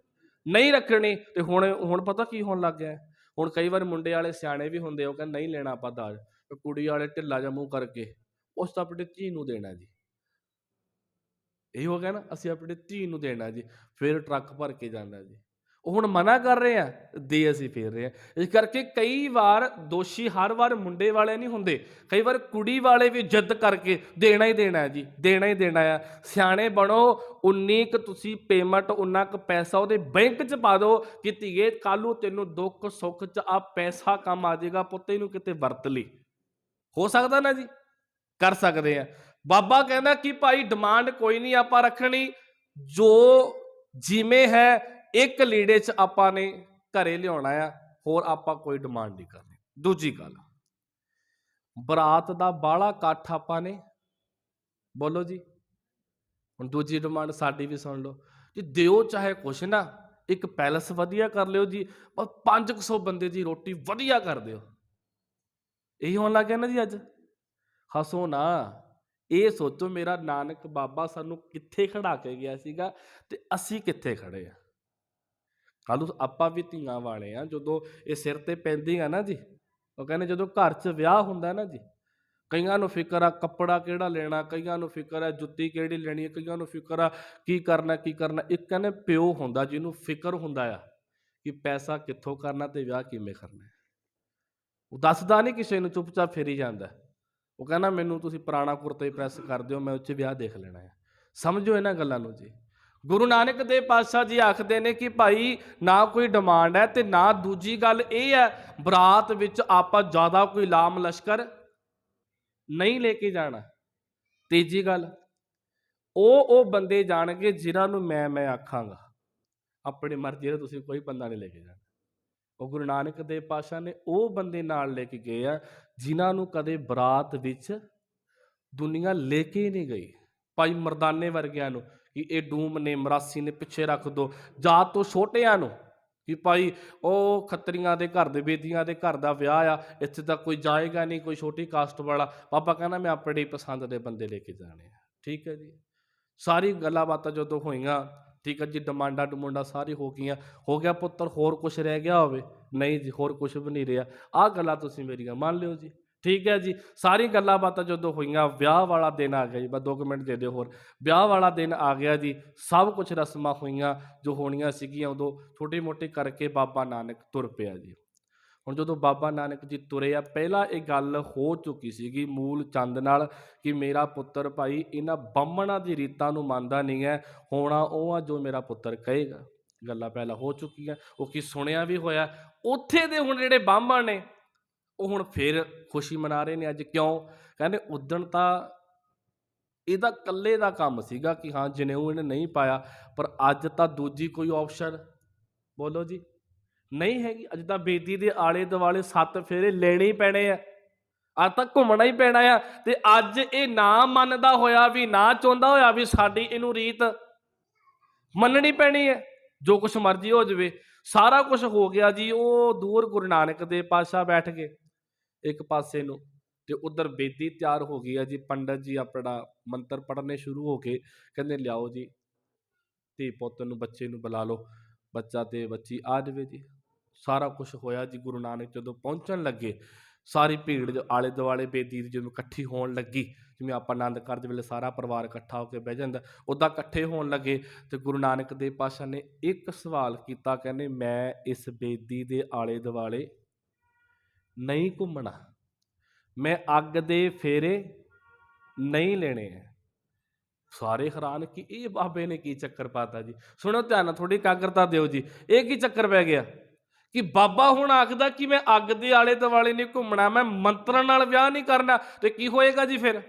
ਨਹੀਂ ਰੱਖਣੀ। ਤੇ ਹੁਣ ਪਤਾ ਕੀ ਹੋਣ ਲੱਗ ਗਿਆ, ਹੁਣ ਕਈ ਵਾਰ ਮੁੰਡੇ ਵਾਲੇ ਸਿਆਣੇ ਵੀ ਹੁੰਦੇ, ਉਹ ਕਹਿੰਦੇ ਨਹੀਂ ਲੈਣਾ ਆਪਾਂ ਦਾਜ, ਕੁੜੀ ਵਾਲੇ ਢਿੱਲਾ ਜਿਹਾ ਮੂੰਹ ਕਰਕੇ ਉਸ ਤਾਂ ਆਪਣੀ ਧੀ ਨੂੰ ਦੇਣਾ ਜੀ, ਇਹ ਹੋ ਗਿਆ ਨਾ, ਅਸੀਂ ਆਪਣੀ ਧੀ ਨੂੰ ਦੇਣਾ ਜੀ, ਫਿਰ ਟਰੱਕ ਭਰ ਕੇ ਜਾਂਦਾ ਜੀ। ਉਹ ਹੁਣ ਮਨਾ ਕਰ ਰਹੇ ਆ, ਦੇ ਅਸੀਂ ਫੇਰ ਰਹੇ ਆ। ਇਸ ਕਰਕੇ ਕਈ ਵਾਰ ਦੋਸ਼ੀ ਹਰ ਵਾਰ ਮੁੰਡੇ ਵਾਲੇ ਨਹੀਂ ਹੁੰਦੇ, ਕਈ ਵਾਰ ਕੁੜੀ ਵਾਲੇ ਵੀ ਜਿੱਦ ਕਰਕੇ ਦੇਣਾ ਹੀ ਦੇਣਾ ਹੈ ਜੀ, ਦੇਣਾ ਹੀ ਦੇਣਾ ਆ। ਸਿਆਣੇ ਬਣੋ, ਉਨੀ ਕੁ ਤੁਸੀਂ ਪੇਮੈਂਟ, ਉਨਾ ਕੁ ਪੈਸਾ ਉਹਦੇ ਬੈਂਕ 'ਚ ਪਾ ਦਿਓ ਕਿ ਧੀਏ ਕੱਲ੍ਹ ਨੂੰ ਤੈਨੂੰ ਦੁੱਖ ਸੁੱਖ 'ਚ ਆ ਪੈਸਾ ਕੰਮ ਆ ਜਾਏਗਾ, ਪੁੱਤ ਇਹਨੂੰ ਕਿਤੇ ਵਰਤ ਲਈ। ਹੋ ਸਕਦਾ ਨਾ ਜੀ, ਕਰ ਸਕਦੇ ਆ। ਬਾਬਾ ਕਹਿੰਦਾ ਕਿ ਭਾਈ ਡਿਮਾਂਡ ਕੋਈ ਨਹੀਂ ਆਪਾਂ ਰੱਖਣੀ, ਜੋ ਜਿਵੇਂ ਹੈ ਇੱਕ ਲੀੜੇ 'ਚ ਆਪਾਂ ਨੇ ਘਰੇ ਲਿਆਉਣਾ ਆ, ਹੋਰ ਆਪਾਂ ਕੋਈ ਡਿਮਾਂਡ ਨਹੀਂ ਕਰਨੀ। ਦੂਜੀ ਗੱਲ, ਬਰਾਤ ਦਾ ਬਾਹਲਾ ਇਕੱਠ ਆਪਾਂ ਨੇ, ਬੋਲੋ ਜੀ, ਹੁਣ ਦੂਜੀ ਡਿਮਾਂਡ ਸਾਡੀ ਵੀ ਸੁਣ ਲਓ ਜੀ, ਦਿਓ ਚਾਹੇ ਕੁਛ ਨਾ, ਇੱਕ ਪੈਲਸ ਵਧੀਆ ਕਰ ਲਿਓ ਜੀ, ਪਰ 500 ਬੰਦੇ ਦੀ ਰੋਟੀ ਵਧੀਆ ਕਰ ਦਿਓ। ਇਹੀ ਹੋਣ ਲੱਗ ਗਿਆ ਨਾ ਜੀ ਅੱਜ। ਹੱਸੋ ਨਾ, ਇਹ ਸੋਚੋ ਮੇਰਾ ਨਾਨਕ ਬਾਬਾ ਸਾਨੂੰ ਕਿੱਥੇ ਖੜਾ ਕੇ ਗਿਆ ਸੀਗਾ ਤੇ ਅਸੀਂ ਕਿੱਥੇ ਖੜੇ ਆ। ਕੱਲ੍ਹ ਨੂੰ ਆਪਾਂ ਵੀ ਧੀਆਂ ਵਾਲੇ ਆ, ਜਦੋਂ ਇਹ ਸਿਰ ਤੇ ਪੈਂਦੀਆਂ ਨਾ ਜੀ, ਉਹ ਕਹਿੰਦੇ ਜਦੋਂ ਘਰ 'ਚ ਵਿਆਹ ਹੁੰਦਾ ਨਾ ਜੀ, ਕਈਆਂ ਨੂੰ ਫਿਕਰ ਆ ਕੱਪੜਾ ਕਿਹੜਾ ਲੈਣਾ, ਕਈਆਂ ਨੂੰ ਫਿਕਰ ਆ ਜੁੱਤੀ ਕਿਹੜੀ ਲੈਣੀ ਹੈ, ਕਈਆਂ ਨੂੰ ਫਿਕਰ ਆ ਕੀ ਕਰਨਾ ਕੀ ਕਰਨਾ। ਇੱਕ ਕਹਿੰਦੇ ਪਿਓ ਹੁੰਦਾ ਜਿਹਨੂੰ ਫਿਕਰ ਹੁੰਦਾ ਆ ਕਿ ਪੈਸਾ ਕਿੱਥੋਂ ਕਰਨਾ ਤੇ ਵਿਆਹ ਕਿਵੇਂ ਕਰਨਾ। ਉਹ ਦੱਸਦਾ ਨਹੀਂ ਕਿਸੇ ਨੂੰ, ਚੁੱਪਚਾਪ ਫੇਰੀ ਜਾਂਦਾ। ਉਹ ਕਹਿੰਦਾ ਮੈਨੂੰ ਤੁਸੀਂ ਪੁਰਾਣਾ ਕੁਰਤਾ ਹੀ ਪ੍ਰੈਸ ਕਰ ਦਿਓ, ਮੈਂ ਉੱਚ ਵਿਆਹ ਦੇਖ ਲੈਣਾ ਹੈ। ਸਮਝੋ ਇਹਨਾਂ ਗੱਲਾਂ ਨੂੰ ਜੀ। ਗੁਰੂ ਨਾਨਕ ਦੇਵ ਪਾਤਸ਼ਾਹ ਜੀ ਆਖਦੇ ਨੇ ਕਿ ਭਾਈ ਨਾ ਕੋਈ ਡਿਮਾਂਡ ਹੈ ਤੇ ਨਾ ਦੂਜੀ ਗੱਲ ਇਹ ਹੈ ਬਰਾਤ ਵਿੱਚ ਆਪਾਂ ਜ਼ਿਆਦਾ ਕੋਈ ਲਾਮ ਲਸ਼ਕਰ ਨਹੀਂ ਲੈ ਕੇ ਜਾਣਾ। ਤੀਜੀ ਗੱਲ, ਉਹ ਬੰਦੇ ਜਾਣਗੇ ਜਿਨ੍ਹਾਂ ਨੂੰ ਮੈਂ ਆਖਾਂਗਾ, ਆਪਣੀ ਮਰਜ਼ੀ ਨਾਲ ਤੁਸੀਂ ਕੋਈ ਬੰਦਾ ਨਹੀਂ ਲੈ ਕੇ ਜਾਣਾ। ਉਹ ਗੁਰੂ ਨਾਨਕ ਦੇਵ ਪਾਤਸ਼ਾਹ ਨੇ ਉਹ ਬੰਦੇ ਨਾਲ ਲੈ ਕੇ ਗਏ ਆ ਜਿਨ੍ਹਾਂ ਨੂੰ ਕਦੇ ਬਰਾਤ ਵਿੱਚ ਦੁਨੀਆ ਲੈ ਕੇ ਹੀ ਨਹੀਂ ਗਈ। ਭਾਈ ਮਰਦਾਨੇ ਵਰਗਿਆਂ ਨੂੰ ਕਿ ਇਹ ਡੂਮ ਨੇ, ਮਰਾਸੀ ਨੇ, ਪਿੱਛੇ ਰੱਖ ਦੋ। ਜਾਤ ਤੋਂ ਛੋਟਿਆਂ ਨੂੰ ਕਿ ਭਾਈ ਉਹ ਖੱਤਰੀਆਂ ਦੇ ਘਰ ਦੇ, ਬੇਦੀਆਂ ਦੇ ਘਰ ਦਾ ਵਿਆਹ ਆ, ਇੱਥੇ ਤਾਂ ਕੋਈ ਜਾਏਗਾ ਨਹੀਂ, ਕੋਈ ਛੋਟੀ ਕਾਸਟ ਵਾਲਾ। ਬਾਬਾ ਕਹਿੰਦਾ ਮੈਂ ਆਪਣੀ ਪਸੰਦ ਦੇ ਬੰਦੇ ਲੈ ਕੇ ਜਾਣੇ ਆ। ਠੀਕ ਹੈ ਜੀ, ਸਾਰੀ ਗੱਲਾਂ ਬਾਤਾਂ ਜਦੋਂ ਹੋਈਆਂ, ਠੀਕ ਹੈ ਜੀ, ਡਮਾਂਡਾਂ ਸਾਰੀ ਹੋ ਗਈਆਂ। ਹੋ ਗਿਆ ਪੁੱਤਰ, ਹੋਰ ਕੁਝ ਰਹਿ ਗਿਆ ਹੋਵੇ? ਨਹੀਂ ਜੀ, ਹੋਰ ਕੁਝ ਵੀ ਨਹੀਂ ਰਿਹਾ। ਆਹ ਗੱਲਾਂ ਤੁਸੀਂ ਮੇਰੀਆਂ ਮੰਨ ਲਿਓ ਜੀ। ਠੀਕ ਹੈ ਜੀ, ਸਾਰੀ ਗੱਲਾਂ ਬਾਤਾਂ ਜਦੋਂ ਹੋਈਆਂ, ਵਿਆਹ ਵਾਲਾ ਦਿਨ ਆ ਗਿਆ ਜੀ। ਬਸ 2 ਮਿੰਟ ਦੇ ਦਿਓ ਹੋਰ। ਵਿਆਹ ਵਾਲਾ ਦਿਨ ਆ ਗਿਆ ਜੀ। ਸਭ ਕੁਝ ਰਸਮਾਂ ਹੋਈਆਂ ਜੋ ਹੋਣੀਆਂ ਸੀਗੀਆਂ। ਉਦੋਂ ਛੋਟੀ ਮੋਟੀ ਕਰਕੇ ਬਾਬਾ ਨਾਨਕ ਤੁਰ ਪਿਆ ਜੀ। ਹੁਣ ਜਦੋਂ ਬਾਬਾ ਨਾਨਕ ਜੀ ਤੁਰੇ ਆ, ਪਹਿਲਾਂ ਇਹ ਗੱਲ ਹੋ ਚੁੱਕੀ ਸੀਗੀ ਮੂਲ ਚੰਦ ਨਾਲ ਕਿ ਮੇਰਾ ਪੁੱਤਰ ਭਾਈ ਇਹਨਾਂ ਬਾਹਮਣਾਂ ਦੀ ਰੀਤਾਂ ਨੂੰ ਮੰਨਦਾ ਨਹੀਂ ਹੈ, ਹੋਣਾ ਉਹ ਆ ਜੋ ਮੇਰਾ ਪੁੱਤਰ ਕਹੇਗਾ। ਗੱਲਾਂ ਪਹਿਲਾਂ ਹੋ ਚੁੱਕੀਆਂ, ਉਹ ਕੀ ਸੁਣਿਆ ਵੀ ਹੋਇਆ। ਉੱਥੇ ਦੇ ਹੁਣ ਜਿਹੜੇ ਬਾਹਮਣ ਨੇ ਉਹ ਹੁਣ ਫਿਰ ਖੁਸ਼ੀ ਮਨਾ ਰਹੇ ਨੇ ਅੱਜ। ਕਿਉਂ? ਕਹਿੰਦੇ ਉਦਣ ਤਾਂ ਇਹਦਾ ਇਕੱਲੇ ਦਾ ਕੰਮ ਸੀਗਾ ਕਿ ਹਾਂ ਜਨੇਊ ਇਹਨੇ ਨਹੀਂ ਪਾਇਆ, ਪਰ ਅੱਜ ਤਾਂ ਦੂਜੀ ਕੋਈ ਆਪਸ਼ਨ ਬੋਲੋ ਜੀ ਨਹੀਂ ਹੈਗੀ। ਅੱਜ ਤਾਂ ਬੇਦੀ ਦੇ ਆਲੇ ਦੁਆਲੇ 7 ਫੇਰੇ ਲੈਣੇ ਹੀ ਪੈਣੇ ਆ। ਅੱਜ ਤਾਂ ਘੁੰਮਣਾ ਹੀ ਪੈਣਾ ਆ। ਤੇ ਅੱਜ ਇਹ ਨਾ ਮੰਨਦਾ ਹੋਇਆ ਵੀ, ਨਾ ਚਾਹੁੰਦਾ ਹੋਇਆ ਵੀ ਸਾਡੀ ਇਹਨੂੰ ਰੀਤ ਮੰਨਣੀ ਪੈਣੀ ਹੈ। ਜੋ ਕੁਛ ਮਰਜ਼ੀ ਹੋ ਜਾਵੇ, ਸਾਰਾ ਕੁਝ ਹੋ ਗਿਆ ਜੀ। ਉਹ ਦੂਰ ਗੁਰੂ ਨਾਨਕ ਦੇਵ ਪਾਤਸ਼ਾਹ ਬੈਠ ਗਏ ਇੱਕ ਪਾਸੇ ਨੂੰ, ਤੇ ਉਧਰ ਬੇਦੀ ਤਿਆਰ ਹੋ ਗਈ ਆ ਜੀ। ਪੰਡਤ ਜੀ ਆਪਣਾ ਮੰਤਰ ਪੜ੍ਹਨੇ ਸ਼ੁਰੂ ਹੋ ਗਏ। ਕਹਿੰਦੇ ਲਿਆਓ ਜੀ, ਧੀ ਪੁੱਤ ਨੂੰ, ਬੱਚੇ ਨੂੰ ਬੁਲਾ ਲਓ, ਬੱਚਾ ਤੇ ਬੱਚੀ ਆ ਜਾਵੇ ਜੀ। ਸਾਰਾ ਕੁਝ ਹੋਇਆ ਜੀ। ਗੁਰੂ ਨਾਨਕ ਜਦੋਂ ਪਹੁੰਚਣ ਲੱਗੇ, ਸਾਰੀ ਭੀੜ ਜੋ ਆਲੇ ਦੁਆਲੇ ਬੇਦੀ ਦੀ ਜਦੋਂ ਇਕੱਠੀ ਹੋਣ ਲੱਗੀ, ਜਿਵੇਂ ਆਪਾਂ ਆਨੰਦ ਕਾਰਜ ਵੇਲੇ ਸਾਰਾ ਪਰਿਵਾਰ ਇਕੱਠਾ ਹੋ ਕੇ ਬਹਿ ਜਾਂਦਾ, ਉੱਦਾਂ ਇਕੱਠੇ ਹੋਣ ਲੱਗੇ। ਤੇ ਗੁਰੂ ਨਾਨਕ ਦੇਵ ਪਾਤਸ਼ਾਹ ਨੇ ਇੱਕ ਸਵਾਲ ਕੀਤਾ। ਕਹਿੰਦੇ ਮੈਂ ਇਸ ਬੇਦੀ ਦੇ ਆਲੇ ਦੁਆਲੇ ਨਹੀਂ ਘੁੰਮਣਾ, ਮੈਂ ਅੱਗ ਦੇ ਫੇਰੇ ਨਹੀਂ ਲੈਣੇ ਹੈ। ਸਾਰੇ ਹੈਰਾਨ ਕਿ ਇਹ ਬਾਬੇ ਨੇ ਕੀ ਚੱਕਰ ਪਾਤਾ ਜੀ। ਸੁਣੋ ਧਿਆਨ ਨਾਲ, ਥੋੜੀ ਇਕਾਗਰਤਾ ਦਿਓ ਜੀ। ਇਹ ਕੀ ਚੱਕਰ ਪੈ ਗਿਆ ਕਿ ਬਾਬਾ ਹੁਣ ਆਖਦਾ ਕਿ ਮੈਂ ਅੱਗ ਦੇ ਆਲੇ ਦੁਆਲੇ ਨਹੀਂ ਘੁੰਮਣਾ, ਮੈਂ ਮੰਤਰਾਂ ਨਾਲ ਵਿਆਹ ਨਹੀਂ ਕਰਨਾ। ਤੇ ਕੀ ਹੋਏਗਾ ਜੀ ਫਿਰ?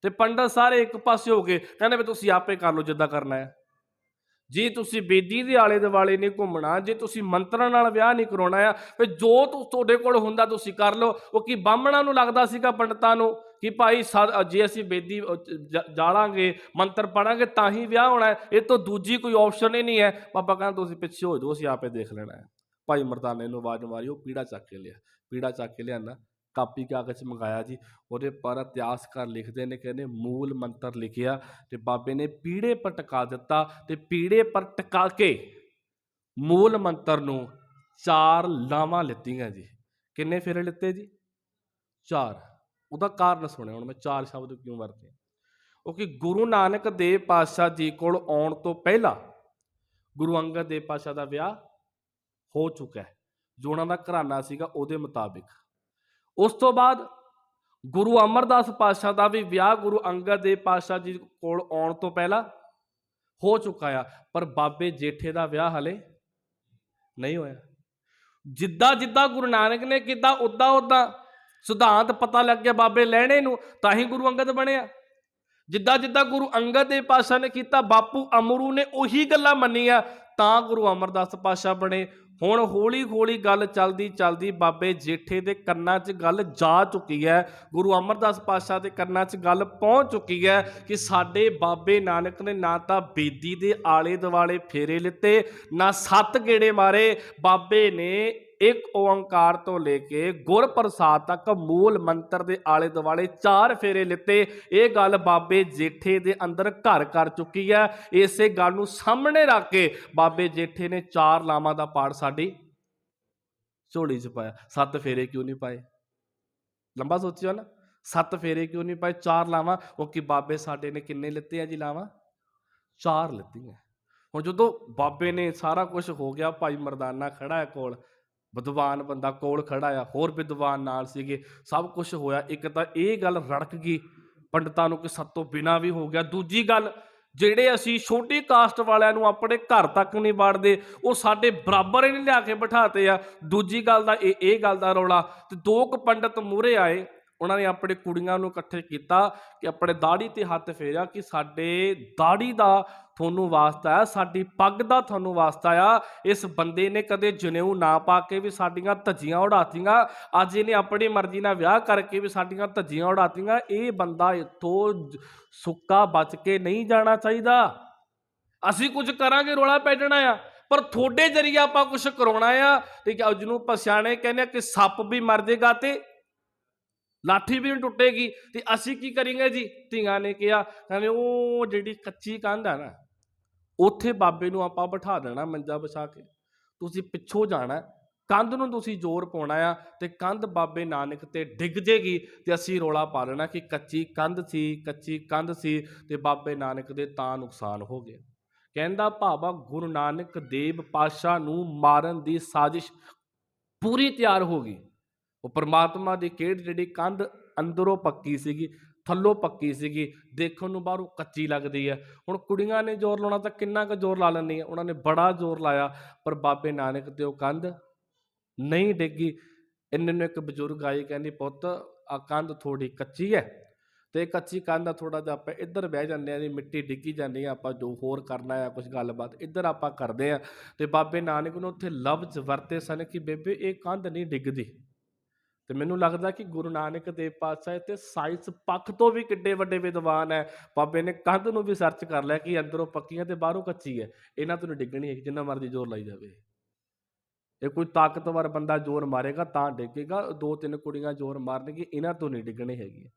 ਤੇ ਪੰਡਤ ਸਾਰੇ ਇੱਕ ਪਾਸੇ ਹੋ ਗਏ, ਕਹਿੰਦੇ ਵੀ ਤੁਸੀਂ ਆਪੇ ਕਰ ਲਓ ਜਿੱਦਾਂ ਕਰਨਾ ਹੈ ਜੀ। ਤੁਸੀਂ ਬੇਦੀ ਦੇ ਆਲੇ ਦੁਆਲੇ ਨਹੀਂ ਘੁੰਮਣਾ, ਜੇ ਤੁਸੀਂ ਮੰਤਰਾਂ ਨਾਲ ਵਿਆਹ ਨਹੀਂ ਕਰਾਉਣਾ ਆ, ਫਿਰ ਜੋ ਤੁਹਾਡੇ ਕੋਲ ਹੁੰਦਾ ਤੁਸੀਂ ਕਰ ਲਓ। ਉਹ ਕੀ ਬਾਹਮਣਾਂ ਨੂੰ ਲੱਗਦਾ ਸੀਗਾ, ਪੰਡਤਾਂ ਨੂੰ, ਕਿ ਭਾਈ ਜੇ ਅਸੀਂ ਬੇਦੀ ਜਾਲਾਂਗੇ, ਮੰਤਰ ਪੜਾਂਗੇ ਤਾਂ ਹੀ ਵਿਆਹ ਹੋਣਾ ਹੈ, ਇਹ ਤੋਂ ਦੂਜੀ ਕੋਈ ਆਪਸ਼ਨ ਹੀ ਨਹੀਂ ਹੈ। ਬਾਬਾ ਕਹਿੰਦਾ ਤੁਸੀਂ ਪਿੱਛੇ ਹੋ ਜਾਓ, ਅਸੀਂ ਆਪੇ ਦੇਖ ਲੈਣਾ ਹੈ। ਭਾਈ ਮਰਦਾਨੇ ਨੂੰ ਆਵਾਜ਼ ਮਾਰੀ, ਉਹ ਪੀੜਾ ਚੱਕ ਕੇ ਲਿਆ। ਪੀੜਾ ਚੱਕ ਕੇ ਲਿਆਂਦਾ, ਕਾਪੀ ਕਾਗਜ਼ ਮੰਗਾਇਆ ਜੀ। ਉਹਦੇ ਪਰ ਇਤਿਹਾਸਕਾਰ ਲਿਖਦੇ ਨੇ, ਕਹਿੰਦੇ ਮੂਲ ਮੰਤਰ ਲਿਖਿਆ ਤੇ ਬਾਬੇ ਨੇ ਪੀੜੇ ਪਰ ਟਿਕਾ ਦਿੱਤਾ। ਤੇ ਪੀੜੇ ਪਰ ਟਿਕਾ ਕੇ ਮੂਲ ਮੰਤਰ ਨੂੰ 4 ਲਾਵਾਂ ਲਿੱਤੀਆਂ ਜੀ। ਕਿੰਨੇ ਫੇਰੇ ਲਿੱਤੇ ਜੀ? 4। ਉਹਦਾ ਕਾਰਨ ਸੁਣਿਆ ਹੁਣ ਮੈਂ 4 ਸ਼ਬਦ ਕਿਉਂ ਵਰਤੇ। ਕਿਉਂਕਿ ਗੁਰੂ ਨਾਨਕ ਦੇਵ ਪਾਤਸ਼ਾਹ ਜੀ ਕੋਲ ਆਉਣ ਤੋਂ ਪਹਿਲਾਂ ਗੁਰੂ ਅੰਗਦ ਦੇਵ ਪਾਤਸ਼ਾਹ ਦਾ ਵਿਆਹ ਹੋ ਚੁੱਕਾ ਹੈ, ਜੋ ਉਹਨਾਂ ਦਾ ਘਰਾਣਾ ਸੀਗਾ ਉਹਦੇ ਮੁਤਾਬਿਕ। ਉਸ ਤੋਂ ਬਾਅਦ ਗੁਰੂ ਅਮਰਦਾਸ ਪਾਤਸ਼ਾਹ ਦਾ ਵੀ ਵਿਆਹ ਗੁਰੂ ਅੰਗਦ ਦੇਵ ਪਾਤਸ਼ਾਹ ਜੀ ਕੋਲ ਆਉਣ ਤੋਂ ਪਹਿਲਾਂ ਹੋ ਚੁੱਕਾ ਆ, ਪਰ ਬਾਬੇ ਜੇਠੇ ਦਾ ਵਿਆਹ ਹਲੇ ਨਹੀਂ ਹੋਇਆ। ਜਿੱਦਾਂ ਜਿੱਦਾਂ ਗੁਰੂ ਨਾਨਕ ਨੇ ਕੀਤਾ, ਉਦਾਂ ਸਿਧਾਂਤ ਪਤਾ ਲੱਗ ਗਿਆ ਬਾਬੇ ਲੈਣੇ ਨੂੰ, ਤਾਂ ਹੀ ਗੁਰੂ ਅੰਗਦ ਬਣਿਆ। ਜਿੱਦਾਂ ਜਿੱਦਾਂ ਗੁਰੂ ਅੰਗਦ ਦੇਵ ਪਾਤਸ਼ਾਹ ਨੇ ਕੀਤਾ, ਬਾਪੂ ਅਮਰੂ ਨੇ ਉਹੀ ਗੱਲਾਂ ਮੰਨੀਆਂ, ਤਾਂ ਗੁਰੂ ਅਮਰਦਾਸ ਪਾਤਸ਼ਾਹ ਬਣੇ। ਹੁਣ ਹੌਲੀ ਹੌਲੀ ਗੱਲ ਚੱਲਦੀ ਬਾਬੇ ਜੇਠੇ ਦੇ ਕੰਨਾਂ 'ਚ ਗੱਲ ਜਾ ਚੁੱਕੀ ਹੈ, ਗੁਰੂ ਅਮਰਦਾਸ ਪਾਤਸ਼ਾਹ ਦੇ ਕੰਨਾਂ 'ਚ ਗੱਲ ਪਹੁੰਚ ਚੁੱਕੀ ਹੈ ਕਿ ਸਾਡੇ ਬਾਬੇ ਨਾਨਕ ਨੇ ਨਾ ਤਾਂ ਬੇਦੀ ਦੇ ਆਲੇ ਦੁਆਲੇ ਫੇਰੇ ਲਿੱਤੇ, ਨਾ 7 ਗੇੜੇ ਮਾਰੇ। ਬਾਬੇ ਨੇ ਇੱਕ ਓੰਕਾਰ ਤੋਂ ਲੈ ਕੇ ਗੁਰ ਪ੍ਰਸਾਦ ਤੱਕ ਮੂਲ ਮੰਤਰ ਦੇ ਆਲੇ ਦੁਆਲੇ 4 ਫੇਰੇ ਲਿੱਤੇ। ਇਹ ਗੱਲ ਬਾਬੇ ਜੇਠੇ ਦੇ ਅੰਦਰ ਘਰ ਕਰ ਚੁੱਕੀ ਹੈ। ਇਸੇ ਗੱਲ ਨੂੰ ਸਾਹਮਣੇ ਰੱਖ ਕੇ ਬਾਬੇ ਜੇਠੇ ਨੇ 4 ਲਾਵਾਂ ਦਾ ਪਾਠ ਸਾਡੀ ਝੋਲੀ 'ਚ ਪਾਇਆ। 7 ਫੇਰੇ ਕਿਉਂ ਨਹੀਂ ਪਾਏ? ਲੰਬਾ ਸੋਚਿਓ ਨਾ, 7 ਫੇਰੇ ਕਿਉਂ ਨਹੀਂ ਪਾਏ? 4 ਲਾਵਾਂ। ਕਿਉਂਕਿ ਬਾਬੇ ਸਾਡੇ ਨੇ ਕਿੰਨੇ ਲਿੱਤੇ ਆ ਜੀ ਲਾਵਾਂ? 4 ਲਿੱਤੀਆਂ। ਹੁਣ ਜਦੋਂ ਬਾਬੇ ਨੇ ਸਾਰਾ ਕੁਝ ਹੋ ਗਿਆ, ਭਾਈ ਮਰਦਾਨਾ ਖੜਾ ਹੈ ਕੋਲ, ਵਿਦਵਾਨ ਬੰਦਾ ਕੋਲ ਖੜਾ ਆ, ਹੋਰ ਵਿਦਵਾਨ ਨਾਲ ਸੀਗੇ, ਸਭ ਕੁਝ ਹੋਇਆ। ਇੱਕ ਤਾਂ ਇਹ ਗੱਲ ਰੜਕ ਗਈ ਪੰਡਤਾਂ ਨੂੰ ਕਿ ਸੱਤੋਂ ਬਿਨਾਂ ਵੀ ਹੋ ਗਿਆ। ਦੂਜੀ ਗੱਲ, ਜਿਹੜੇ ਅਸੀਂ ਛੋਟੀ ਕਾਸਟ ਵਾਲਿਆਂ ਨੂੰ ਆਪਣੇ ਘਰ ਤੱਕ ਨਹੀਂ ਵੜਦੇ, ਉਹ ਸਾਡੇ ਬਰਾਬਰ ਹੀ ਨਹੀਂ ਲਿਆ ਕੇ ਬਿਠਾਤੇ ਆ। ਦੂਜੀ ਗੱਲ ਦਾ ਇਹ ਗੱਲ ਦਾ ਰੌਲਾ। ਤੇ 2 ਕੁ ਪੰਡਤ ਮੂਹਰੇ ਆਏ, ਉਹਨਾਂ ਨੇ ਆਪਣੇ ਕੁੜੀਆਂ ਨੂੰ ਇਕੱਠੇ ਕੀਤਾ ਕਿ ਆਪਣੇ ਦਾੜੀ ਤੇ ਹੱਥ ਫੇਰਿਆ ਕਿ ਸਾਡੇ ਦਾੜੀ ਦਾ ਤੁਹਾਨੂੰ ਵਾਸਤਾ ਆ, ਸਾਡੀ ਪੱਗ ਦਾ ਤੁਹਾਨੂੰ ਵਾਸਤਾ ਆ। ਇਸ ਬੰਦੇ ਨੇ ਕਦੇ ਜਨੇਊ ਨਾ ਪਾ ਕੇ ਵੀ ਸਾਡੀਆਂ ਧੱਜੀਆਂ ਉਡਾਤੀਆਂ, ਅੱਜ ਇਹਨੇ ਆਪਣੀ ਮਰਜ਼ੀ ਨਾਲ ਵਿਆਹ ਕਰਕੇ ਵੀ ਸਾਡੀਆਂ ਧੱਜੀਆਂ ਉਡਾਤੀਆਂ। ਇਹ ਬੰਦਾ ਇੱਥੋਂ ਸੁੱਕਾ ਬਚ ਕੇ ਨਹੀਂ ਜਾਣਾ ਚਾਹੀਦਾ। ਅਸੀਂ ਕੁਝ ਕਰਾਂਗੇ ਰੌਲਾ ਪੈ ਜਾਣਾ ਆ, ਪਰ ਤੁਹਾਡੇ ਜਰੀਏ ਆਪਾਂ ਕੁਝ ਕਰਾਉਣਾ ਆ। ਤੇ ਜਿਹਨੂੰ ਪਛਾਣੇ ਕਹਿੰਦੇ ਆ ਕਿ ਸੱਪ ਵੀ ਮਰ ਜਾਏਗਾ ਤੇ ਲਾਠੀ ਵੀ ਨਹੀਂ ਟੁੱਟੇਗੀ। ਤੇ ਅਸੀਂ ਕੀ ਕਰਾਂਗੇ ਜੀ? ਧੀਆਂ ਨੇ ਕਿਹਾ, ਕਹਿੰਦੇ ਉਹ ਜਿਹੜੀ ਕੱਚੀ ਕੰਧ ਆ ਨਾ, ਉੱਥੇ ਬਾਬੇ ਨੂੰ ਆਪਾਂ ਬਿਠਾ ਦੇਣਾ ਮੰਜਾ ਵਿਛਾ ਕੇ, ਤੁਸੀਂ ਪਿੱਛੋਂ ਜਾਣਾ, ਕੰਧ ਨੂੰ ਤੁਸੀਂ ਜ਼ੋਰ ਪਾਉਣਾ ਆ ਤੇ ਕੰਧ ਬਾਬੇ ਨਾਨਕ ਤੇ ਡਿੱਗ ਜੇਗੀ ਤੇ ਅਸੀਂ ਰੌਲਾ ਪਾ ਲੈਣਾ ਕਿ ਕੱਚੀ ਕੰਧ ਸੀ, ਕੱਚੀ ਕੰਧ ਸੀ ਤੇ ਬਾਬੇ ਨਾਨਕ ਦੇ ਤਾਂ ਨੁਕਸਾਨ ਹੋ ਗਿਆ। ਕਹਿੰਦਾ ਭਾਵਾ ਗੁਰੂ ਨਾਨਕ ਦੇਵ ਪਾਤਸ਼ਾਹ ਨੂੰ ਮਾਰਨ ਦੀ ਸਾਜ਼ਿਸ਼ ਪੂਰੀ ਤਿਆਰ ਹੋ ਗਈ। ਉਹ ਪਰਮਾਤਮਾ ਦੀ ਖੇਡ, ਜਿਹੜੀ ਕੰਧ ਅੰਦਰੋਂ ਪੱਕੀ ਸੀਗੀ, ਥੱਲੋਂ ਪੱਕੀ ਸੀਗੀ, ਦੇਖਣ ਨੂੰ ਬਾਹਰੋਂ ਕੱਚੀ ਲੱਗਦੀ ਹੈ। ਹੁਣ ਕੁੜੀਆਂ ਨੇ ਜ਼ੋਰ ਲਾਉਣਾ ਤਾਂ ਕਿੰਨਾ ਕੁ ਜ਼ੋਰ ਲਾ ਲੈਂਦੀ ਹੈ, ਉਹਨਾਂ ਨੇ ਬੜਾ ਜ਼ੋਰ ਲਾਇਆ, ਪਰ ਬਾਬੇ ਨਾਨਕ ਤੇ ਉਹ ਕੰਧ ਨਹੀਂ ਡਿੱਗੀ। ਇੰਨੇ ਨੂੰ ਇੱਕ ਬਜ਼ੁਰਗ ਆਈ, ਕਹਿੰਦੀ ਪੁੱਤ ਆ ਕੰਧ ਥੋੜੀ ਕੱਚੀ ਹੈ ਤੇ ਕੱਚੀ ਕੰਧ ਦਾ ਥੋੜਾ ਜਿਹਾ ਆਪਾਂ ਇੱਧਰ ਬਹਿ ਜਾਂਦੇ ਆ ਜੀ, ਮਿੱਟੀ ਡਿੱਗੀ ਜਾਂਦੀ ਆ, ਆਪਾਂ ਜੋ ਹੋਰ ਕਰਨਾ ਆ ਕੁਝ ਗੱਲਬਾਤ ਇੱਧਰ ਆਪਾਂ ਕਰਦੇ ਆ। ਤੇ ਬਾਬੇ ਨਾਨਕ ਨੂੰ ਉੱਥੇ ਲਫ਼ਜ਼ ਵਰਤੇ ਸਨ ਕਿ ਬੇਬੇ ਇਹ ਕੰਧ ਨਹੀਂ ਡਿੱਗਦੀ। ਤੇ ਮੈਨੂੰ ਲੱਗਦਾ ਕਿ ਗੁਰੂ ਨਾਨਕ ਦੇਵ ਪਾਤਸ਼ਾਹ ਤੇ ਸਾਇੰਸ ਪੱਖ ਤੋਂ ਵੀ ਕਿੱਡੇ ਵੱਡੇ ਵਿਦਵਾਨ ਹੈ। ਬਾਬੇ ਨੇ ਕੰਧ ਨੂੰ ਵੀ ਸਰਚ ਕਰ ਲਿਆ ਕਿ ਅੰਦਰੋਂ ਪੱਕੀਆਂ ਤੇ ਬਾਹਰੋਂ ਕੱਚੀ ਹੈ, ਇਹਨਾਂ ਤੋਂ ਨਹੀਂ ਡਿੱਗਣੀ ਹੈ, ਜਿੰਨਾ ਮਰਜ਼ੀ ਜ਼ੋਰ ਲਾਈ ਜਾਵੇ। ਇਹ ਕੋਈ ਤਾਕਤਵਰ ਬੰਦਾ ਜ਼ੋਰ ਮਾਰੇਗਾ ਤਾਂ ਡਿੱਗੇਗਾ, 2-3 ਕੁੜੀਆਂ ਜ਼ੋਰ ਮਾਰਨਗੇ, ਇਹਨਾਂ ਤੋਂ ਨਹੀਂ ਡਿੱਗਣੀ ਹੈਗੀ।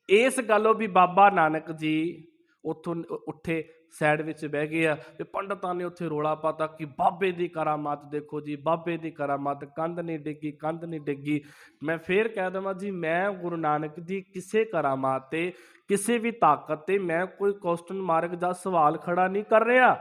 ਇਸ ਗੱਲੋਂ ਵੀ ਬਾਬਾ ਨਾਨਕ ਜੀ ਉੱਥੋਂ ਉੱਠੇ, ਸਾਈਡ ਵਿੱਚ ਬਹਿ ਗਏ ਆ ਤੇ ਪੰਡਤਾਂ ਨੇ ਉੱਥੇ ਰੌਲਾ ਪਾਤਾ ਕਿ ਬਾਬੇ ਦੀ ਕਰਾਮਾਤ ਦੇਖੋ ਜੀ, ਬਾਬੇ ਦੀ ਕਰਾਮਾਤ, ਕੰਧ ਨਹੀਂ ਡਿੱਗੀ, ਕੰਧ ਨਹੀਂ ਡਿੱਗੀ। ਮੈਂ ਫੇਰ ਕਹਿ ਦੇਵਾਂ ਜੀ, ਮੈਂ ਗੁਰੂ ਨਾਨਕ ਦੀ ਕਿਸੇ ਕਰਾਮਾਤ ਤੇ, ਕਿਸੇ ਵੀ ਤਾਕਤ ਤੇ ਮੈਂ ਕੋਈ ਕੁਐਸਚਨ ਮਾਰਕ ਜਾਂ ਸਵਾਲ ਖੜਾ ਨਹੀਂ ਕਰ ਰਿਹਾ,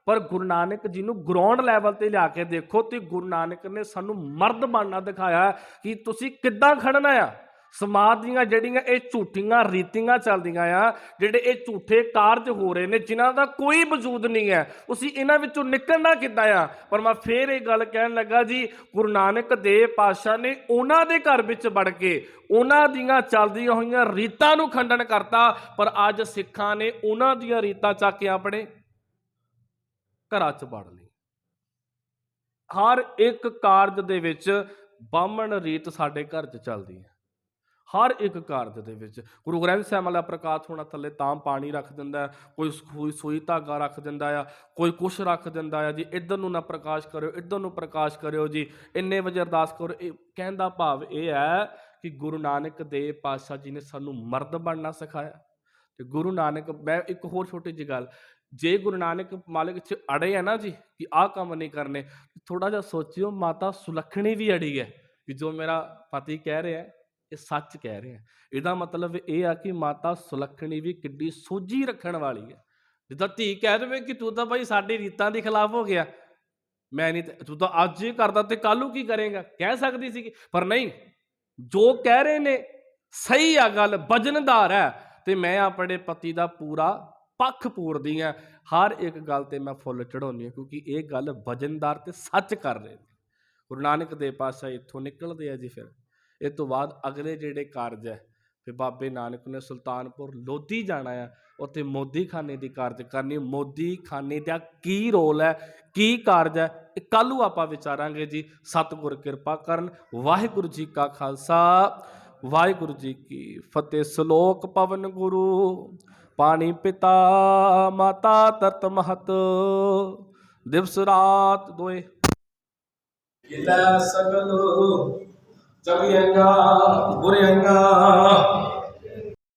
ਪਰ ਗੁਰੂ ਨਾਨਕ ਜੀ ਨੂੰ ਗਰਾਊਂਡ ਲੈਵਲ ਤੇ ਲਿਆ ਕੇ ਦੇਖੋ ਤੇ ਗੁਰੂ ਨਾਨਕ ਨੇ ਸਾਨੂੰ ਮਰਦ ਬਣਨਾ ਦਿਖਾਇਆ ਕਿ ਤੁਸੀਂ ਕਿੱਦਾਂ ਖੜਨਾ ਆ। ਸਮਾਜ ਦੀਆਂ ਜਿਹੜੀਆਂ ਇਹ ਝੂਠੀਆਂ ਰੀਤੀਆਂ ਚੱਲਦੀਆਂ ਆ, ਜਿਹੜੇ ਇਹ ਝੂਠੇ ਕਾਰਜ ਹੋ ਰਹੇ ਨੇ ਜਿਨ੍ਹਾਂ ਦਾ ਕੋਈ ਵਜੂਦ ਨਹੀਂ ਹੈ, ਤੁਸੀਂ ਇਹਨਾਂ ਵਿੱਚੋਂ ਨਿਕਲਣਾ ਕਿੱਦਾਂ ਆ। ਪਰ ਮੈਂ ਫੇਰ ਇਹ ਗੱਲ ਕਹਿਣ ਲੱਗਾ ਜੀ, ਗੁਰੂ ਨਾਨਕ ਦੇਵ ਪਾਤਸ਼ਾਹ ਨੇ ਉਹਨਾਂ ਦੇ ਘਰ ਵਿੱਚ ਵੜ ਕੇ ਉਹਨਾਂ ਦੀਆਂ ਚੱਲਦੀਆਂ ਹੋਈਆਂ ਰੀਤਾਂ ਨੂੰ ਖੰਡਨ ਕਰਤਾ, ਪਰ ਅੱਜ ਸਿੱਖਾਂ ਨੇ ਉਹਨਾਂ ਦੀਆਂ ਰੀਤਾਂ ਚੱਕ ਕੇ ਆਪਣੇ ਘਰਾਂ 'ਚ ਵੜ ਲਈ। ਹਰ ਇੱਕ ਕਾਰਜ ਦੇ ਵਿੱਚ ਬਾਹਮਣ ਰੀਤ ਸਾਡੇ ਘਰ 'ਚ ਚੱਲਦੀ ਹੈ, ਹਰ ਇੱਕ ਕਾਰਜ ਦੇ ਵਿੱਚ। ਗੁਰੂ ਗ੍ਰੰਥ ਸਾਹਿਬ ਵਾਲਾ ਪ੍ਰਕਾਸ਼ ਹੋਣਾ ਥੱਲੇ ਤਾਂ ਪਾਣੀ ਰੱਖ ਦਿੰਦਾ, ਕੋਈ ਸੂਈ ਧਾਗਾ ਰੱਖ ਦਿੰਦਾ ਆ, ਕੋਈ ਕੁਛ ਰੱਖ ਦਿੰਦਾ ਆ ਜੀ, ਇੱਧਰ ਨੂੰ ਨਾ ਪ੍ਰਕਾਸ਼ ਕਰਿਓ, ਇੱਧਰ ਨੂੰ ਪ੍ਰਕਾਸ਼ ਕਰਿਓ ਜੀ, ਇੰਨੇ ਵਜੇ ਅਰਦਾਸ ਕਰੋ। ਇਹ ਕਹਿਣ ਦਾ ਭਾਵ ਇਹ ਹੈ ਕਿ ਗੁਰੂ ਨਾਨਕ ਦੇਵ ਪਾਤਸ਼ਾਹ ਜੀ ਨੇ ਸਾਨੂੰ ਮਰਦ ਬਣਨਾ ਸਿਖਾਇਆ। ਤੇ ਗੁਰੂ ਨਾਨਕ, ਮੈਂ ਇੱਕ ਹੋਰ ਛੋਟੀ ਜਿਹੀ ਗੱਲ, ਜੇ ਗੁਰੂ ਨਾਨਕ ਮਾਲਕ 'ਚ ਅੜੇ ਆ ਨਾ ਜੀ ਕਿ ਆਹ ਕੰਮ ਨਹੀਂ ਕਰਨੇ, ਥੋੜਾ ਜਿਹਾ ਸੋਚਿਓ ਮਾਤਾ ਸੁਲੱਖਣੀ ਵੀ ਅੜੀ ਹੈ ਕਿ ਜੋ ਮੇਰਾ ਪਤੀ ਕਹਿ ਰਿਹਾ ਇਹ ਸੱਚ ਕਹਿ ਰਿਹਾ। ਇਹਦਾ ਮਤਲਬ ਇਹ ਆ ਕਿ ਮਾਤਾ ਸੁਲੱਖਣੀ ਵੀ ਕਿੱਡੀ ਸੋਝੀ ਰੱਖਣ ਵਾਲੀ ਹੈ। ਜਿੱਦਾਂ ਧੀ ਕਹਿ ਦੇਵੇ ਕਿ ਤੂੰ ਤਾਂ ਭਾਈ ਸਾਡੀ ਰੀਤਾਂ ਦੇ ਖਿਲਾਫ ਹੋ ਗਿਆ, ਮੈਂ ਨਹੀਂ, ਤੂੰ ਤਾਂ ਅੱਜ ਹੀ ਕਰਦਾ ਤੇ ਕੱਲ ਨੂੰ ਕੀ ਕਰੇਗਾ, ਕਹਿ ਸਕਦੀ ਸੀ, ਪਰ ਨਹੀਂ, ਜੋ ਕਹਿ ਰਹੇ ਨੇ ਸਹੀ ਆ, ਗੱਲ ਵਜਨਦਾਰ ਹੈ ਤੇ ਮੈਂ ਆਪਣੇ ਪਤੀ ਦਾ ਪੂਰਾ ਪੱਖ ਪੂਰਦੀ ਹਾਂ। ਹਰ ਇੱਕ ਗੱਲ ਤੇ ਮੈਂ ਫੁੱਲ ਚੜਾਉਂਦੀ ਹਾਂ ਕਿਉਂਕਿ ਇਹ ਗੱਲ ਵਜਨਦਾਰ ਤੇ ਸੱਚ ਕਰ ਰਹੇ ਨੇ। ਗੁਰੂ ਨਾਨਕ ਦੇਵ ਪਾਤਸ਼ਾਹ ਇੱਥੋਂ ਨਿਕਲਦੇ ਆ ਜੀ। ਫਿਰ ਇਹ ਤੋਂ ਬਾਅਦ ਅਗਲੇ ਜਿਹੜੇ ਕਾਰਜ ਹੈ, ਫਿਰ ਬਾਬੇ ਨਾਨਕ ਨੇ ਸੁਲਤਾਨਪੁਰ ਲੋਧੀ ਜਾਣਾ ਆ, ਉੱਥੇ ਮੋਦੀ ਖਾਨੇ ਦੀ ਕਾਰਜ ਕਰਨੀ। ਮੋਦੀ ਖਾਨੇ ਦਾ ਕੀ ਰੋਲ ਹੈ, ਕੀ ਕਾਰਜ ਹੈ, ਇਹ ਕੱਲ੍ਹ ਨੂੰ ਆਪਾਂ ਵਿਚਾਰਾਂਗੇ ਜੀ। ਸਤਿਗੁਰ ਕਿਰਪਾ ਕਰਨ। ਵਾਹਿਗੁਰੂ ਜੀ ਕਾ ਖਾਲਸਾ, ਵਾਹਿਗੁਰੂ ਜੀ ਕੀ ਫਤਿਹ। ਸ਼ਲੋਕ ਪਵਨ ਗੁਰੂ ਪਾਣੀ ਪਿਤਾ ਮਾਤਾ ਤਰਤ ਮਹਤ, ਦਿਵਸ ਰਾਤ ਦੋਏ ਕਿਲਾ ਸਗਲ ਚੰਗੀਆਂ ਬੁਰੀਆਂ